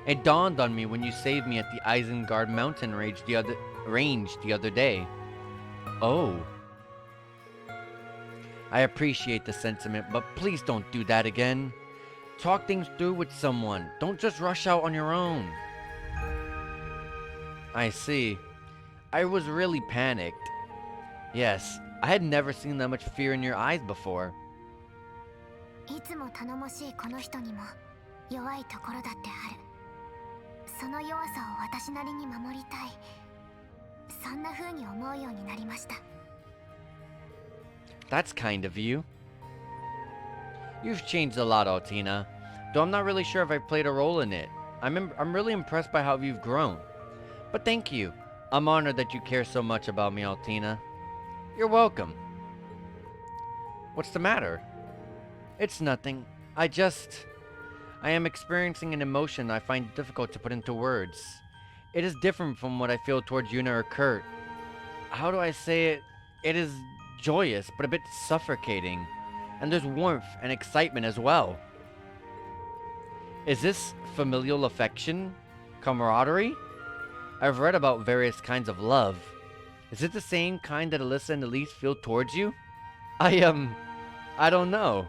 It dawned on me when you saved me at the Isengard mountain range the other day. Oh. I appreciate the sentiment, but please don't do that again. Talk things through with someone. Don't just rush out on your own. I see. I was really panicked. Yes, I had never seen that much fear in your eyes before. いつも頼もしいこの人にも弱いところだってある。その弱さを私なりに守りたい。そんな風に思うようになりました。That's kind of you. You've changed a lot, Altina. Though I'm not really sure if I played a role in it. I'm really impressed by how you've grown. But thank you. I'm honored that you care so much about me, Altina. You're welcome. What's the matter? It's nothing. I am experiencing an emotion I find difficult to put into words. It is different from what I feel towards Yuna or Kurt. How do I say it? It is joyous, but a bit suffocating. And there's warmth and excitement as well. Is this familial affection? Camaraderie? I've read about various kinds of love. Is it the same kind that Alyssa and Elise feel towards you? I don't know.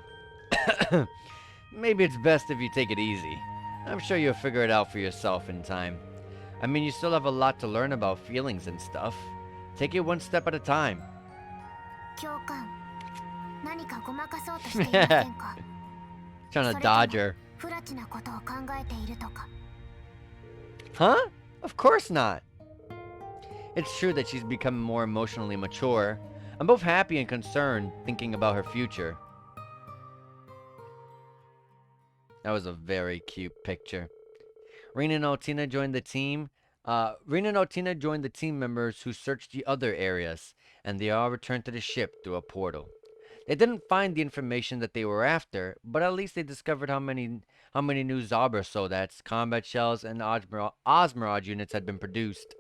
Maybe it's best if you take it easy. I'm sure you'll figure it out for yourself in time. I mean, you still have a lot to learn about feelings and stuff. Take it one step at a time. 教官、何かごまかそうとしていませんか？ Trying to dodge her. 不埒なことを考えているとか。 Huh? Of course not. It's true that she's become more emotionally mature. I'm both happy and concerned thinking about her future. That was a very cute picture. Rina and Altina joined the team. Rina and Altina joined the team members who searched the other areas, and they all returned to the ship through a portal. They didn't find the information that they were after, but at least they discovered how many new Zabra Soldats, combat shells, and Osmerod units had been produced.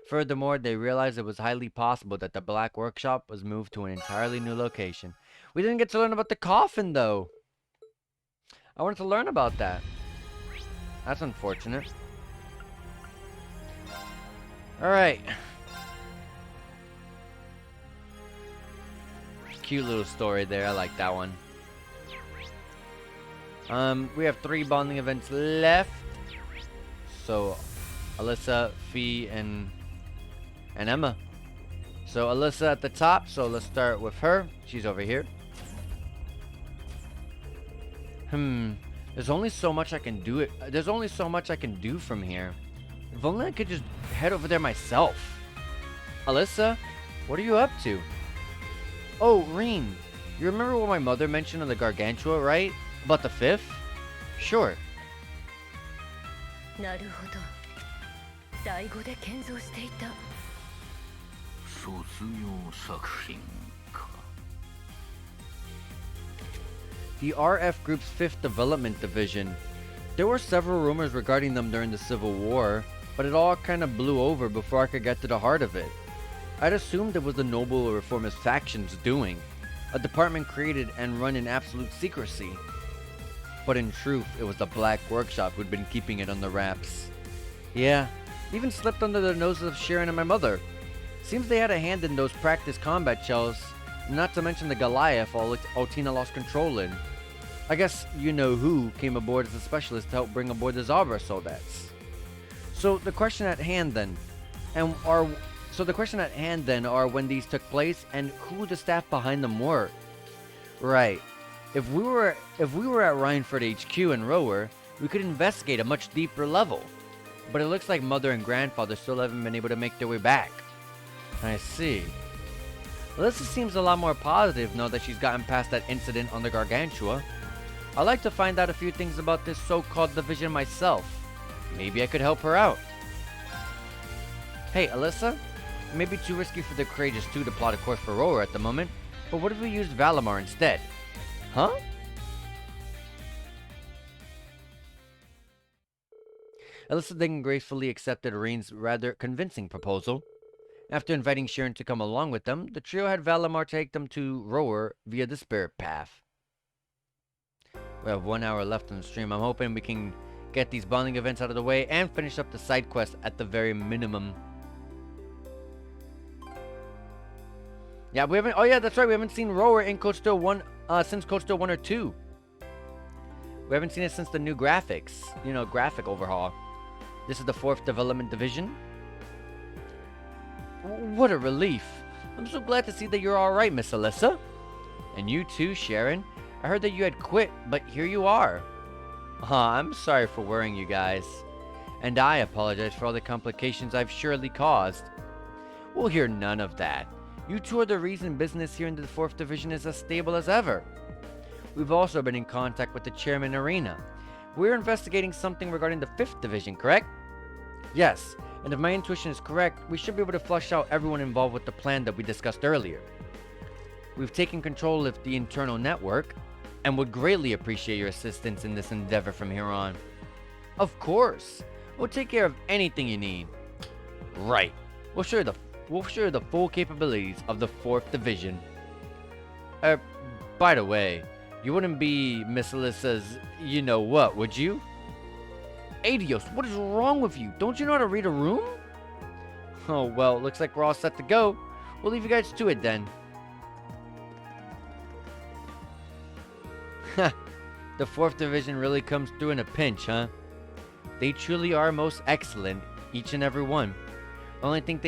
Furthermore, they realized it was highly possible that the Black Workshop was moved to an entirely new location. We didn't get to learn about the coffin, though. I wanted to learn about that. That's unfortunate. Alright. Cute little story there. I like that one. We have 3 bonding events left. So, Alyssa, Fee, and Emma. So, Alyssa at the top. So, let's start with her. She's over here. There's only so much I can do. There's only so much I can do from here. If only I could just head over there myself. Alyssa, what are you up to? Oh, Reen, you remember what my mother mentioned on the Gargantua, right? About the 5th? Sure. なるほど。第5で建造していた。卒業作品か。 The RF Group's 5th Development Division. There were several rumors regarding them during the Civil War, but it all kind of blew over before I could get to the heart of it. I'd assumed it was the Noble Reformist faction's doing, a department created and run in absolute secrecy. But in truth, it was the Black Workshop who'd been keeping it on the wraps. Yeah, even slipped under the noses of Sharon and my mother. Seems they had a hand in those practice combat shells, not to mention the Goliath Altina lost control in. I guess you-know-who came aboard as a specialist to help bring aboard the Zabra Soldats. So the question at hand then, are when these took place and who the staff behind them were. Right. If we were at Rhineford HQ in Rower, we could investigate a much deeper level. But it looks like Mother and Grandfather still haven't been able to make their way back. I see. Alyssa seems a lot more positive now that she's gotten past that incident on the Gargantua. I'd like to find out a few things about this so-called division myself. Maybe I could help her out. Hey, Alyssa? It may be too risky for the Courageous 2 to plot a course for Rower at the moment, but what if we used Valimar instead? Huh? Alyssa then gracefully accepted Reen's rather convincing proposal. After inviting Sharon to come along with them, the trio had Valimar take them to Rower via the Spirit Path. We have 1 hour left on the stream. I'm hoping we can get these bonding events out of the way and finish up the side quest at the very minimum. Yeah, we haven't. Oh yeah, that's right. We haven't seen Rower in Code Steel 1 since Code Steel 1 or 2. We haven't seen it since the new graphics, graphic overhaul. This is the 4th Development Division. What a relief. I'm so glad to see that you're alright, Miss Alyssa. And you too, Sharon. I heard that you had quit, but here you are. I'm sorry for worrying you guys. And I apologize for all the complications I've surely caused. We'll hear none of that. You two are the reason business here in the 4th Division is as stable as ever. We've also been in contact with the Chairman Arena. We're investigating something regarding the 5th Division, correct? Yes, and if my intuition is correct, we should be able to flush out everyone involved with the plan that we discussed earlier. We've taken control of the internal network, and would greatly appreciate your assistance in this endeavor from here on. Of course! We'll take care of anything you need. Right. We'll show you the full capabilities of the 4th Division. By the way, you wouldn't be Miss Alyssa's you-know-what, would you? Adios, what is wrong with you? Don't you know how to read a room? Oh, well, looks like we're all set to go. We'll leave you guys to it then. The 4th Division really comes through in a pinch, huh? They truly are most excellent, each and every one. The only thing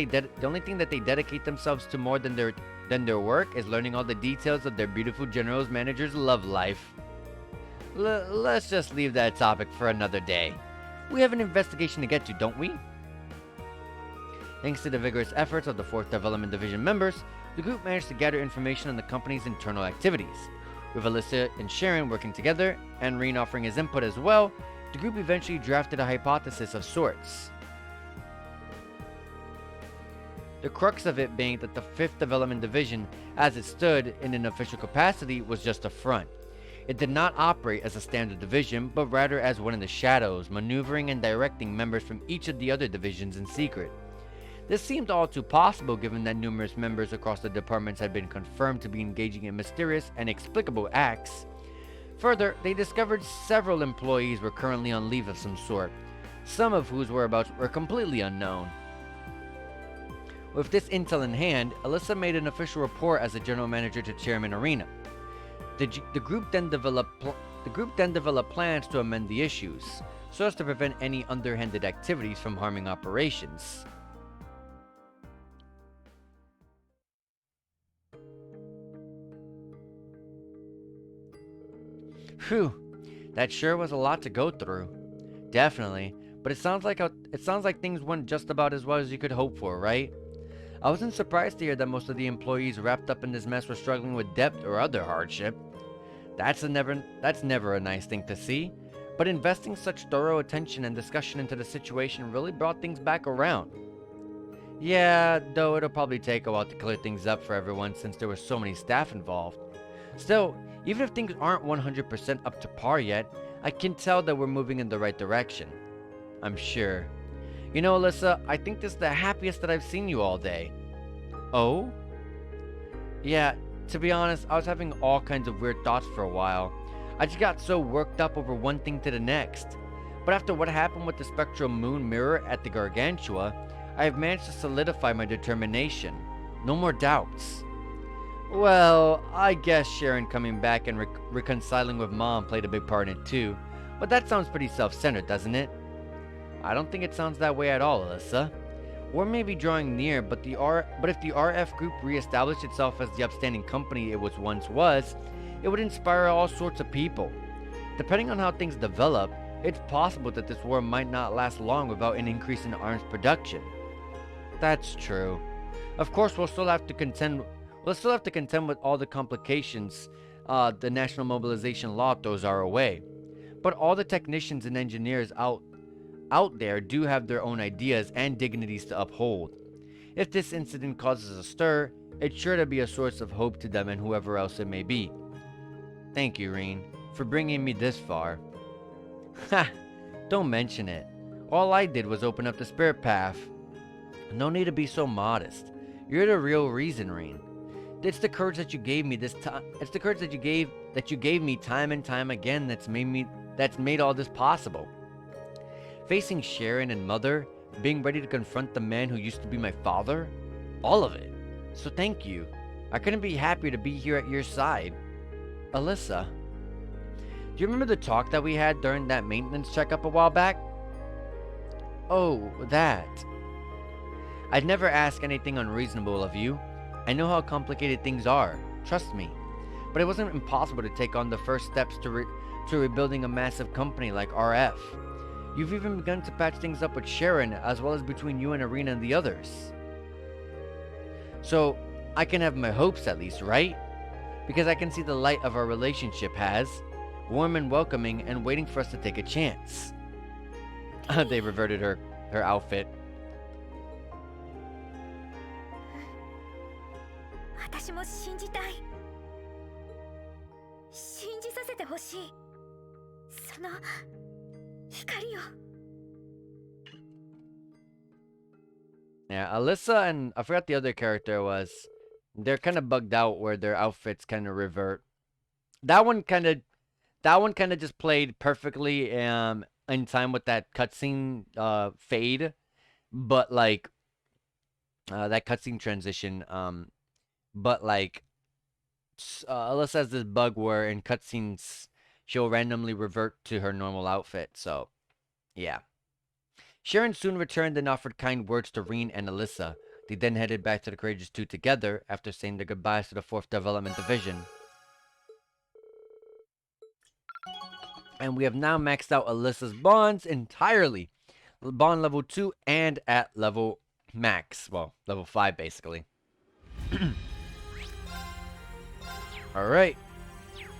that they dedicate themselves to more than their work is learning all the details of their beautiful general's manager's love life. Let's just leave that topic for another day. We have an investigation to get to, don't we? Thanks to the vigorous efforts of the 4th Development Division members, the group managed to gather information on the company's internal activities. With Alyssa and Sharon working together, and Rean offering his input as well, the group eventually drafted a hypothesis of sorts. The crux of it being that the 5th Development Division, as it stood in an official capacity, was just a front. It did not operate as a standard division, but rather as one in the shadows, maneuvering and directing members from each of the other divisions in secret. This seemed all too possible given that numerous members across the departments had been confirmed to be engaging in mysterious and inexplicable acts. Further, they discovered several employees were currently on leave of some sort, some of whose whereabouts were completely unknown. With this intel in hand, Alyssa made an official report as a general manager to Chairman Arena. The group then developed plans to amend the issues, so as to prevent any underhanded activities from harming operations. Phew, that sure was a lot to go through. Definitely, but it sounds like things went just about as well as you could hope for, right? I wasn't surprised to hear that most of the employees wrapped up in this mess were struggling with debt or other hardship. That's never a nice thing to see, but investing such thorough attention and discussion into the situation really brought things back around. Yeah, though it'll probably take a while to clear things up for everyone since there were so many staff involved. Still, even if things aren't 100% up to par yet, I can tell that we're moving in the right direction. I'm sure. You know, Alyssa, I think this is the happiest that I've seen you all day. Oh? Yeah, to be honest, I was having all kinds of weird thoughts for a while. I just got so worked up over one thing to the next. But after what happened with the spectral moon mirror at the Gargantua, I have managed to solidify my determination. No more doubts. Well, I guess Sharon coming back and reconciling with Mom played a big part in it too. But that sounds pretty self-centered, doesn't it? I don't think it sounds that way at all, Alyssa. War may be drawing near, but if the RF group reestablished itself as the upstanding company it once was, it would inspire all sorts of people. Depending on how things develop, it's possible that this war might not last long without an increase in arms production. That's true. Of course, we'll still have to contend with all the complications the national mobilization law throws our way. But all the technicians and engineers out there do have their own ideas and dignities to uphold. If this incident causes a stir, it's sure to be a source of hope to them and whoever else it may be. Thank you, Rean, for bringing me this far. Ha! Don't mention it. All I did was open up the spirit path. No need to be so modest. You're the real reason, Rean. It's the courage that you gave me this time. It's the courage that you gave me time and time again that's made all this possible. Facing Sharon and Mother, being ready to confront the man who used to be my father, all of it. So thank you. I couldn't be happier to be here at your side. Alyssa, do you remember the talk that we had during that maintenance checkup a while back? Oh, that. I'd never ask anything unreasonable of you. I know how complicated things are, trust me. But it wasn't impossible to take on the first steps to rebuilding a massive company like RF. You've even begun to patch things up with Sharon, as well as between you and Arena and the others. So, I can have my hopes at least, right? Because I can see the light of our relationship has, warm and welcoming and waiting for us to take a chance. They reverted her outfit. 私も信じたい。信じさせてほしい。その光を。Yeah, Alyssa and I forgot the other character was. They're kind of bugged out where their outfits kind of revert. That one kind of just played perfectly in time with that cutscene fade, but like that cutscene transition. But like, Alyssa has this bug where in cutscenes she'll randomly revert to her normal outfit. So, yeah. Sharon soon returned and offered kind words to Reen and Alyssa. They then headed back to the Courageous 2 together after saying their goodbyes to the 4th Development Division. And we have now maxed out Alyssa's bonds entirely. Bond level 2 and at level max. Well, level 5 basically. Alright.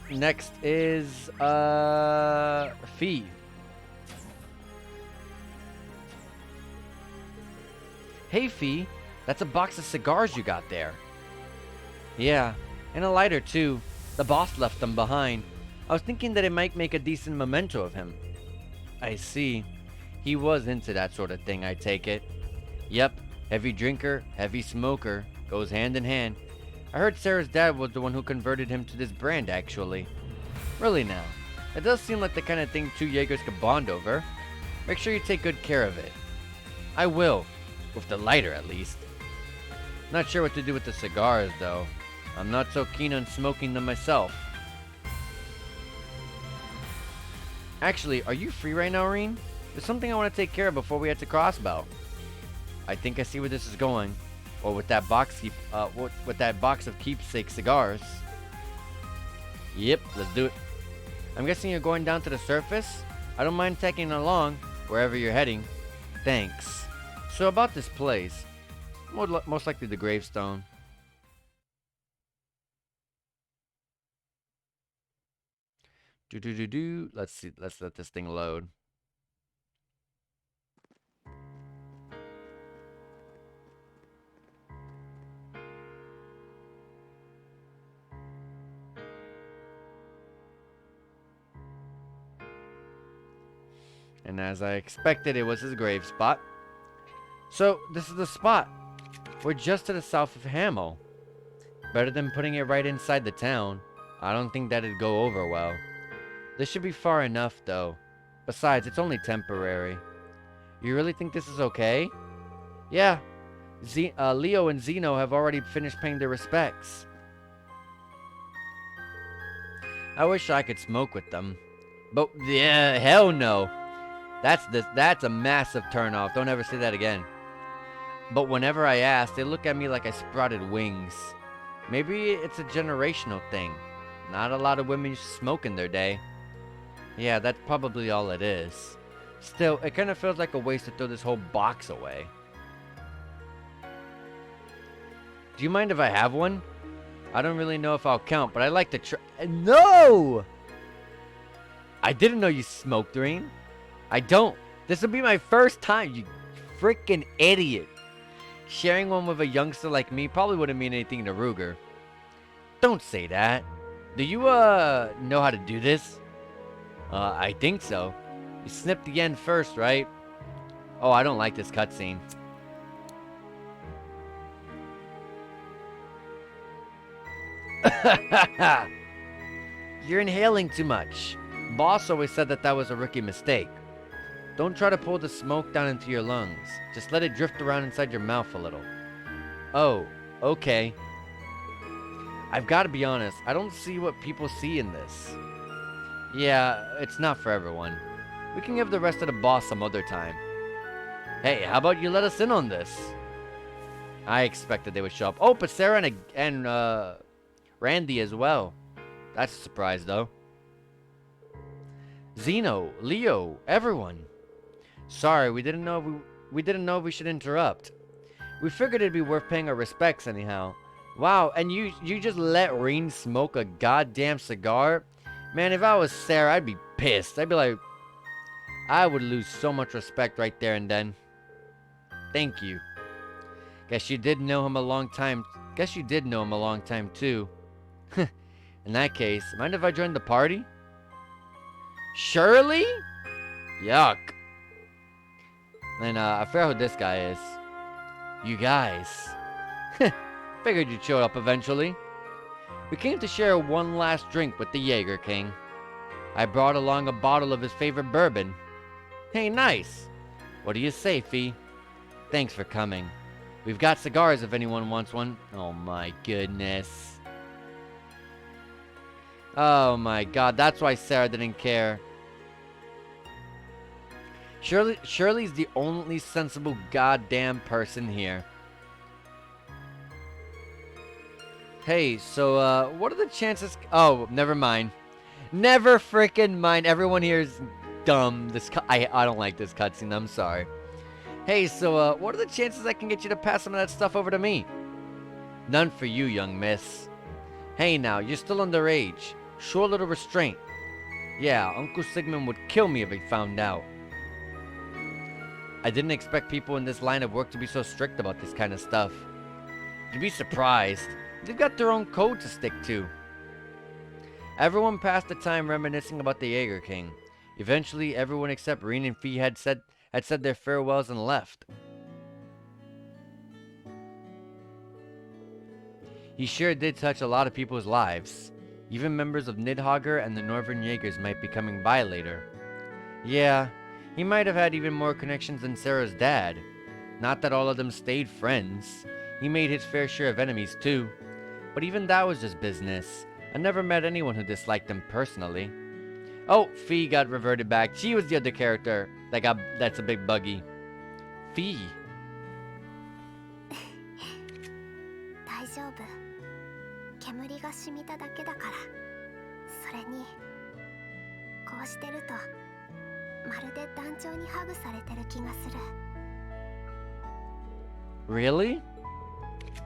Next is Fee. Hey Fee, that's a box of cigars you got there. Yeah, and a lighter too. The boss left them behind. I was thinking that it might make a decent memento of him. I see. He was into that sort of thing, I take it. Yep, heavy drinker, heavy smoker. Goes hand in hand. I heard Sarah's dad was the one who converted him to this brand, actually. Really now. It does seem like the kind of thing two Jaegers could bond over. Make sure you take good care of it. I will. With the lighter, at least. Not sure what to do with the cigars, though. I'm not so keen on smoking them myself. Actually, are you free right now, Reen? There's something I want to take care of before we head to Crossbow. I think I see where this is going. Or with that box with that box of keepsake cigars. Yep, let's do it. I'm guessing you're going down to the surface? I don't mind tagging along, wherever you're heading. Thanks. So about this place. Most likely the gravestone. Let's see. Let's let this thing load. And as I expected, it was his grave spot. So, this is the spot. We're just to the south of Hamel. Better than putting it right inside the town. I don't think that'd go over well. This should be far enough, though. Besides, it's only temporary. You really think this is okay? Yeah. Leo and Zeno have already finished paying their respects. I wish I could smoke with them. But, yeah, hell no. That's a massive turnoff. Don't ever say that again. But whenever I ask, they look at me like I sprouted wings. Maybe it's a generational thing. Not a lot of women smoke in their day. Yeah, that's probably all it is. Still, it kind of feels like a waste to throw this whole box away. Do you mind if I have one? I don't really know if I'll count, but I like to try. No! I didn't know you smoked, Reen. I don't. This will be my first time, you freaking idiot. Sharing one with a youngster like me probably wouldn't mean anything to Ruger. Don't say that. Do you, know how to do this? I think so. You snipped the end first, right? Oh, I don't like this cutscene. You're inhaling too much. Boss always said that was a rookie mistake. Don't try to pull the smoke down into your lungs. Just let it drift around inside your mouth a little. Oh, okay. I've got to be honest, I don't see what people see in this. Yeah, it's not for everyone. We can give the rest of the boss some other time. Hey, how about you let us in on this? I expected they would show up. Oh, but Sarah and Randy as well. That's a surprise, though. Zeno, Leo, everyone. Sorry, we didn't know we should interrupt. We figured it'd be worth paying our respects anyhow. Wow, and you just let Reen smoke a goddamn cigar? Man, if I was Sarah, I'd be pissed. I'd be like, I would lose so much respect right there and then. Thank you. Guess you did know him a long time. Guess you did know him a long time too. In that case, mind if I join the party? Shirley? Yuck. And I forgot who this guy is. You guys. Figured you'd show up eventually. We came to share one last drink with the Jaeger King. I brought along a bottle of his favorite bourbon. Hey, nice. What do you say, Fee? Thanks for coming. We've got cigars if anyone wants one. Oh my goodness. Oh my god, that's why Sarah didn't care. Shirley's the only sensible goddamn person here. Hey, so, what are the chances... Oh, never mind. Never freaking mind. Everyone here is dumb. I don't like this cutscene. I'm sorry. Hey, so, what are the chances I can get you to pass some of that stuff over to me? None for you, young miss. Hey, now, you're still underage. Show a little restraint. Yeah, Uncle Sigmund would kill me if he found out. I didn't expect people in this line of work to be so strict about this kind of stuff. You'd be surprised. They've got their own code to stick to. Everyone passed the time reminiscing about the Jaeger King. Eventually, everyone except Reen and Fee had said their farewells and left. He sure did touch a lot of people's lives. Even members of Nidhogger and the Northern Jaegers might be coming by later. Yeah, he might have had even more connections than Sarah's dad. Not that all of them stayed friends. He made his fair share of enemies too. But even that was just business. I never met anyone who disliked him personally. Oh, Fee got reverted back. She was the other character that's a big buggy. Fee. 大丈夫。煙が染みただけだから。それに、こうしてると、まるで団長にハグされてる気がする。Really?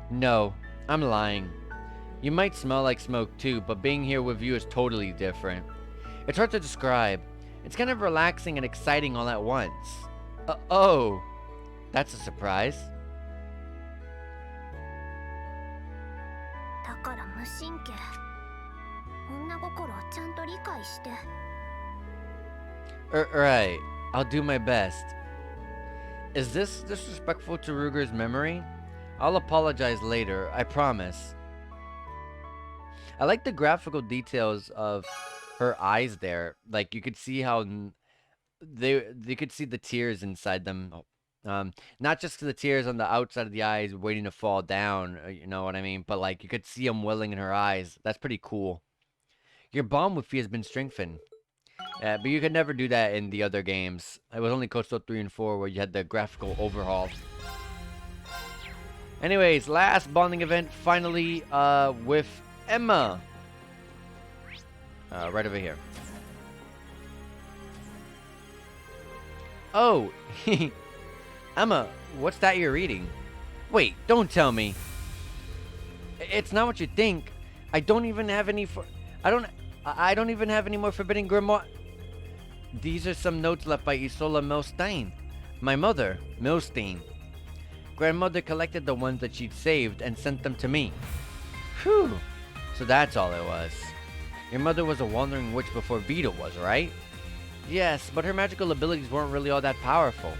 No, I'm lying. You might smell like smoke too, but being here with you is totally different. It's hard to describe. It's kind of relaxing and exciting all at once. Oh, that's a surprise. だから無神経。女心をちゃんと理解して。Right, I'll do my best. Is this disrespectful to Ruger's memory? I'll apologize later, I promise. I like the graphical details of her eyes there. Like, you could see how they could see the tears inside them. Not just the tears on the outside of the eyes waiting to fall down, you know what I mean? But, like, you could see them welling in her eyes. That's pretty cool. Your bond with Fee has been strengthened. But you could never do that in the other games. It was only Coastal 3 and 4 where you had the graphical overhaul. Anyways, last bonding event finally with Emma. Right over here. Oh, Emma, what's that you're reading? Wait, don't tell me. It's not what you think. I don't even have any I don't even have any more forbidden grimoire. These are some notes left by Isola Milstein, my mother, Milstein. Grandmother collected the ones that she'd saved and sent them to me. Whew. So that's all it was. Your mother was a wandering witch before Vita was, right? Yes, but her magical abilities weren't really all that powerful.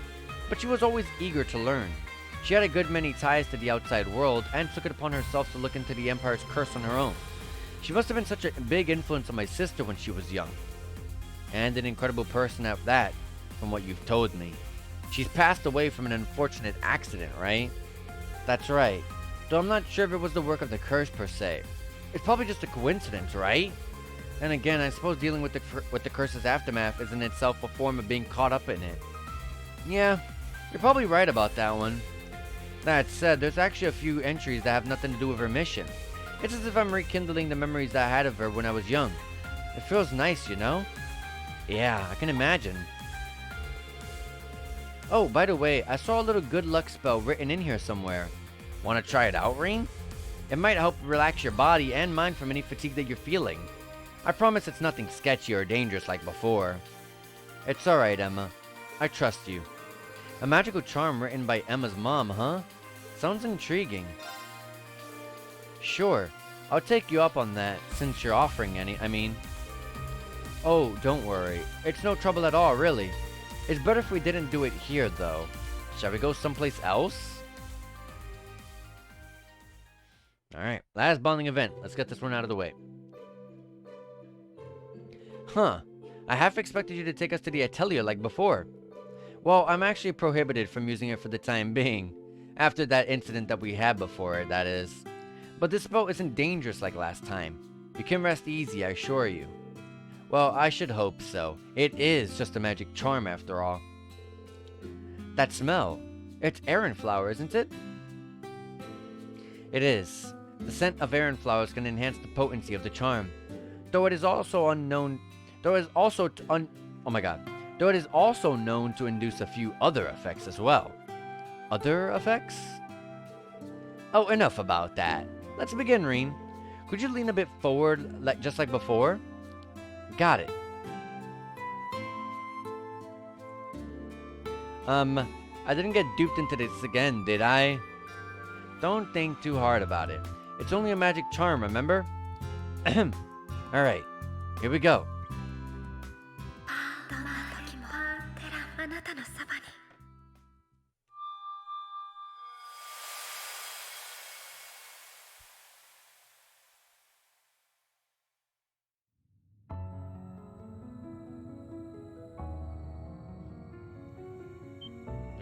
But she was always eager to learn. She had a good many ties to the outside world and took it upon herself to look into the Empire's curse on her own. She must have been such a big influence on my sister when she was young. And an incredible person at that, from what you've told me. She's passed away from an unfortunate accident, right? That's right. Though I'm not sure if it was the work of the curse per se. It's probably just a coincidence, right? And again, I suppose dealing with the curse's aftermath is in itself a form of being caught up in it. Yeah, you're probably right about that one. That said, there's actually a few entries that have nothing to do with her mission. It's as if I'm rekindling the memories that I had of her when I was young. It feels nice, you know? Yeah, I can imagine. Oh, by the way, I saw a little good luck spell written in here somewhere. Want to try it out, Reen? It might help relax your body and mind from any fatigue that you're feeling. I promise it's nothing sketchy or dangerous like before. It's alright, Emma. I trust you. A magical charm written by Emma's mom, huh? Sounds intriguing. Sure, I'll take you up on that, since you're offering any, Oh, don't worry. It's no trouble at all, really. It's better if we didn't do it here, though. Shall we go someplace else? Alright, last bonding event. Let's get this one out of the way. Huh. I half expected you to take us to the atelier like before. Well, I'm actually prohibited from using it for the time being. After that incident that we had before, that is. But this boat isn't dangerous like last time. You can rest easy, I assure you. Well, I should hope so. It is just a magic charm after all. That smell. It's Aran flower, isn't it? It is. The scent of Aran flowers can enhance the potency of the charm. Though it is also known to induce a few other effects as well. Other effects? Oh, enough about that. Let's begin, Reen. Could you lean a bit forward, just like before? Got it. I didn't get duped into this again, did I? Don't think too hard about it. It's only a magic charm, remember? Alright, here we go. どんな時もあなたのそばに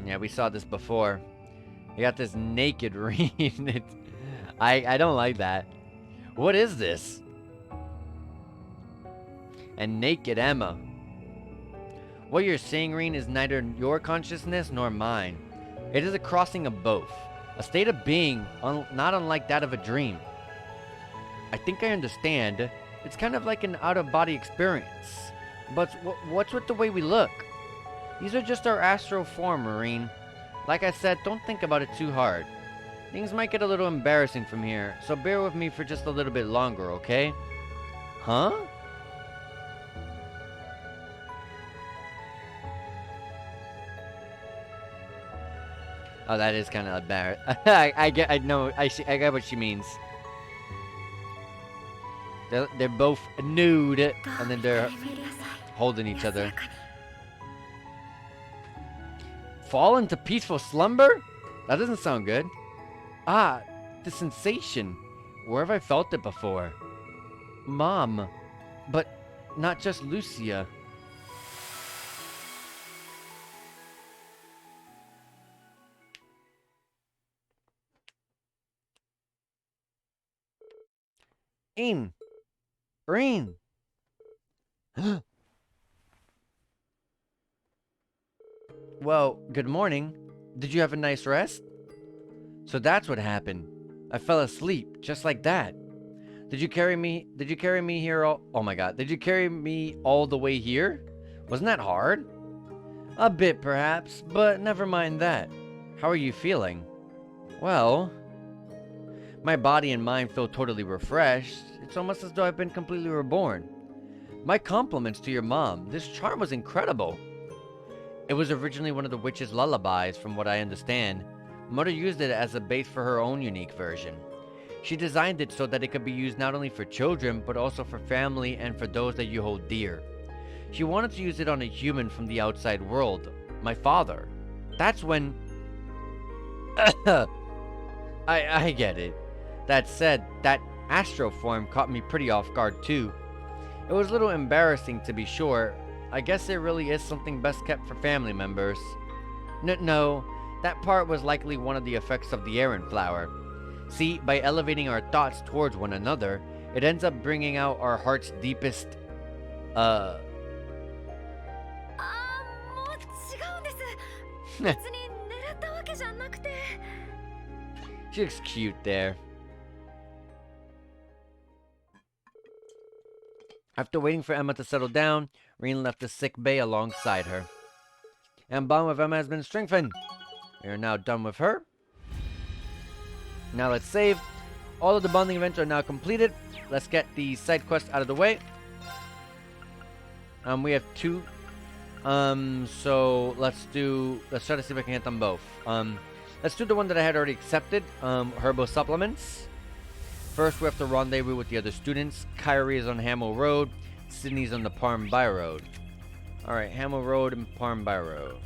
Yeah, we saw this before. We got this naked Reen. I don't like that. What is this? And naked Emma. What you're seeing, Reen, is neither your consciousness nor mine. It is a crossing of both. A state of being not unlike that of a dream. I think I understand. It's kind of like an out-of-body experience. But what's with the way we look? These are just our astral form, Marine. Like I said, don't think about it too hard. Things might get a little embarrassing from here, so bear with me for just a little bit longer, okay? Huh? Oh, that is kind of embarrassing. I get what she means. They're both nude, and then they're holding each other. Fall into peaceful slumber? That doesn't sound good. Ah, the sensation. Where have I felt it before? Mom. But not just Lucia. Reen. Well, good morning. Did you have a nice rest? So that's what happened. I fell asleep, just like that. Did you carry me here oh my god. Did you carry me all the way here? Wasn't that hard? A bit, perhaps, but never mind that. How are you feeling? Well, my body and mind feel totally refreshed. It's almost as though I've been completely reborn. My compliments to your mom. This charm was incredible. It was originally one of the witch's lullabies, from what I understand. Mother used it as a base for her own unique version. She designed it so that it could be used not only for children, but also for family and for those that you hold dear. She wanted to use it on a human from the outside world, my father. That's when... I get it. That said, that astro form caught me pretty off guard too. It was a little embarrassing, to be sure. I guess it really is something best kept for family members. No, that part was likely one of the effects of the Aran flower. See, by elevating our thoughts towards one another, it ends up bringing out our heart's deepest, She looks cute there. After waiting for Emma to settle down, Reen left the sick bay alongside her. And bond with Emma has been strengthened. We are now done with her. Now let's save. All of the bonding events are now completed. Let's get the side quest out of the way. We have 2. So let's try to see if I can get them both. Let's do the one that I had already accepted. Herbal supplements. First, we have to rendezvous with the other students. Kyrie is on Hamel Road. Sydney's on the Parm By Road. Alright, Hamel Road and Parm By Road.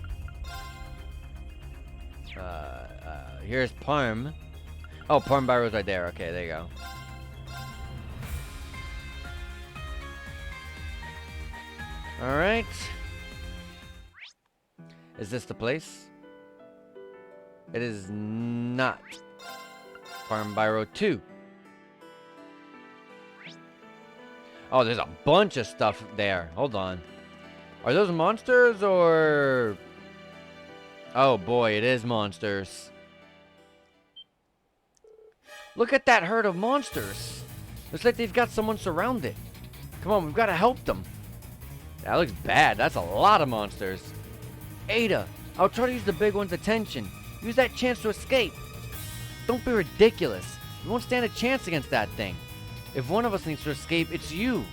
Here's Parm. Oh, Parm By Road's right there. Okay, there you go. Alright. Is this the place? It is not. Farm Biro 2. Oh, there's a bunch of stuff there. Hold on. Are those monsters or... Oh boy, it is monsters. Look at that herd of monsters. Looks like they've got someone surrounded. Come on, we've got to help them. That looks bad. That's a lot of monsters. Ada, I'll try to use the big one's attention. Use that chance to escape. Don't be ridiculous. You won't stand a chance against that thing. If one of us needs to escape, it's you.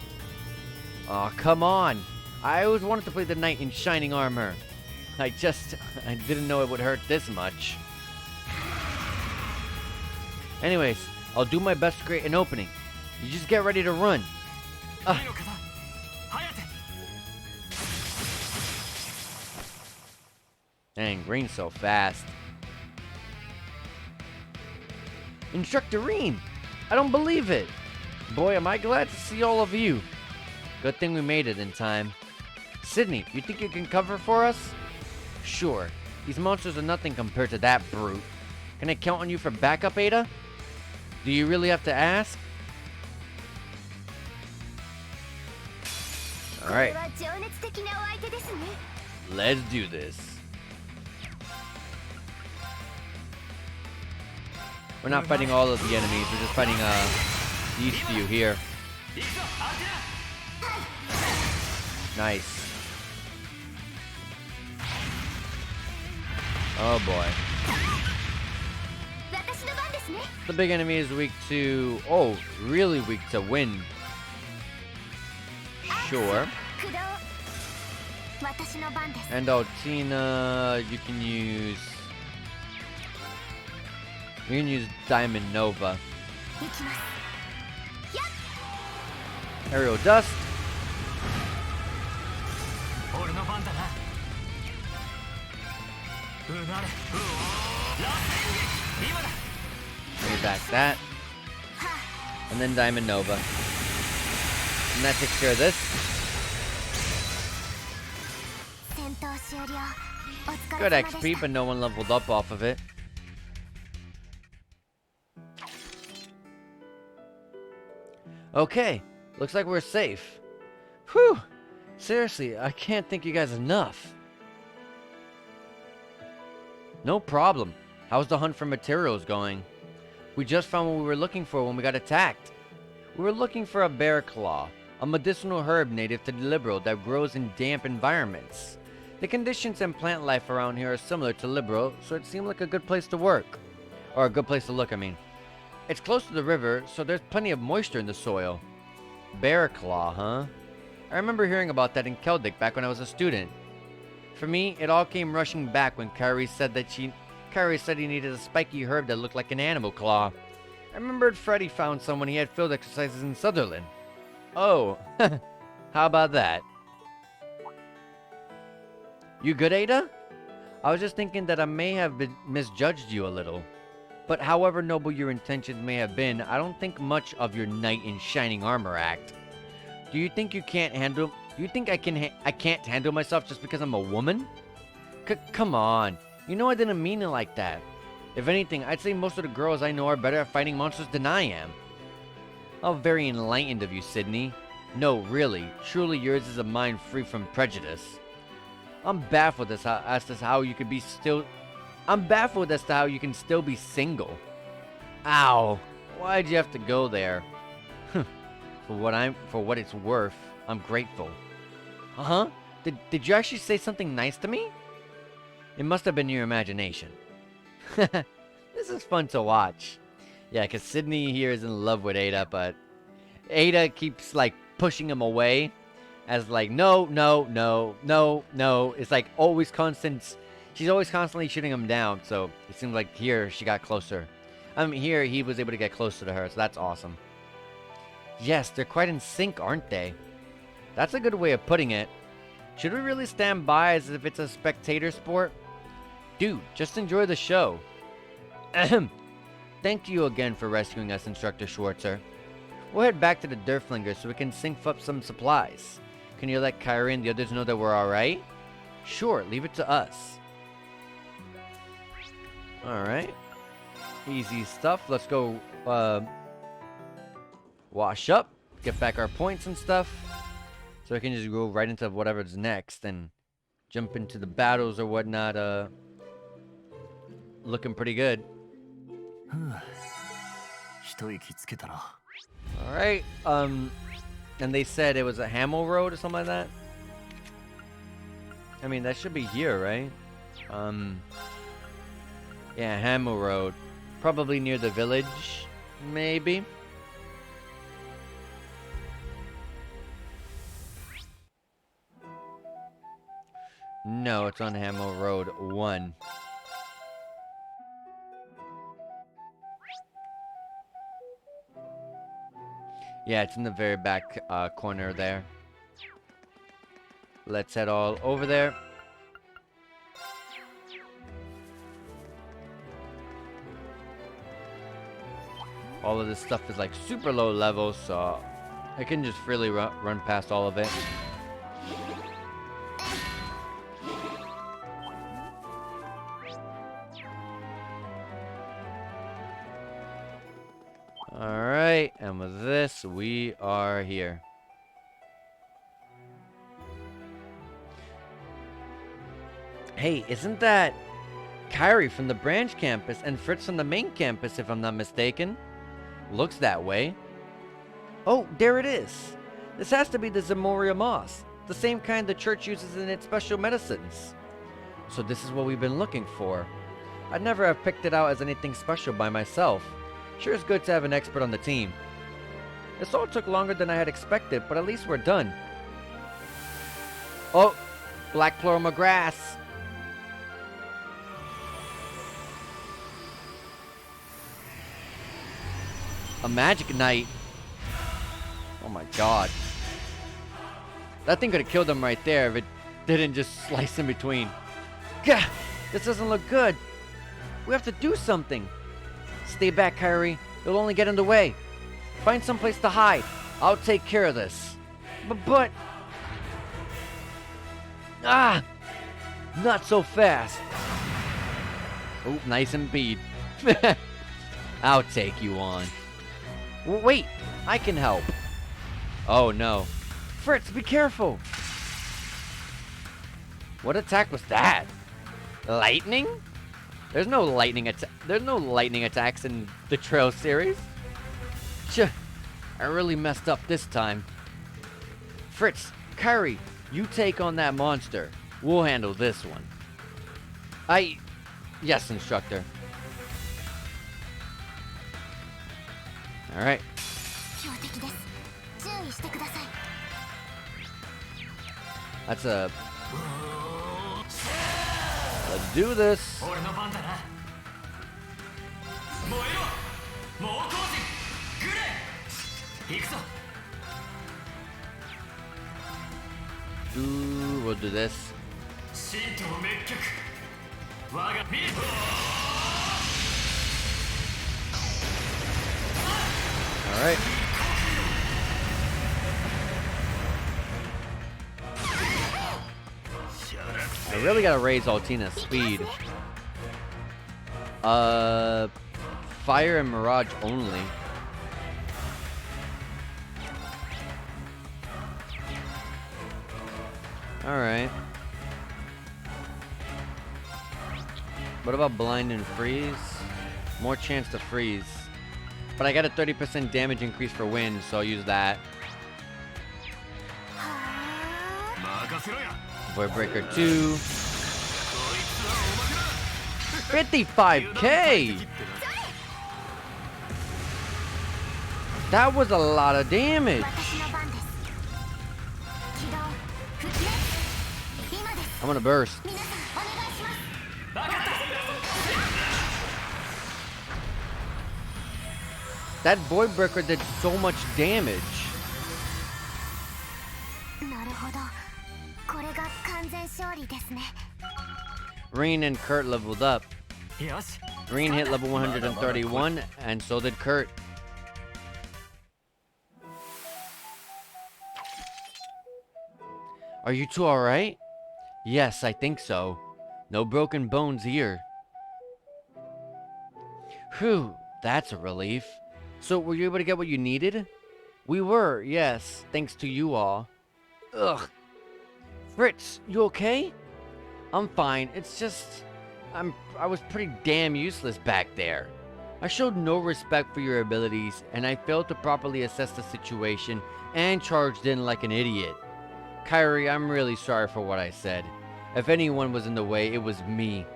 Aw, come on. I always wanted to play the knight in shining armor. I didn't know it would hurt this much. Anyways, I'll do my best to create an opening. You just get ready to run. Dang, green's so fast. Instructor Rean! I don't believe it! Boy, am I glad to see all of you. Good thing we made it in time. Sydney, you think you can cover for us? Sure. These monsters are nothing compared to that brute. Can I count on you for backup, Ada? Do you really have to ask? Alright. Let's do this. We're not fighting all of the enemies, we're just fighting these few here. Nice. Oh boy. The big enemy is weak to... Oh, really weak to wind. Sure. And Altina, you can use... You can use Diamond Nova. Aerial Dust. Bring back that. And then Diamond Nova. And that takes care of this. Good XP, but no one leveled up off of it. Okay, looks like we're safe. Whew! Seriously, I can't thank you guys enough. No problem. How's the hunt for materials going? We just found what we were looking for when we got attacked. We were looking for a bear claw, a medicinal herb native to Libero that grows in damp environments. The conditions and plant life around here are similar to Libero, so it seemed like a good place to work. Or a good place to look, I mean. It's close to the river, so there's plenty of moisture in the soil. Bear claw, huh? I remember hearing about that in Keldic back when I was a student. For me, it all came rushing back when Kairi said he needed a spiky herb that looked like an animal claw. I remembered Freddy found someone he had field exercises in Sutherland. Oh, how about that? You good, Ada? I was just thinking that I may have misjudged you a little. But however noble your intentions may have been, I don't think much of your knight in shining armor act. Do you think you can't handle... Do you think I can't handle myself just because I'm a woman? Come on. You know I didn't mean it like that. If anything, I'd say most of the girls I know are better at fighting monsters than I am. How very enlightened of you, Sydney. No, really. Truly yours is a mind free from prejudice. I'm baffled as to how you could be still... I'm baffled as to how you can still be single. Ow. Why'd you have to go there? For what it's worth, I'm grateful. Uh-huh? Did you actually say something nice to me? It must have been your imagination. This is fun to watch. Yeah, because Sydney here is in love with Ada, but Ada keeps, like, pushing him away. As, like, no, no, no, no, no. It's, like, always constant... She's always constantly shooting him down, so it seems like here she got closer. Here he was able to get closer to her, so that's awesome. Yes, they're quite in sync, aren't they? That's a good way of putting it. Should we really stand by as if it's a spectator sport? Dude, just enjoy the show. Ahem. Thank you again for rescuing us, Instructor Schwarzer. We'll head back to the Durflinger so we can sync up some supplies. Can you let Kairi and the others know that we're alright? Sure, leave it to us. Alright. Easy stuff. Let's go wash up. Get back our points and stuff. So I can just go right into whatever's next and jump into the battles or whatnot. Looking pretty good. 一息つけたな。 Alright. And they said it was a Hamel Road or something like that. I mean, that should be here, right? Yeah, Hamel Road. Probably near the village, maybe. No, it's on Hamel Road 1. Yeah, it's in the very back corner there. Let's head all over there. All of this stuff is like super low level, so I can just freely run past all of it. Alright, and with this, we are here. Hey, isn't that Kairi from the branch campus and Fritz from the main campus, if I'm not mistaken? Looks that way. Oh, there it is. This has to be the Zamoria moss, the same kind the church uses in its special medicines. So this is what we've been looking for. I'd never have picked it out as anything special by myself. Sure is good to have an expert on the team. This all took longer than I had expected, but at least we're done. Oh, Black Ploroma grass. A magic knight. Oh my god. That thing could have killed him right there if it didn't just slice in between. Gah! This doesn't look good. We have to do something. Stay back, Kairi. You'll only get in the way. Find someplace to hide. I'll take care of this. But... Ah! Not so fast. Oh, nice and bead. I'll take you on. Wait, I can help. Oh no. Fritz, be careful. What attack was that? Lightning? There's no lightning attacks in the Trail series. I really messed up this time. Fritz, Kairi, you take on that monster. We'll handle this one. Yes, instructor. All right. That's a... Let's do this. Ooh, we'll do this. All right. I really gotta raise Altina's speed. Fire and Mirage only. Alright. What about Blind and Freeze? More chance to freeze. But I got a 30% damage increase for wind, so I'll use that. Void Breaker 2. 55k! That was a lot of damage. I'm gonna burst. That Void Breaker did so much damage. Reen and Kurt leveled up. Reen hit level 131, and so did Kurt. Are you two alright? Yes, I think so. No broken bones here. Whew, that's a relief. So, were you able to get what you needed? We were, yes, thanks to you all. Ugh. Fritz, you okay? I'm fine. It's just... I was pretty damn useless back there. I showed no respect for your abilities, and I failed to properly assess the situation and charged in like an idiot. Kairi, I'm really sorry for what I said. If anyone was in the way, it was me.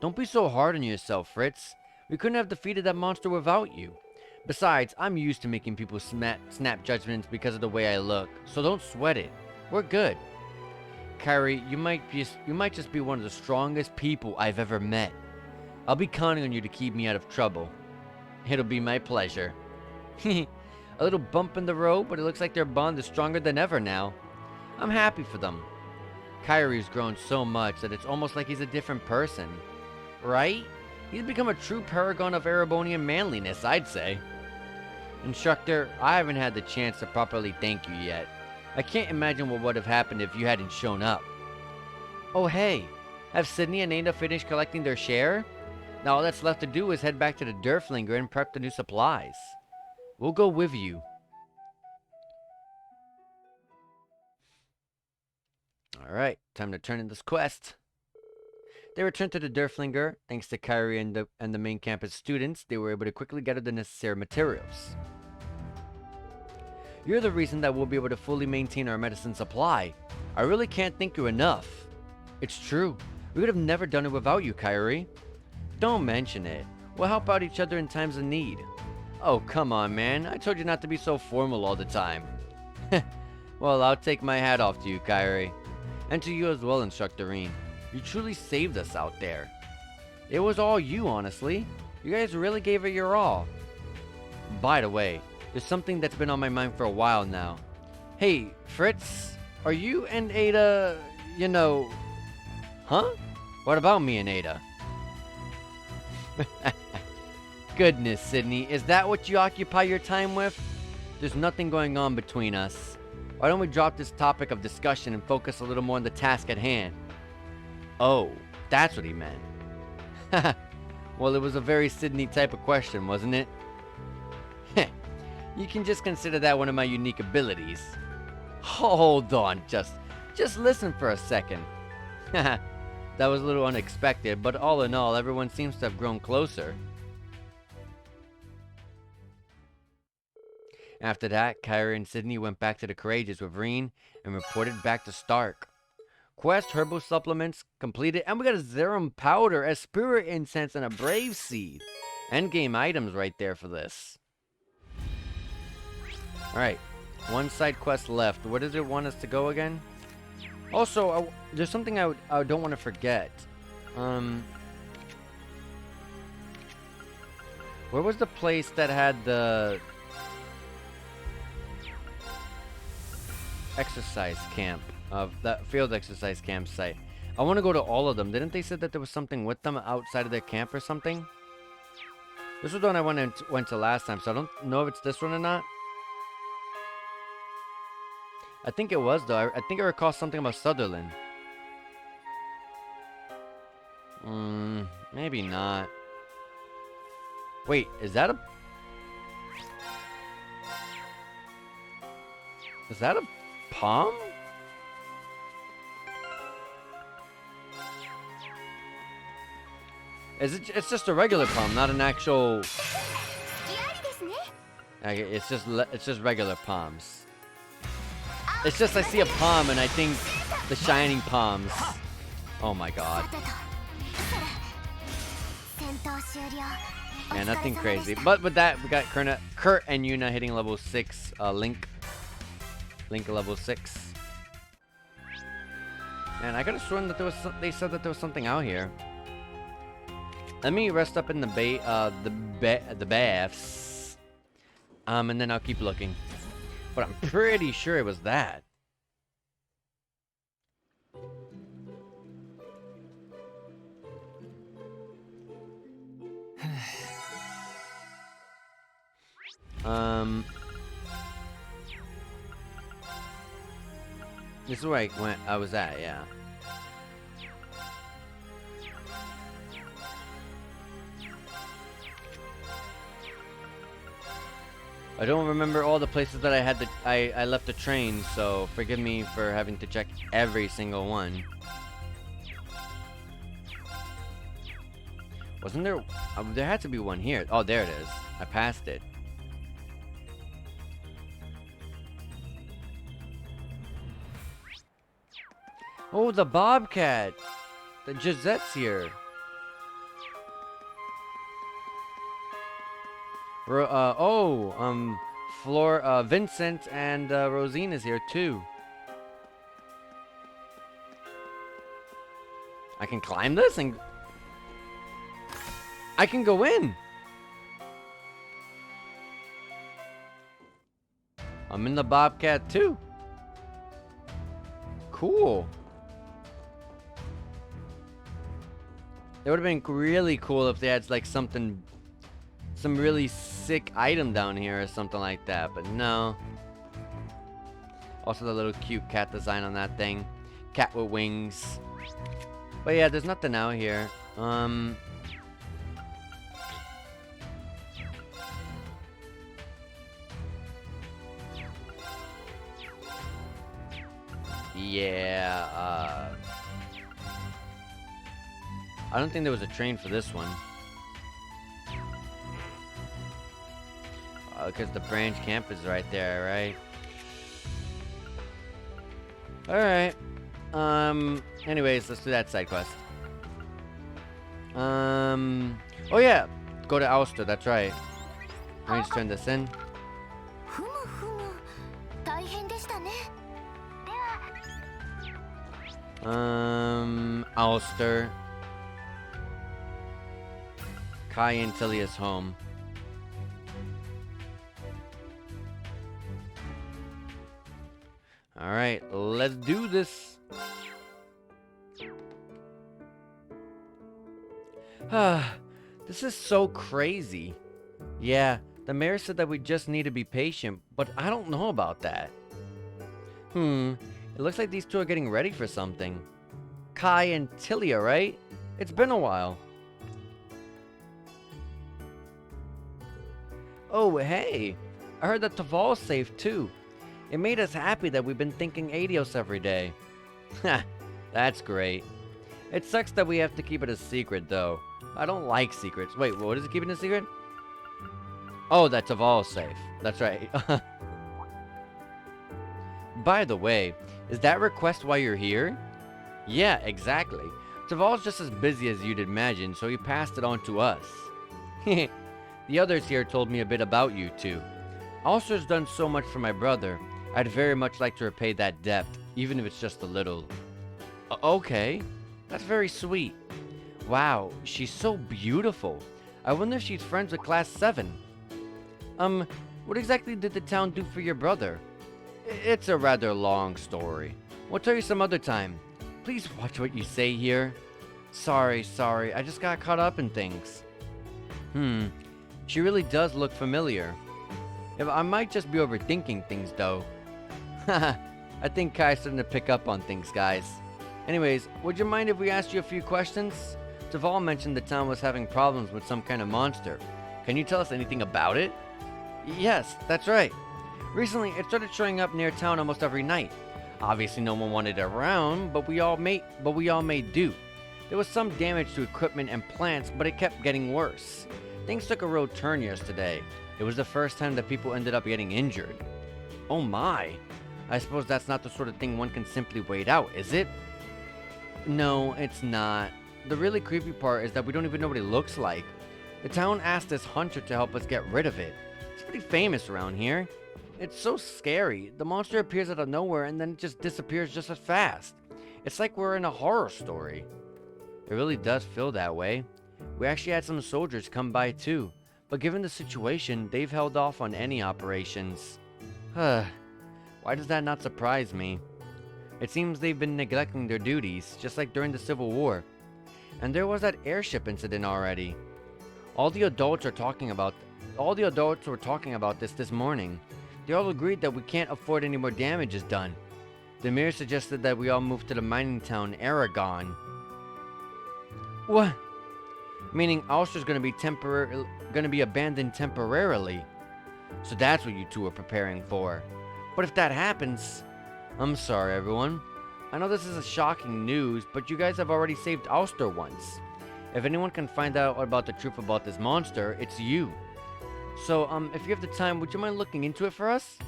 Don't be so hard on yourself, Fritz. We couldn't have defeated that monster without you. Besides, I'm used to making people snap judgments because of the way I look, so don't sweat it. We're good. Kairi, you might just be one of the strongest people I've ever met. I'll be counting on you to keep me out of trouble. It'll be my pleasure. A little bump in the road, but it looks like their bond is stronger than ever now. I'm happy for them. Kairi's grown so much that it's almost like he's a different person. Right? He's become a true paragon of Erebonian manliness, I'd say. Instructor, I haven't had the chance to properly thank you yet. I can't imagine what would have happened if you hadn't shown up. Oh hey, have Sydney and Ada finished collecting their share? Now all that's left to do is head back to the Durflinger and prep the new supplies. We'll go with you. Alright, time to turn in this quest. They returned to the Durflinger. Thanks to Kairi and the main campus students, they were able to quickly gather the necessary materials. You're the reason that we'll be able to fully maintain our medicine supply. I really can't thank you enough. It's true. We would have never done it without you, Kairi. Don't mention it. We'll help out each other in times of need. Oh, come on, man. I told you not to be so formal all the time. Well, I'll take my hat off to you, Kairi. And to you as well, Instructorine. You truly saved us out there. It was all you, honestly. You guys really gave it your all. By the way, there's something that's been on my mind for a while now. Hey, Fritz, are you and Ada, you know... Huh? What about me and Ada? Goodness, Sydney, is that what you occupy your time with? There's nothing going on between us. Why don't we drop this topic of discussion and focus a little more on the task at hand? Oh, that's what he meant. Well, it was a very Sydney type of question, wasn't it? You can just consider that one of my unique abilities. Hold on, just listen for a second. That was a little unexpected, but all in all, everyone seems to have grown closer. After that, Kairi and Sydney went back to the Courageous with Reen and reported back to Stark. Quest Herbal Supplements completed, and we got a Zerum Powder, a Spirit Incense, and a Brave Seed. Endgame items right there for this. Alright, one side quest left. Where does it want us to go again? Also, there's something I don't want to forget. Where was the place that had the exercise camp? Of that field exercise campsite. I want to go to all of them. Didn't they say that there was something with them outside of their camp or something? This was the one I went to last time, so I don't know if it's this one or not. I think it was, though. I think I recall something about Sutherland. Maybe not. Wait, is that a... Is that a palm? It's just a regular palm, not an actual... It's just regular palms. It's just I see a palm and I think the shining palms. Oh my god. Yeah, nothing crazy. But with that, we got Kurt and Yuna hitting level 6. Link level 6. Man, I could have sworn that they said that there was something out here. Let me rest up in the baths. And then I'll keep looking. But I'm pretty sure it was that. This is where I was at, yeah. I don't remember all the places that I had I left the train, so forgive me for having to check every single one. Wasn't there? There had to be one here. Oh, there it is. I passed it. Oh, the Bobcat. The Gisette's here. Vincent and Rosine is here too. I can climb this and I can go in. I'm in the Bobcat too. Cool. It would have been really cool if they had like some really sick item down here or something like that, but no. Also the little cute cat design on that thing. Cat with wings. But yeah, there's nothing out here. Yeah, I don't think there was a train for this one. Because the branch camp is right there, right? Alright. Anyways, let's do that side quest. Oh yeah! Go to Ulster, that's right. Let me just turn this in. ふむふむ大変でしたね。では Ulster. Kai and Tilia's home. Alright, let's do this. This is so crazy. Yeah, the mayor said that we just need to be patient, but I don't know about that. It looks like these two are getting ready for something. Kai and Tilia, right? It's been a while. Oh, hey! I heard that Taval's safe too. It made us happy that we've been thinking Adios every day. Ha! That's great. It sucks that we have to keep it a secret, though. I don't like secrets. Wait, what is it keeping a secret? Oh, that Taval's safe. That's right. By the way, is that request why you're here? Yeah, exactly. Taval's just as busy as you'd imagine, so he passed it on to us. The others here told me a bit about you two. Ulster's done so much for my brother. I'd very much like to repay that debt, even if it's just a little. Okay, that's very sweet. Wow, she's so beautiful. I wonder if she's friends with Class 7. What exactly did the town do for your brother? It's a rather long story. We'll tell you some other time. Please watch what you say here. Sorry, I just got caught up in things. She really does look familiar. I might just be overthinking things, though. I think Kai's starting to pick up on things, guys. Anyways, would you mind if we asked you a few questions? Taval mentioned the town was having problems with some kind of monster. Can you tell us anything about it? Yes, that's right. Recently, it started showing up near town almost every night. Obviously, no one wanted it around, but we all made do. There was some damage to equipment and plants, but it kept getting worse. Things took a real turn yesterday. It was the first time that people ended up getting injured. Oh my. I suppose that's not the sort of thing one can simply wait out, is it? No, it's not. The really creepy part is that we don't even know what it looks like. The town asked this hunter to help us get rid of it. It's pretty famous around here. It's so scary. The monster appears out of nowhere and then it just disappears just as fast. It's like we're in a horror story. It really does feel that way. We actually had some soldiers come by too, but given the situation, they've held off on any operations. Why does that not surprise me? It seems they've been neglecting their duties, just like during the Civil War. And there was that airship incident already. All the adults were talking about this morning. They all agreed that we can't afford any more damages done. The mayor suggested that we all move to the mining town Aragon. What? Meaning Ulster's gonna be abandoned temporarily. So that's what you two are preparing for. But if that happens, I'm sorry everyone. I know this is a shocking news, but you guys have already saved Ulster once. If anyone can find out about the truth about this monster, it's you. So, if you have the time, would you mind looking into it for us?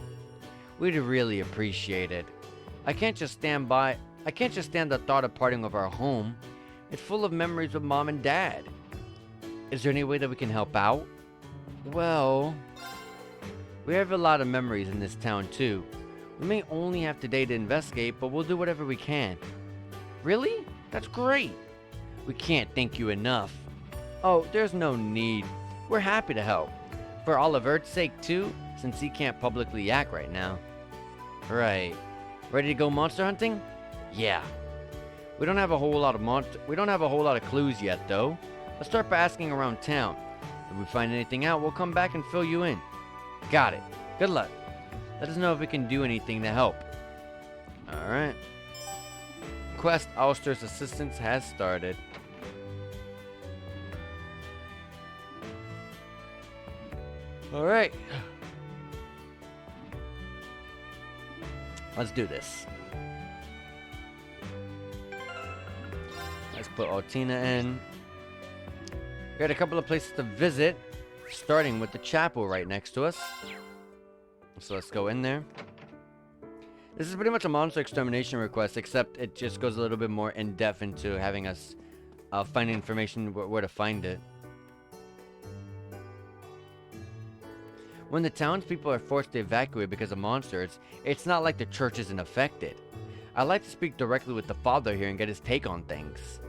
We'd really appreciate it. I can't just stand the thought of parting with our home. It's full of memories with Mom and Dad. Is there any way that we can help out? Well, we have a lot of memories in this town too. We may only have today to investigate, but we'll do whatever we can. Really? That's great. We can't thank you enough. Oh, there's no need. We're happy to help. For Oliver's sake too, since he can't publicly act right now. Right. Ready to go monster hunting? Yeah. We don't have a whole lot of clues yet though. Let's start by asking around town. If we find anything out, we'll come back and fill you in. Got it. Good luck. Let us know if we can do anything to help. Alright. Quest Ulster's assistance has started. Alright. Let's do this. Let's put Altina in. We got a couple of places to visit, starting with the chapel right next to us. So let's go in there. This is pretty much a monster extermination request, except it just goes a little bit more in depth into having us find information where to find it. When the townspeople are forced to evacuate because of monsters, it's not like the church isn't affected. I'd like to speak directly with the father here and get his take on things.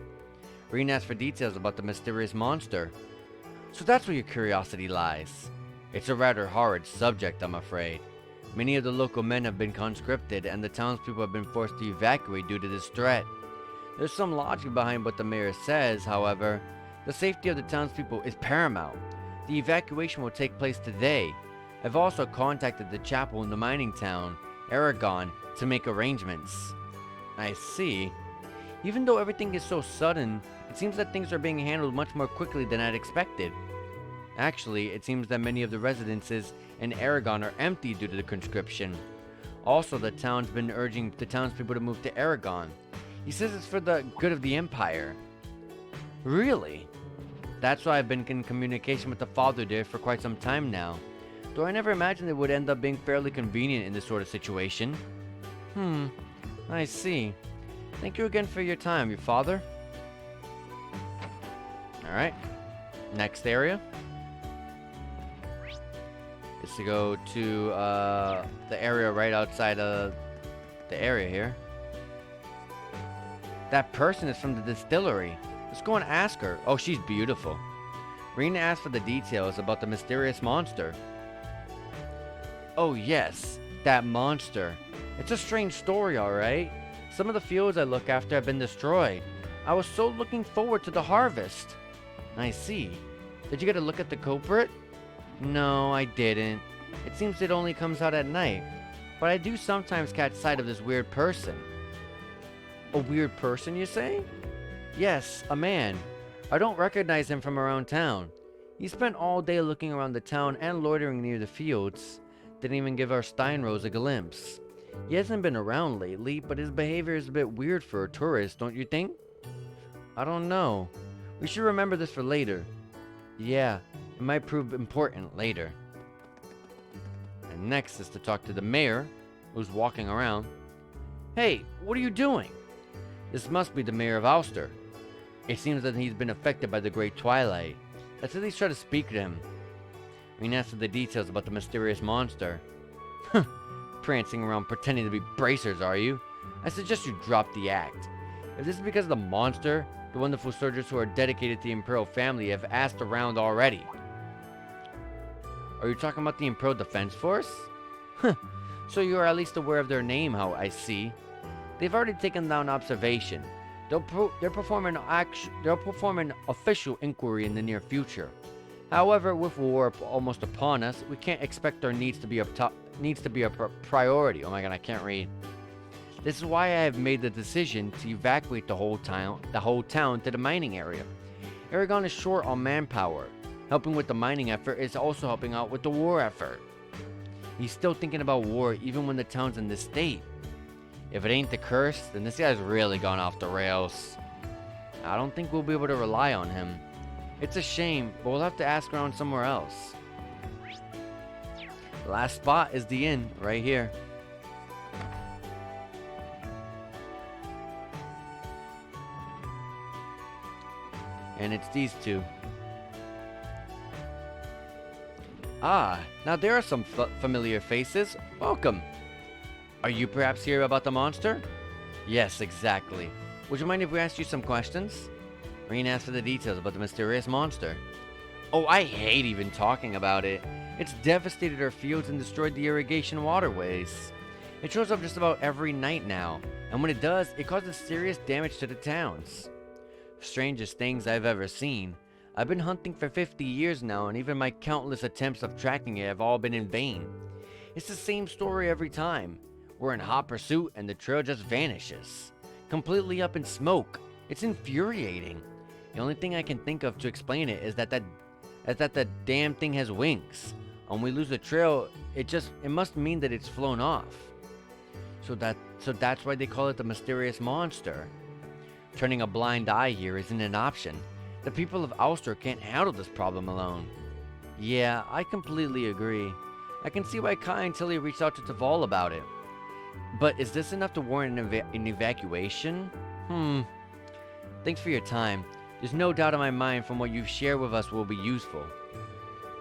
Reen asked for details about the mysterious monster. So that's where your curiosity lies. It's a rather horrid subject, I'm afraid. Many of the local men have been conscripted, and the townspeople have been forced to evacuate due to this threat. There's some logic behind what the mayor says, however. The safety of the townspeople is paramount. The evacuation will take place today. I've also contacted the chapel in the mining town, Aragon, to make arrangements. I see. Even though everything is so sudden, it seems that things are being handled much more quickly than I'd expected. Actually, it seems that many of the residences in Aragon are empty due to the conscription. Also, the town's been urging the townspeople to move to Aragon. He says it's for the good of the Empire. Really? That's why I've been in communication with the father there for quite some time now. Though I never imagined it would end up being fairly convenient in this sort of situation. I see. Thank you again for your time, your father. Alright. Next area is to go to the area right outside of the area here. That person is from the distillery. Let's go and ask her. Oh, she's beautiful. Rena asked for the details about the mysterious monster. Oh yes, that monster. It's a strange story, alright. Some of the fields I look after have been destroyed. I was so looking forward to the harvest. I see. Did you get a look at the culprit? No, I didn't. It seems it only comes out at night. But I do sometimes catch sight of this weird person. A weird person, you say? Yes, a man. I don't recognize him from around town. He spent all day looking around the town and loitering near the fields. Didn't even give our Steinrose a glimpse. He hasn't been around lately, but his behavior is a bit weird for a tourist, don't you think? I don't know. We should remember this for later. Yeah, it might prove important later. And next is to talk to the mayor, who's walking around. Hey, what are you doing? This must be the mayor of Ulster. It seems that he's been affected by the Great Twilight. Let's at least try to speak to him. We can ask for the details about the mysterious monster. Prancing around pretending to be bracers, are you? I suggest you drop the act. If this is because of the monster, the wonderful soldiers who are dedicated to the Imperial family have asked around already. Are you talking about the Imperial Defense Force? So you are at least aware of their name, how I see. They've already taken down observation. They'll perform an official inquiry in the near future. However, with war almost upon us, we can't expect our needs to be a priority. Oh my god, I can't read. This is why I have made the decision to evacuate the whole town to the mining area. Aragon is short on manpower. Helping with the mining effort is also helping out with the war effort. He's still thinking about war even when the town's in this state. If it ain't the curse, then this guy's really gone off the rails. I don't think we'll be able to rely on him. It's a shame, but we'll have to ask around somewhere else. The last spot is the inn, right here. And it's these two. Ah, now there are some familiar faces. Welcome. Are you perhaps here about the monster? Yes, exactly. Would you mind if we asked you some questions? Reen asked for the details about the mysterious monster. Oh, I hate even talking about it. It's devastated our fields and destroyed the irrigation waterways. It shows up just about every night now, and when it does, it causes serious damage to the towns. Strangest things I've ever seen. I've been hunting for 50 years now, and even my countless attempts of tracking it have all been in vain. It's the same story every time. We're in hot pursuit and the trail just vanishes. Completely up in smoke. It's infuriating. The only thing I can think of to explain it is that the damn thing has wings. When we lose the trail, it must mean that it's flown off. So that's why they call it the mysterious monster. Turning a blind eye here isn't an option. The people of Ulster can't handle this problem alone. Yeah, I completely agree. I can see why Kai and Tilly reached out to Taval about it. But is this enough to warrant an evacuation? Thanks for your time. There's no doubt in my mind from what you've shared with us will be useful.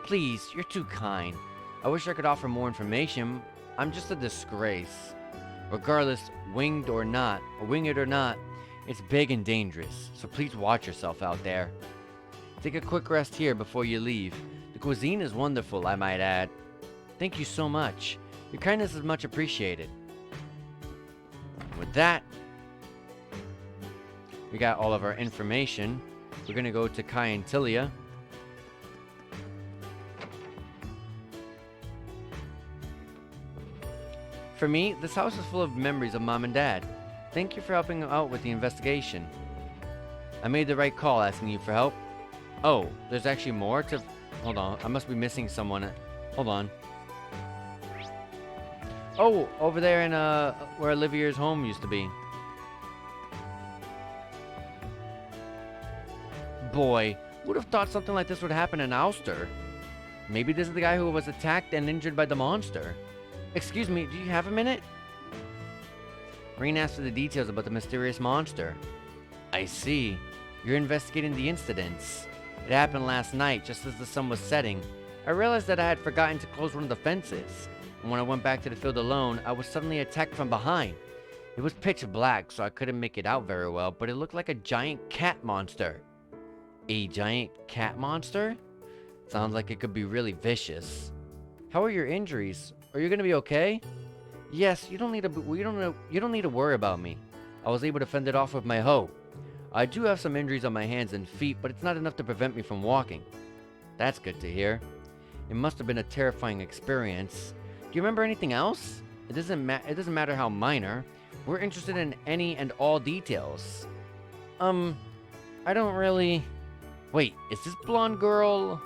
Please, you're too kind. I wish I could offer more information. I'm just a disgrace. Regardless, winged it or not, it's big and dangerous, so please watch yourself out there. Take a quick rest here before you leave. The cuisine is wonderful, I might add. Thank you so much. Your kindness is much appreciated. With that, we got all of our information. We're gonna go to Kai and Tilia. For me, this house is full of memories of Mom and Dad. Thank you for helping out with the investigation. I made the right call asking you for help. Oh, there's actually more to... Hold on, I must be missing someone. Hold on. Oh, over there in where Olivia's home used to be. Boy, would have thought something like this would happen in Ulster. Maybe this is the guy who was attacked and injured by the monster. Excuse me, do you have a minute? Reen asked for the details about the mysterious monster. I see. You're investigating the incidents. It happened last night, just as the sun was setting. I realized that I had forgotten to close one of the fences. And when I went back to the field alone, I was suddenly attacked from behind. It was pitch black, so I couldn't make it out very well, but it looked like a giant cat monster. A giant cat monster? Sounds like it could be really vicious. How are your injuries? Are you gonna be okay? Yes, you don't need to worry about me. I was able to fend it off with my hoe. I do have some injuries on my hands and feet, but it's not enough to prevent me from walking. That's good to hear. It must have been a terrifying experience. Do you remember anything else? It doesn't matter how minor. We're interested in any and all details. I don't really... Wait, is this blonde girl...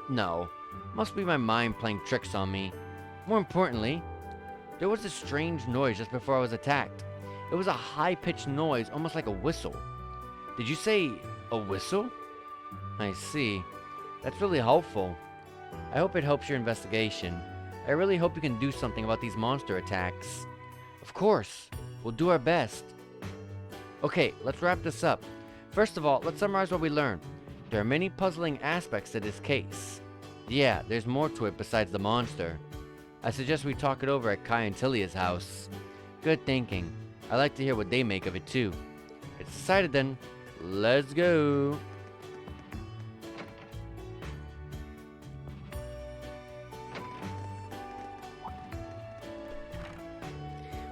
No. Must be my mind playing tricks on me. More importantly, there was a strange noise just before I was attacked. It was a high-pitched noise, almost like a whistle. Did you say a whistle? I see. That's really helpful. I hope it helps your investigation. I really hope you can do something about these monster attacks. Of course. We'll do our best. Okay, let's wrap this up. First of all, let's summarize what we learned. There are many puzzling aspects to this case. Yeah, there's more to it besides the monster. I suggest we talk it over at Kai and Tilia's house. Good thinking. I'd like to hear what they make of it too. It's decided then. Let's go.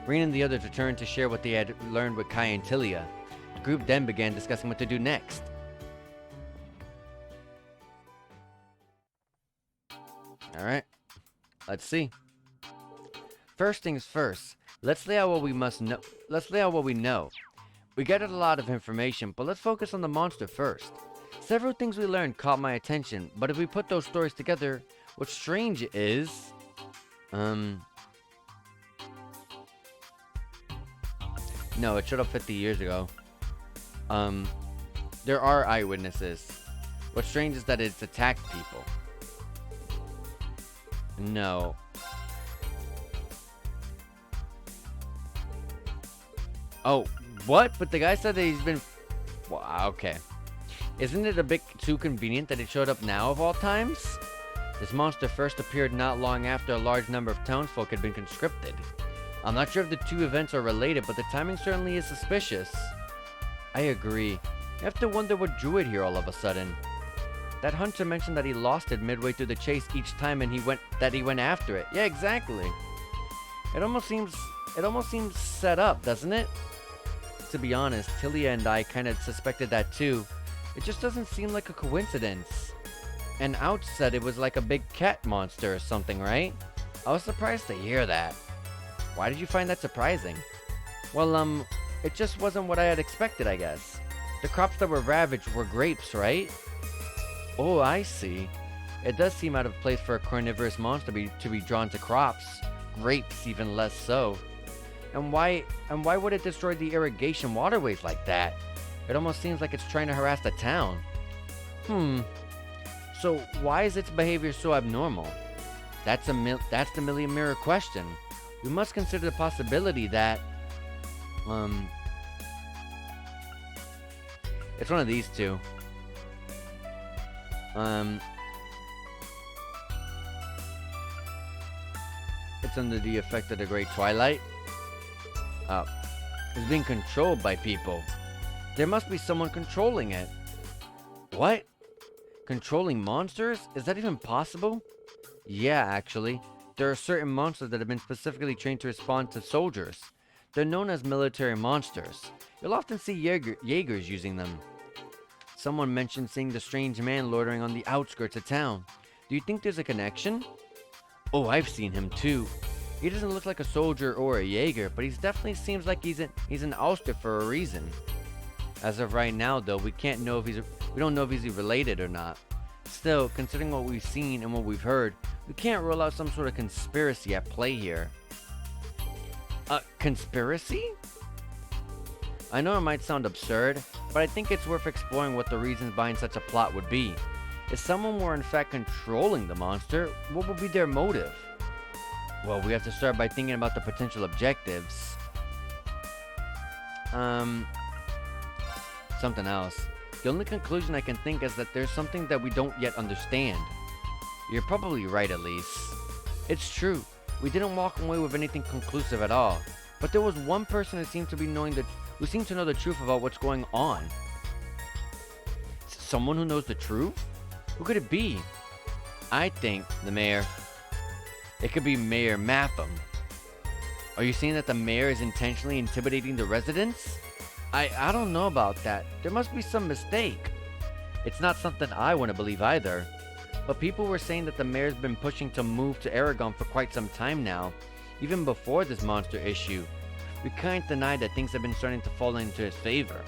Reen and the others returned to share what they had learned with Kai and Tilia. The group then began discussing what to do next. Alright, let's see. First things first, let's lay out what we know. We gathered a lot of information, but let's focus on the monster first. Several things we learned caught my attention, but if we put those stories together, what's strange is... No, it showed up 50 years ago. There are eyewitnesses. What's strange is that it's attacked people. No. Oh, what? But the guy said that he's been... Wow, okay. Isn't it a bit too convenient that it showed up now of all times? This monster first appeared not long after a large number of townsfolk had been conscripted. I'm not sure if the two events are related, but the timing certainly is suspicious. I agree. You have to wonder what drew it here all of a sudden. That hunter mentioned that he lost it midway through the chase each time and he went after it. Yeah, exactly. It almost seems set up, doesn't it? To be honest, Tilia and I kind of suspected that too. It just doesn't seem like a coincidence. And Ouch said it was like a big cat monster or something, right? I was surprised to hear that. Why did you find that surprising? Well, it just wasn't what I had expected, I guess. The crops that were ravaged were grapes, right? Oh, I see. It does seem out of place for a carnivorous monster to be drawn to crops. Grapes even less so. And why would it destroy the irrigation waterways like that? It almost seems like it's trying to harass the town. So why is its behavior so abnormal? That's the million mirror question. We must consider the possibility that it's one of these two. It's under the effect of the Great Twilight. It's being controlled by people. There must be someone controlling it. What? Controlling monsters? Is that even possible? Yeah, actually. There are certain monsters that have been specifically trained to respond to soldiers. They're known as military monsters. You'll often see Jaegers using them. Someone mentioned seeing the strange man loitering on the outskirts of town. Do you think there's a connection? Oh, I've seen him too. He doesn't look like a soldier or a Jaeger, but he definitely seems like he's an Ulster for a reason. As of right now, though, we don't know if he's related or not. Still, considering what we've seen and what we've heard, we can't rule out some sort of conspiracy at play here. A conspiracy? I know it might sound absurd, but I think it's worth exploring what the reasons behind such a plot would be. If someone were in fact controlling the monster, what would be their motive? Well, we have to start by thinking about the potential objectives. Something else. The only conclusion I can think is that there's something that we don't yet understand. You're probably right, Elise. It's true. We didn't walk away with anything conclusive at all. But there was one person who seemed to know the truth about what's going on. Someone who knows the truth? Who could it be? I think the mayor. It could be Mayor Mapham. Are you saying that the mayor is intentionally intimidating the residents? I don't know about that. There must be some mistake. It's not something I want to believe either. But people were saying that the mayor's been pushing to move to Aragon for quite some time now, even before this monster issue. We can't deny that things have been starting to fall into his favor.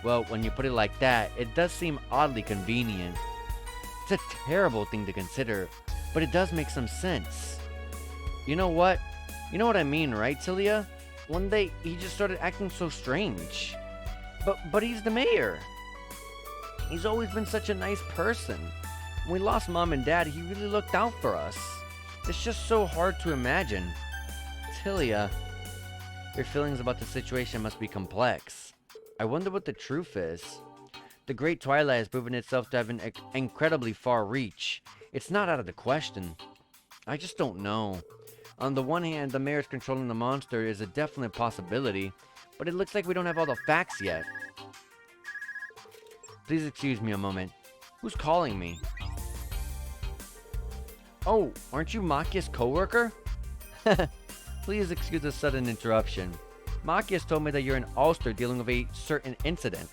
Well, when you put it like that, it does seem oddly convenient. It's a terrible thing to consider, but it does make some sense. You know what? You know what I mean, right, Tilia? One day, he just started acting so strange. But he's the mayor. He's always been such a nice person. When we lost Mom and Dad, he really looked out for us. It's just so hard to imagine. Tilia, your feelings about the situation must be complex. I wonder what the truth is. The Great Twilight has proven itself to have an incredibly far reach. It's not out of the question. I just don't know. On the one hand, the mayor's controlling the monster is a definite possibility, but it looks like we don't have all the facts yet. Please excuse me a moment. Who's calling me? Oh, aren't you Machia's co-worker? Please excuse the sudden interruption. Machias told me that you're in Ulster dealing with a certain incident.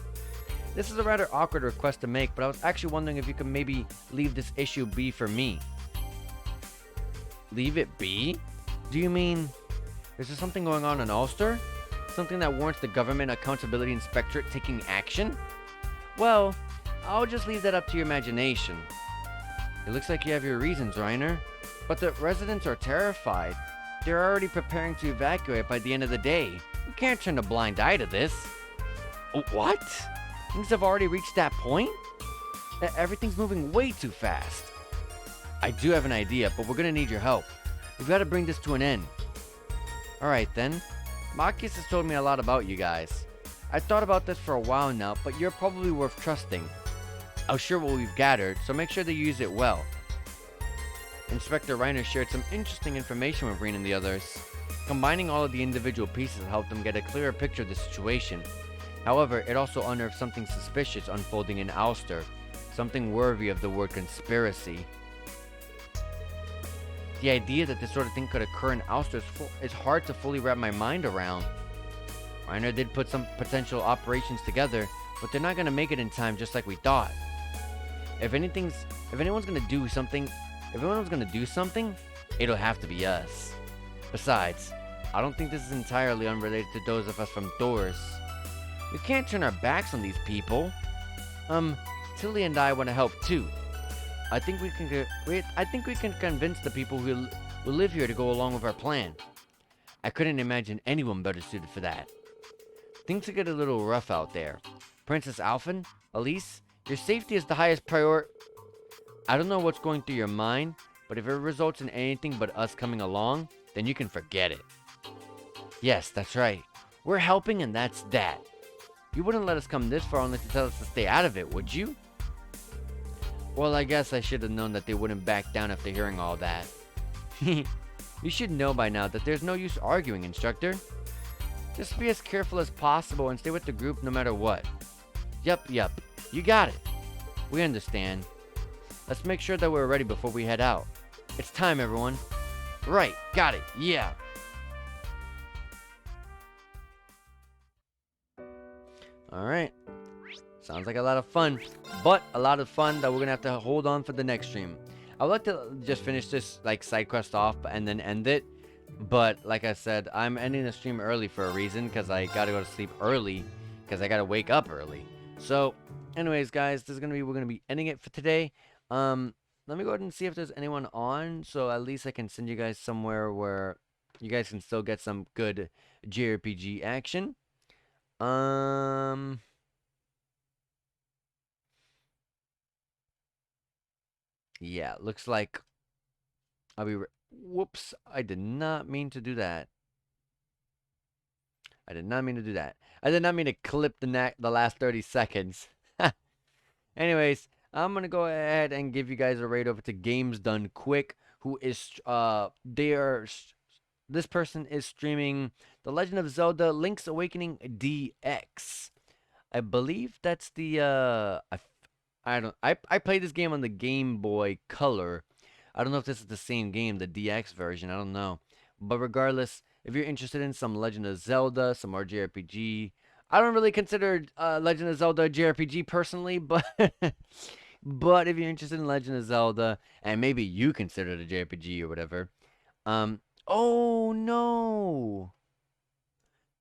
This is a rather awkward request to make, but I was actually wondering if you could maybe leave this issue be for me. Leave it be? Do you mean, is there something going on in Ulster? Something that warrants the Government Accountability Inspectorate taking action? Well, I'll just leave that up to your imagination. It looks like you have your reasons, Reiner. But the residents are terrified. They're already preparing to evacuate by the end of the day. We can't turn a blind eye to this. Oh, what? Things have already reached that point? Everything's moving way too fast. I do have an idea, but we're gonna need your help. We've got to bring this to an end. Alright then. Marcus has told me a lot about you guys. I thought about this for a while now, but you're probably worth trusting. I'll share what we've gathered, so make sure to use it well. Inspector Reiner shared some interesting information with Reen and the others. Combining all of the individual pieces helped them get a clearer picture of the situation. However, it also unearthed something suspicious unfolding in Ulster, something worthy of the word conspiracy. The idea that this sort of thing could occur in Ulster is hard to fully wrap my mind around. Reiner did put some potential operations together, but they're not going to make it in time just like we thought. If anyone's going to do something, it'll have to be us. Besides, I don't think this is entirely unrelated to those of us from Doors. We can't turn our backs on these people. Tilly and I want to help too. I think we can convince the people who live here to go along with our plan. I couldn't imagine anyone better suited for that. Things get a little rough out there. Princess Alphen, Elise, your safety is the highest priority. I don't know what's going through your mind, but if it results in anything but us coming along, then you can forget it. Yes, that's right. We're helping and that's that. You wouldn't let us come this far unless you tell us to stay out of it, would you? Well, I guess I should have known that they wouldn't back down after hearing all that. You should know by now that there's no use arguing, Instructor. Just be as careful as possible and stay with the group no matter what. Yup. You got it. We understand. Let's make sure that we're ready before we head out. It's time, everyone. Right, got it, yeah. Alright. Sounds like a lot of fun. But a lot of fun that we're gonna have to hold on for the next stream. I would like to just finish this side quest off and then end it. But like I said, I'm ending the stream early for a reason, because I gotta go to sleep early, because I gotta wake up early. So, anyways, guys, we're gonna be ending it for today. Let me go ahead and see if there's anyone on, so at least I can send you guys somewhere where you guys can still get some good JRPG action. Yeah, looks like I'll be whoops, I did not mean to do that. I did not mean to clip the last 30 seconds. Anyways, I'm gonna go ahead and give you guys a raid over to Games Done Quick, who is this person is streaming The Legend of Zelda: Link's Awakening DX. I believe that's the I played this game on the Game Boy Color. I don't know if this is the same game, the DX version. I don't know. But regardless, if you're interested in some Legend of Zelda, some more JRPG, I don't really consider Legend of Zelda a JRPG personally, but but if you're interested in Legend of Zelda, and maybe you consider it a JRPG or whatever, oh no,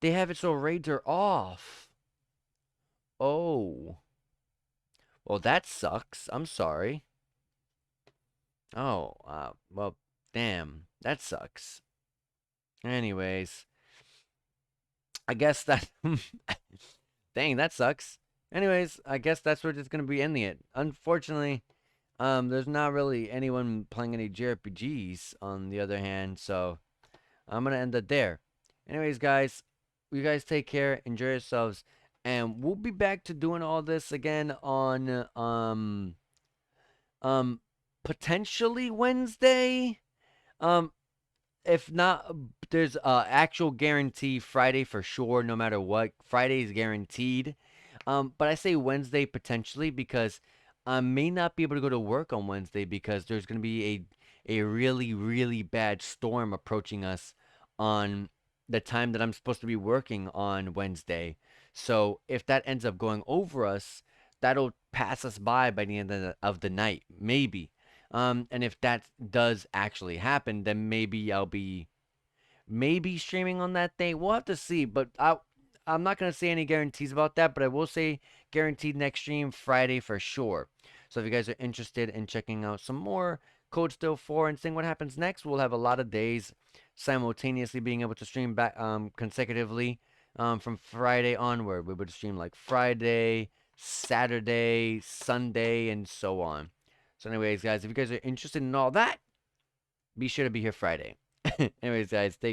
they have it so raids are off. Oh, well that sucks. I'm sorry. Oh, well, damn, that sucks. Anyways, I guess that dang, that sucks. Anyways, I guess that's where it's gonna be ending it. Unfortunately, there's not really anyone playing any JRPGs on the other hand, so I'm gonna end it there. Anyways, guys, you guys take care, enjoy yourselves, and we'll be back to doing all this again on potentially Wednesday. If not, there's actual guarantee Friday for sure, no matter what. Friday is guaranteed. But I say Wednesday potentially because I may not be able to go to work on Wednesday because there's going to be a really, really bad storm approaching us on the time that I'm supposed to be working on Wednesday. So if that ends up going over us, that'll pass us by the end of the night, maybe. And if that does actually happen, then maybe I'll be streaming on that day. We'll have to see, but I'm not going to say any guarantees about that, but I will say guaranteed next stream Friday for sure. So if you guys are interested in checking out some more Cold Steel 4 and seeing what happens next, we'll have a lot of days simultaneously being able to stream back consecutively from Friday onward. We would stream like Friday, Saturday, Sunday, and so on. So anyways, guys, if you guys are interested in all that, be sure to be here Friday. Anyways, guys, take